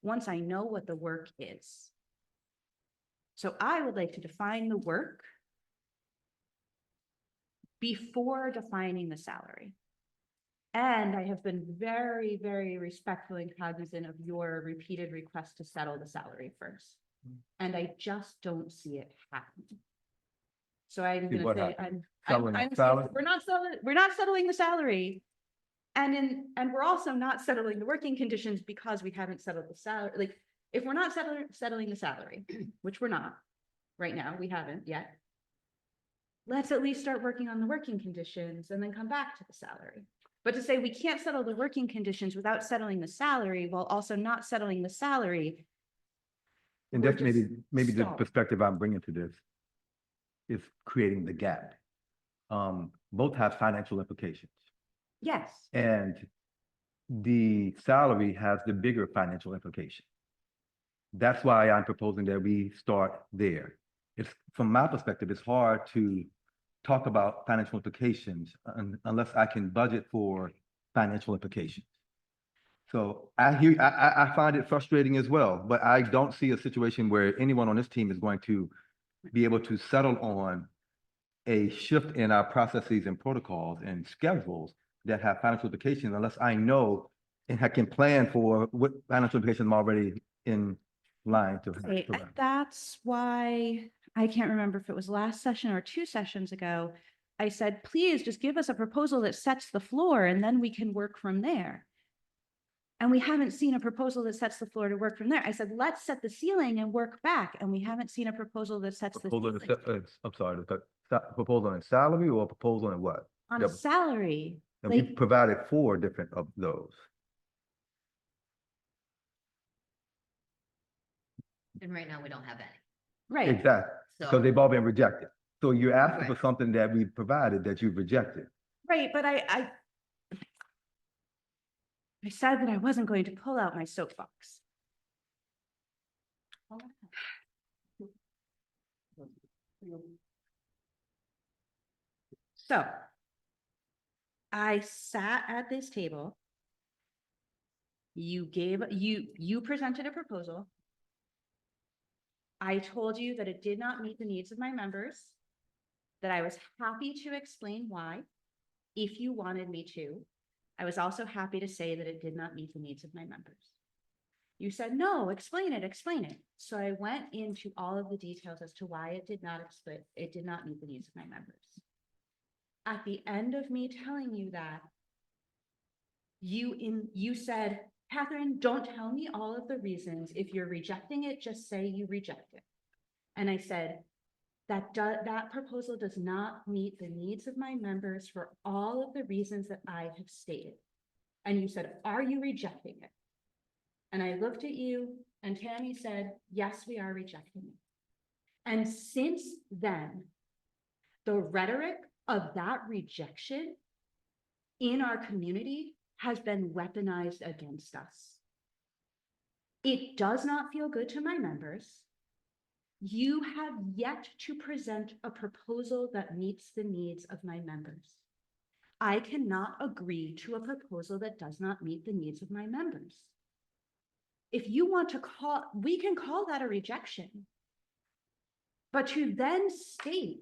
once I know what the work is. So I would like to define the work before defining the salary. And I have been very, very respectful and cognizant of your repeated request to settle the salary first. And I just don't see it happening. So I'm See gonna what say, happens? I'm Settling the saying salary? we're not settling the salary. And we're also not settling the working conditions because we haven't settled the salary. Like, if we're not settling the salary, which we're not right now, we haven't yet. Let's at least start working on the working conditions and then come back to the salary. But to say we can't settle the working conditions without settling the salary while also not settling the salary. And we're that's just maybe the stalled. perspective I'm bringing to this is creating the gap. Both have financial implications, Yes, and the salary has the bigger financial implication. That's why I'm proposing that we start there. It's, from my perspective, it's hard to talk about financial implications unless I can budget for financial implications. So I find it frustrating as well, but I don't see a situation where anyone on this team is going to be able to settle on a shift in our processes and protocols and schedules that have financial implications unless I know and I can plan for what financial implications I'm already in line to. Right, and that's why, I can't remember if it was last session or 2 sessions ago, I said, please just give us a proposal that sets the floor and then we can work from there. And we haven't seen a proposal that sets the floor to work from there. I said, let's set the ceiling and work back. And we haven't seen a proposal that sets the Proposal, ceiling I'm sorry, proposal on salary or proposal on what? on a salary. And we Like, provided 4 different of those. And right now, we don't have any. right, Exactly, So. because they've all been rejected. So you're asking for Right. something that we provided that you've rejected. right, but I said that I wasn't going to pull out my soapbox. So I sat at this table. You presented a proposal. I told you that it did not meet the needs of my members, that I was happy to explain why, if you wanted me to. I was also happy to say that it did not meet the needs of my members. You said, no, explain it, explain it. So I went into all of the details as to why it did not meet the needs of my members. At the end of me telling you that, you said, Catherine, don't tell me all of the reasons. If you're rejecting it, just say you reject it. And I said, that proposal does not meet the needs of my members for all of the reasons that I have stated. And you said, are you rejecting it? And I looked at you and Tammy said, yes, we are rejecting it. And since then, the rhetoric of that rejection in our community has been weaponized against us. It does not feel good to my members. You have yet to present a proposal that meets the needs of my members. I cannot agree to a proposal that does not meet the needs of my members. If you want to we can call that a rejection. But to then state,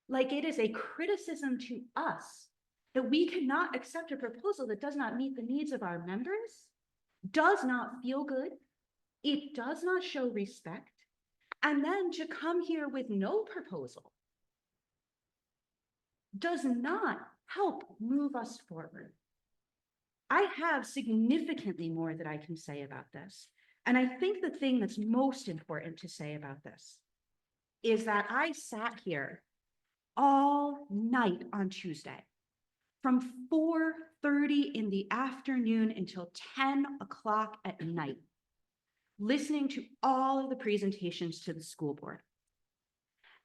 like it is a criticism to us, that we cannot accept a proposal that does not meet the needs of our members, does not feel good. It does not show respect. And then to come here with no proposal does not help move us forward. I have significantly more that I can say about this. And I think the thing that's most important to say about this is that I sat here all night on Tuesday from 4:30 in the afternoon until 10 o'clock at night, listening to all of the presentations to the school board.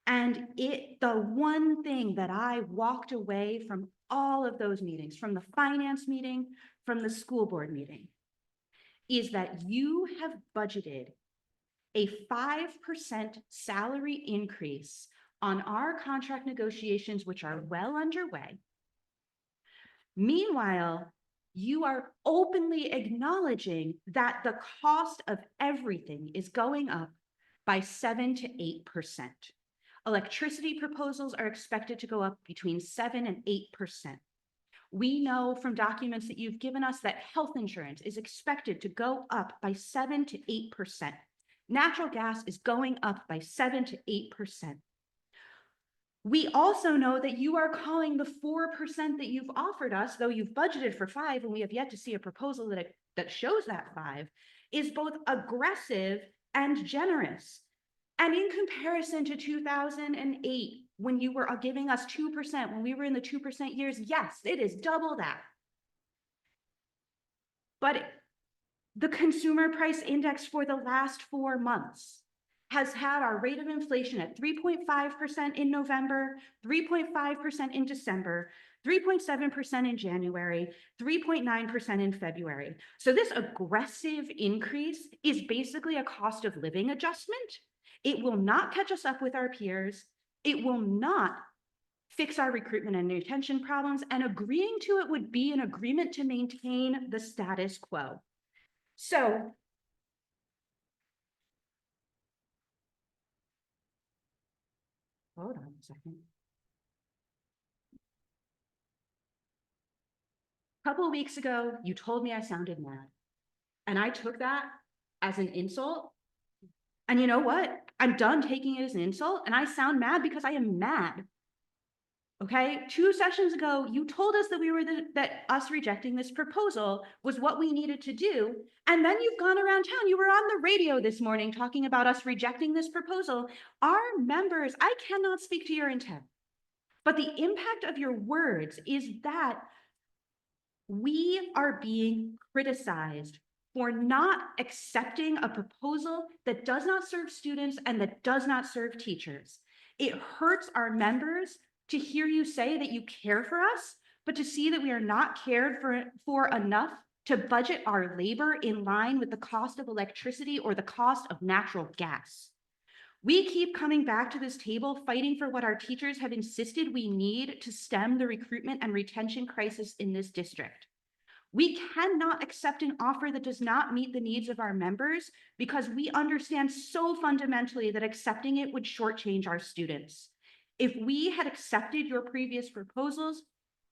And the one thing that I walked away from all of those meetings, from the finance meeting, from the school board meeting, is that you have budgeted a 5% salary increase on our contract negotiations, which are well underway. Meanwhile, you are openly acknowledging that the cost of everything is going up by 7 to 8%. Electricity proposals are expected to go up between 7 and 8%. We know from documents that you've given us that health insurance is expected to go up by 7 to 8%. Natural gas is going up by 7 to 8%. We also know that you are calling the 4% that you've offered us, though you've budgeted for 5, and we have yet to see a proposal that shows that 5, is both aggressive and generous. And in comparison to 2008, when you were giving us 2%, when we were in the 2% years, yes, it is double that. But the consumer price index for the last 4 months has had our rate of inflation at 3.5% in November, 3.5% in December, 3.7% in January, 3.9% in February. So this aggressive increase is basically a cost of living adjustment. It will not catch us up with our peers. It will not fix our recruitment and retention problems, and agreeing to it would be an agreement to maintain the status quo. So hold on a second. A couple of weeks ago, you told me I sounded mad, and I took that as an insult. And you know what? I'm done taking it as an insult, and I sound mad because I am mad. Okay, 2 sessions ago, you told us that that us rejecting this proposal was what we needed to do. And then you've gone around town. You were on the radio this morning talking about us rejecting this proposal. Our members, I cannot speak to your intent, but the impact of your words is that we are being criticized for not accepting a proposal that does not serve students and that does not serve teachers. It hurts our members to hear you say that you care for us, but to see that we are not cared for enough to budget our labor in line with the cost of electricity or the cost of natural gas. We keep coming back to this table fighting for what our teachers have insisted we need to stem the recruitment and retention crisis in this district. We cannot accept an offer that does not meet the needs of our members because we understand so fundamentally that accepting it would shortchange our students. If we had accepted your previous proposals,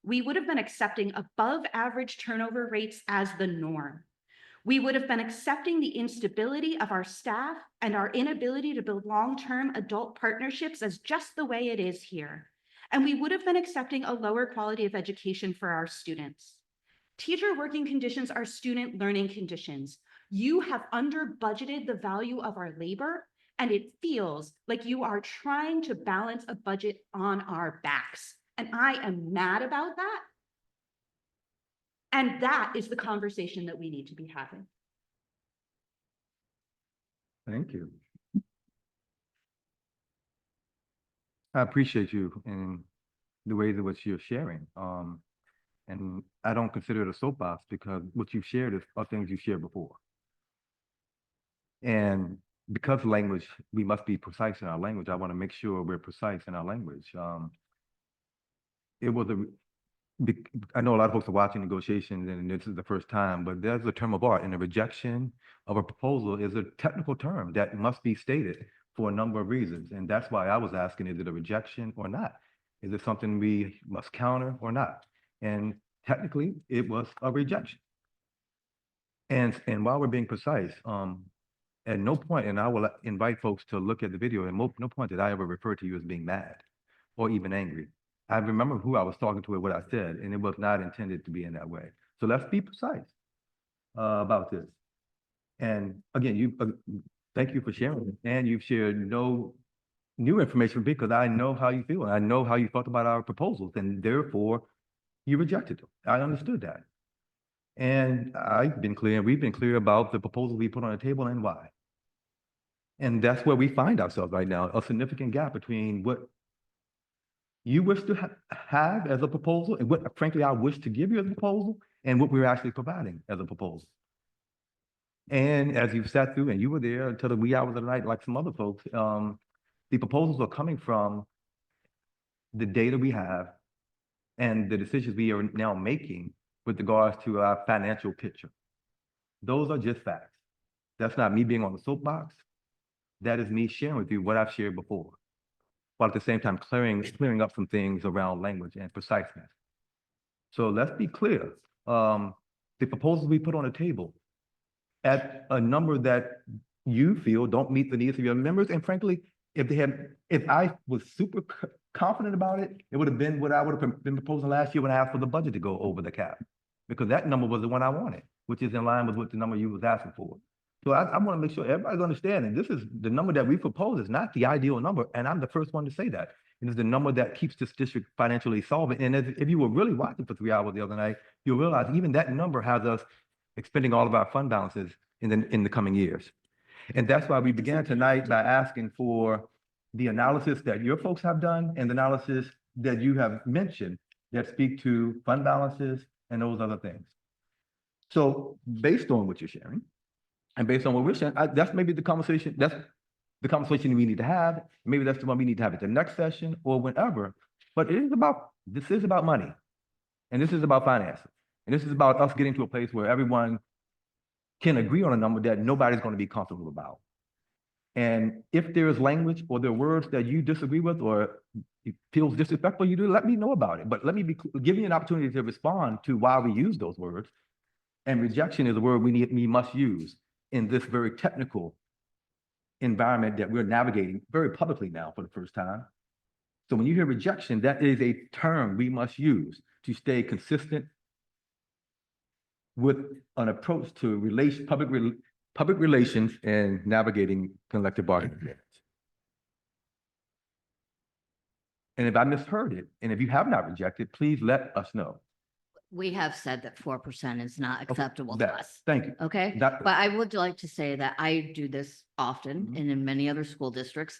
we would have been accepting above average turnover rates as the norm. We would have been accepting the instability of our staff and our inability to build long-term adult partnerships as just the way it is here. And we would have been accepting a lower quality of education for our students. Teacher working conditions are student learning conditions. You have under budgeted the value of our labor, and it feels like you are trying to balance a budget on our backs. And I am mad about that. And that is the conversation that we need to be having. Thank you. I appreciate you and the ways in which you're sharing. And I don't consider it a soapbox because what you've shared are things you've shared before. And because language, we must be precise in our language. I want to make sure we're precise in our language. I know a lot of folks are watching negotiations and this is the first time, but there's a term of art, and a rejection of a proposal is a technical term that must be stated for a number of reasons. And that's why I was asking, is it a rejection or not? Is it something we must counter or not? And technically, it was a rejection. And while we're being precise, at no point, and I will invite folks to look at the video, and no point did I ever refer to you as being mad or even angry. I remember who I was talking to and what I said, and it was not intended to be in that way. So let's be precise about this. And again, thank you for sharing, and you've shared no new information because I know how you feel, and I know how you felt about our proposals, and therefore you rejected them. I understood that. And I've been clear, and we've been clear about the proposal we put on the table and why. And that's where we find ourselves right now, a significant gap between what you wish to have as a proposal and what, frankly, I wish to give you as a proposal and what we're actually providing as a proposal. And as you've sat through, and you were there until the wee hours of the night, like some other folks, the proposals are coming from the data we have and the decisions we are now making with regards to our financial picture. Those are just facts. That's not me being on the soapbox. That is me sharing with you what I've shared before, while at the same time clearing up some things around language and preciseness. So let's be clear. The proposals we put on the table at a number that you feel don't meet the needs of your members, and frankly, if I was super confident about it, it would have been what I would have been proposing last year when I asked for the budget to go over the cap, because that number was the one I wanted, which is in line with what the number you was asking for. So I want to make sure everybody's understanding this is the number that we propose is not the ideal number, and I'm the first one to say that. It is the number that keeps this district financially solvent. And if you were really watching for 3 hours the other night, you'll realize even that number has us expending all of our fund balances in the coming years. And that's why we began tonight by asking for the analysis that your folks have done and the analysis that you have mentioned that speak to fund balances and those other things. So based on what you're sharing and based on what we're sharing, that's maybe the conversation, that's the conversation we need to have. Maybe that's the one we need to have at the next session or whenever. But this is about money. And this is about finances. And this is about us getting to a place where everyone can agree on a number that nobody's going to be comfortable about. And if there is language or there are words that you disagree with or it feels disrespectful, you do let me know about it. But let me give me an opportunity to respond to why we use those words. And rejection is a word we must use in this very technical environment that we're navigating very publicly now for the first time. So when you hear rejection, that is a term we must use to stay consistent with an approach to public relations and navigating collective bargaining agreements. And if I misheard it, and if you have not rejected, please let us know. We have said that 4% is not acceptable to That- us. Thank you. Okay, That- but I would like to say that I do this often Mhm. and in many other school districts.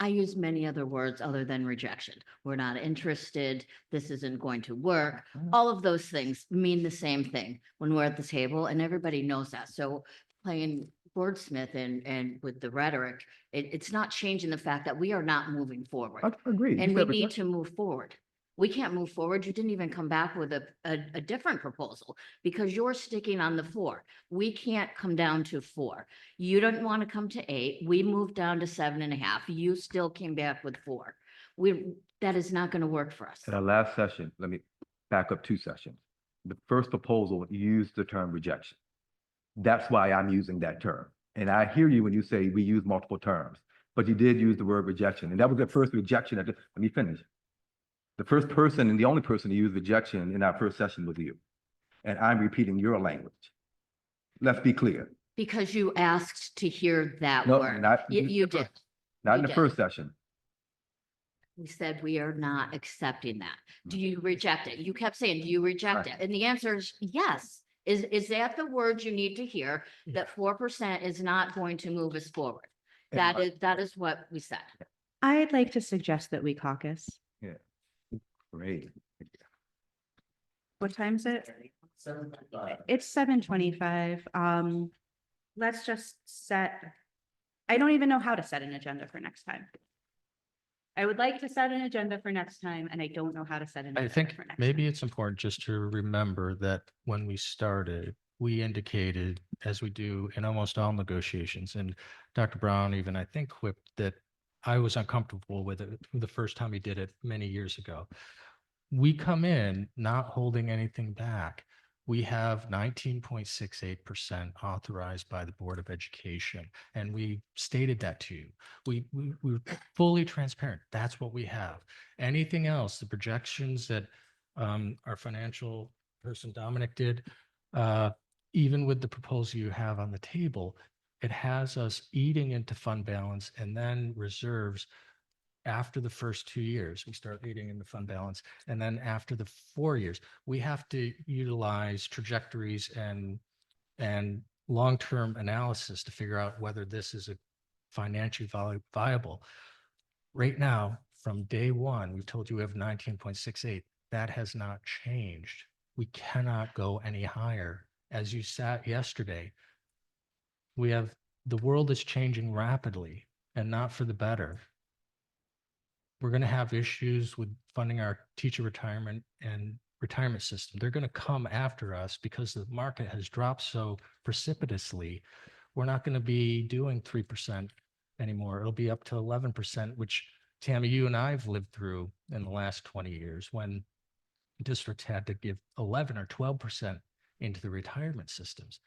I use many other words other than rejection. We're not interested. This isn't going to work. All of those things mean the same thing when we're at the table and everybody knows that. So playing wordsmith and with the rhetoric, it's not changing the fact that we are not moving forward. I agree. You And we said need rejection. to move forward. We can't move forward. You didn't even come back with a different proposal because you're sticking on the 4. We can't come down to 4. You didn't want to come to 8. We moved down to 7.5. You still came back with 4. That is not going to work for us. At our last session, let me back up 2 sessions. The first proposal used the term rejection. That's why I'm using that term. And I hear you when you say we use multiple terms, but you did use the word rejection. And that was the first rejection. Let me finish. The first person and the only person to use rejection in our first session was you. And I'm repeating your language. Let's be clear. Because you asked to hear that No, word. not- You did. Not in You the did. first session. We said we are not accepting that. Do you reject it? You kept saying, do you reject it? Right. And the answer is yes. Is that the word you need to hear? That 4% is not going to move us forward? And That is what we said. I'd like to suggest that we caucus. Great. What time is it? 7:55. It's 7:25. Let's just I don't even know how to set an agenda for next time. I would like to set an agenda for next time, and I don't know how to set an I agenda think for next maybe time. it's important just to remember that when we started, we indicated, as we do in almost all negotiations, and Dr. Brown even, I think, quipped that I was uncomfortable with it the first time he did it many years ago. We come in not holding anything back. We have 19.68% authorized by the Board of Education, and we stated that to you. We're fully transparent. That's what we have. Anything else, the projections that our financial person Dominic did, even with the proposal you have on the table, it has us eating into fund balance and then reserves. After the first 2 years, we start eating in the fund balance. And then after the 4 years, we have to utilize trajectories and long-term analysis to figure out whether this is a financially viable. Right now, from day one, we've told you we have 19.68. That has not changed. We cannot go any higher. As you sat yesterday, the world is changing rapidly and not for the better. We're going to have issues with funding our teacher retirement and retirement system. They're going to come after us because the market has dropped so precipitously. We're not going to be doing 3% anymore. It'll be up to 11%, which Tammy, you and I have lived through in the last 20 years when districts had to give 11 or 12% into the retirement systems.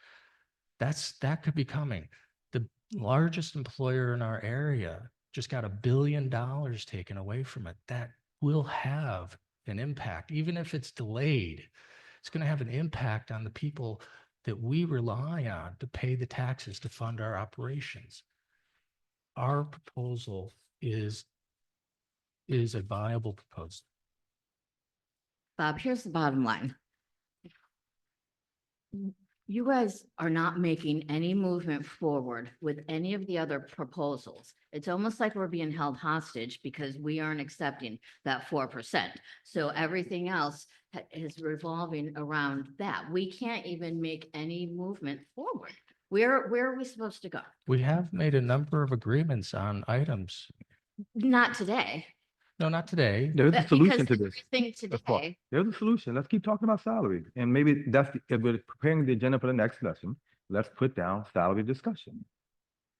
That could be coming. The largest employer in our area just got $1 billion taken away from it. That will have an impact, even if it's delayed. It's going to have an impact on the people that we rely on to pay the taxes to fund our operations. Our proposal is a viable proposal. Bob, here's the bottom line. You guys are not making any movement forward with any of the other proposals. It's almost like we're being held hostage because we aren't accepting that 4%. So everything else is revolving around that. We can't even make any movement forward. Where are we supposed to go? We have made a number of agreements on items. Not today. No, not today. There's a Because solution to this. everything That's why. today, There's a solution. Let's keep talking about salary. And maybe if we're preparing the agenda for the next lesson, let's put down salary discussion.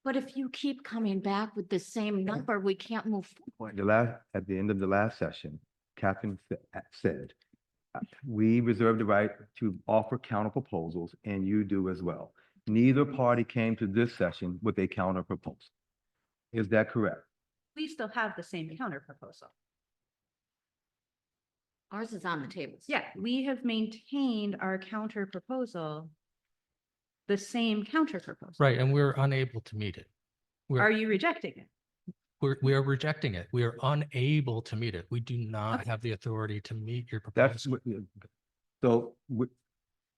but if you keep coming back with the same number, we can't move forward. At the end of the last session, Catherine said, we reserve the right to offer counter proposals and you do as well. Neither party came to this session with a counter proposal. Is that correct? We still have the same counter proposal. Ours is on the table. Yeah, we have maintained our counter proposal, the same counter proposal. Right, and we're unable to meet it. Are you rejecting it? We are rejecting it. We are unable to meet it. We do not Okay. have the authority to meet your That's proposal. what, so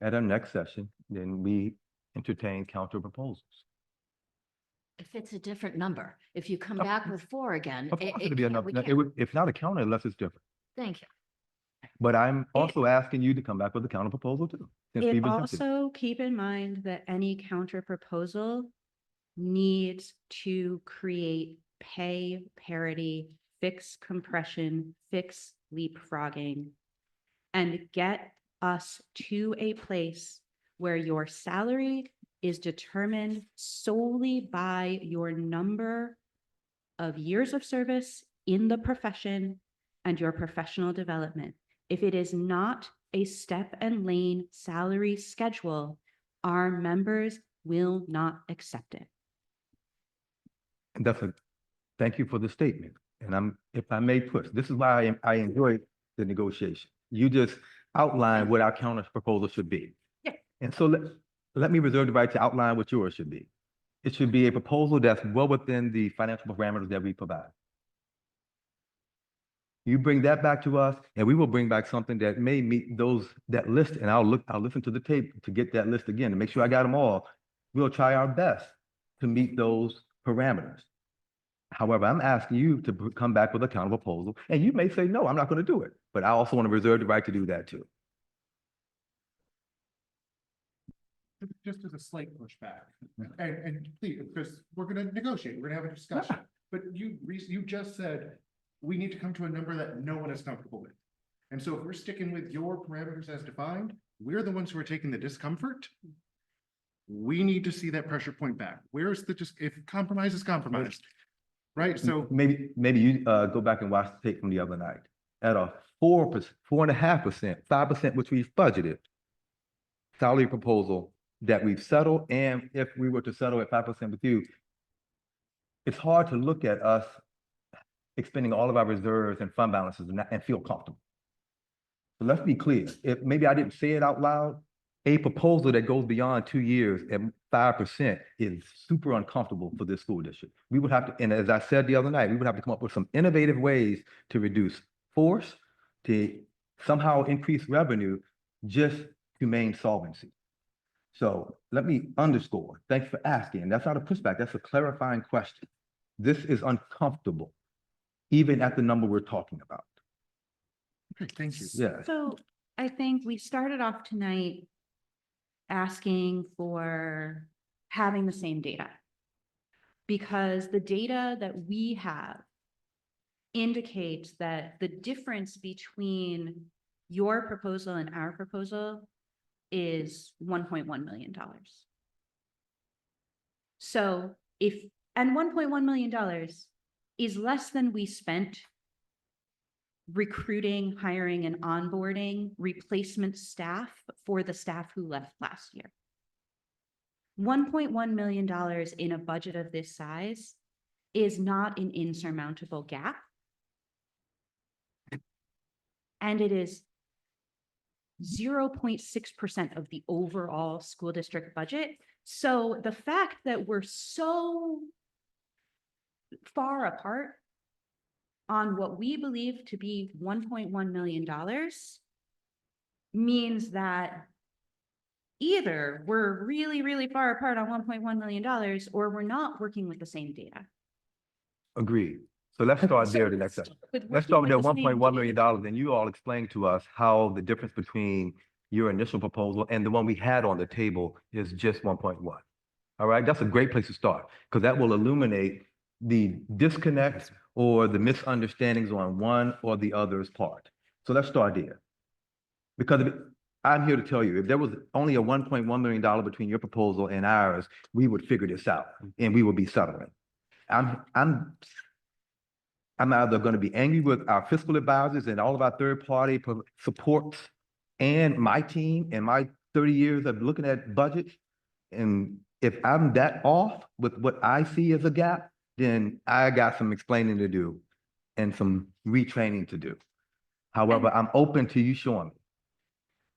at our next session, then we entertain counter proposals. If it's a different number, if you come Of- back with 4 again. Of course, it'll be can't- enough. we It can't. would, it's not a counter unless it's different. Thank you. But I'm also asking you to come back with a counter proposal too. since we It rejected it. also keep in mind that any counter proposal needs to create pay parity, fix compression, fix leapfrogging, and get us to a place where your salary is determined solely by your number of years of service in the profession and your professional development. If it is not a step and lane salary schedule, our members will not accept it. And thank you for the statement. And if I may push, this is why I enjoy the negotiation. You just outlined what our counter proposal should be. Yeah. And so let me reserve the right to outline what yours should be. It should be a proposal that's well within the financial parameters that we provide. You bring that back to us and we will bring back something that may meet that list, and I'll listen to the tape to get that list again to make sure I got them all. We'll try our best to meet those parameters. However, I'm asking you to come back with a counter proposal, and you may say, no, I'm not going to do it, but I also want to reserve the right to do that too. Just as a slight pushback, and please, because we're gonna negotiate, we're gonna have a discussion, but you just said we need to come to a number that no one is comfortable with. And so if we're sticking with your parameters as defined, we're the ones who are taking the discomfort. We need to see that pressure point back. Where's if compromise is compromised, right? So Maybe you go back and watch the tape from the other night. At a 4%, 4.5%, 5%, which we've budgeted, salary proposal that we've settled, and if we were to settle at 5% with you, it's hard to look at us expending all of our reserves and fund balances and feel comfortable. So let's be clear. If maybe I didn't say it out loud, a proposal that goes beyond 2 years at 5% is super uncomfortable for this school district. We would have to, and as I said the other night, we would have to come up with some innovative ways to reduce force, to somehow increase revenue just to maintain solvency. So let me underscore, thanks for asking. That's not a pushback, that's a clarifying question. This is uncomfortable, even at the number we're talking about. okay, thank you. Yeah. So I think we started off tonight asking for having the same data. Because the data that we have indicates that the difference between your proposal and our proposal is $1.1 million. So and $1.1 million is less than we spent recruiting, hiring, and onboarding replacement staff for the staff who left last year. $1.1 million in a budget of this size is not an insurmountable gap. And it is 0.6% of the overall school district budget. So the fact that we're so far apart on what we believe to be $1.1 million means that either we're really, really far apart on $1.1 million, or we're not working with the same data. Agreed. So let's start there the next session. With Let's working start with that with the one same point $1 million, data. and you all explained to us how the difference between your initial proposal and the one we had on the table is just 1.1. All right, that's a great place to start, because that will illuminate the disconnect or the misunderstandings on one or the other's part. So let's start there. Because I'm here to tell you, if there was only a $1.1 million between your proposal and ours, we would figure this out and we would be settling. I'm either going to be angry with our fiscal advisors and all of our third-party supports and my team and my 30 years of looking at budgets. And if I'm that off with what I see as a gap, then I got some explaining to do and some retraining to do. However, I'm open to you showing me.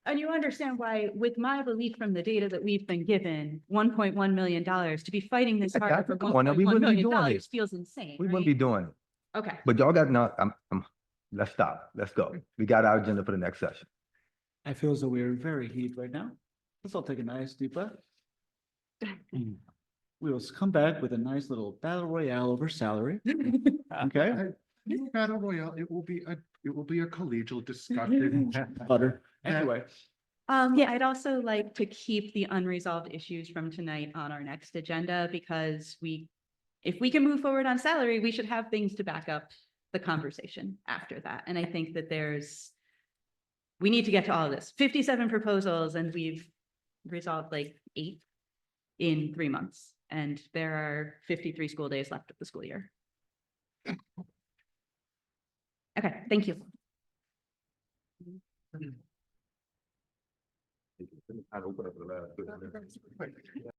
And you understand why, with my belief from the data that we've been given, $1.1 million, to be fighting this Yeah, hard for come on now, we $1.1 wouldn't be million doing it. feels insane, We wouldn't be right? doing it. Okay. But y'all got not, let's stop. Let's go. We got our agenda for the next session. I feel as though we are in very heat right now. Let's all take a nice deep breath. We will come back with a nice little battle royale over salary. Okay, Battle Royale, it will be a collegial discussion. butter. Anyway, Yeah, I'd also like to keep the unresolved issues from tonight on our next agenda, because if we can move forward on salary, we should have things to back up the conversation after that. And I think that we need to get to all of this. 57 proposals, and we've resolved like 8 in 3 months. And there are 53 school days left of the school year. Okay, thank you. I'd open up the last.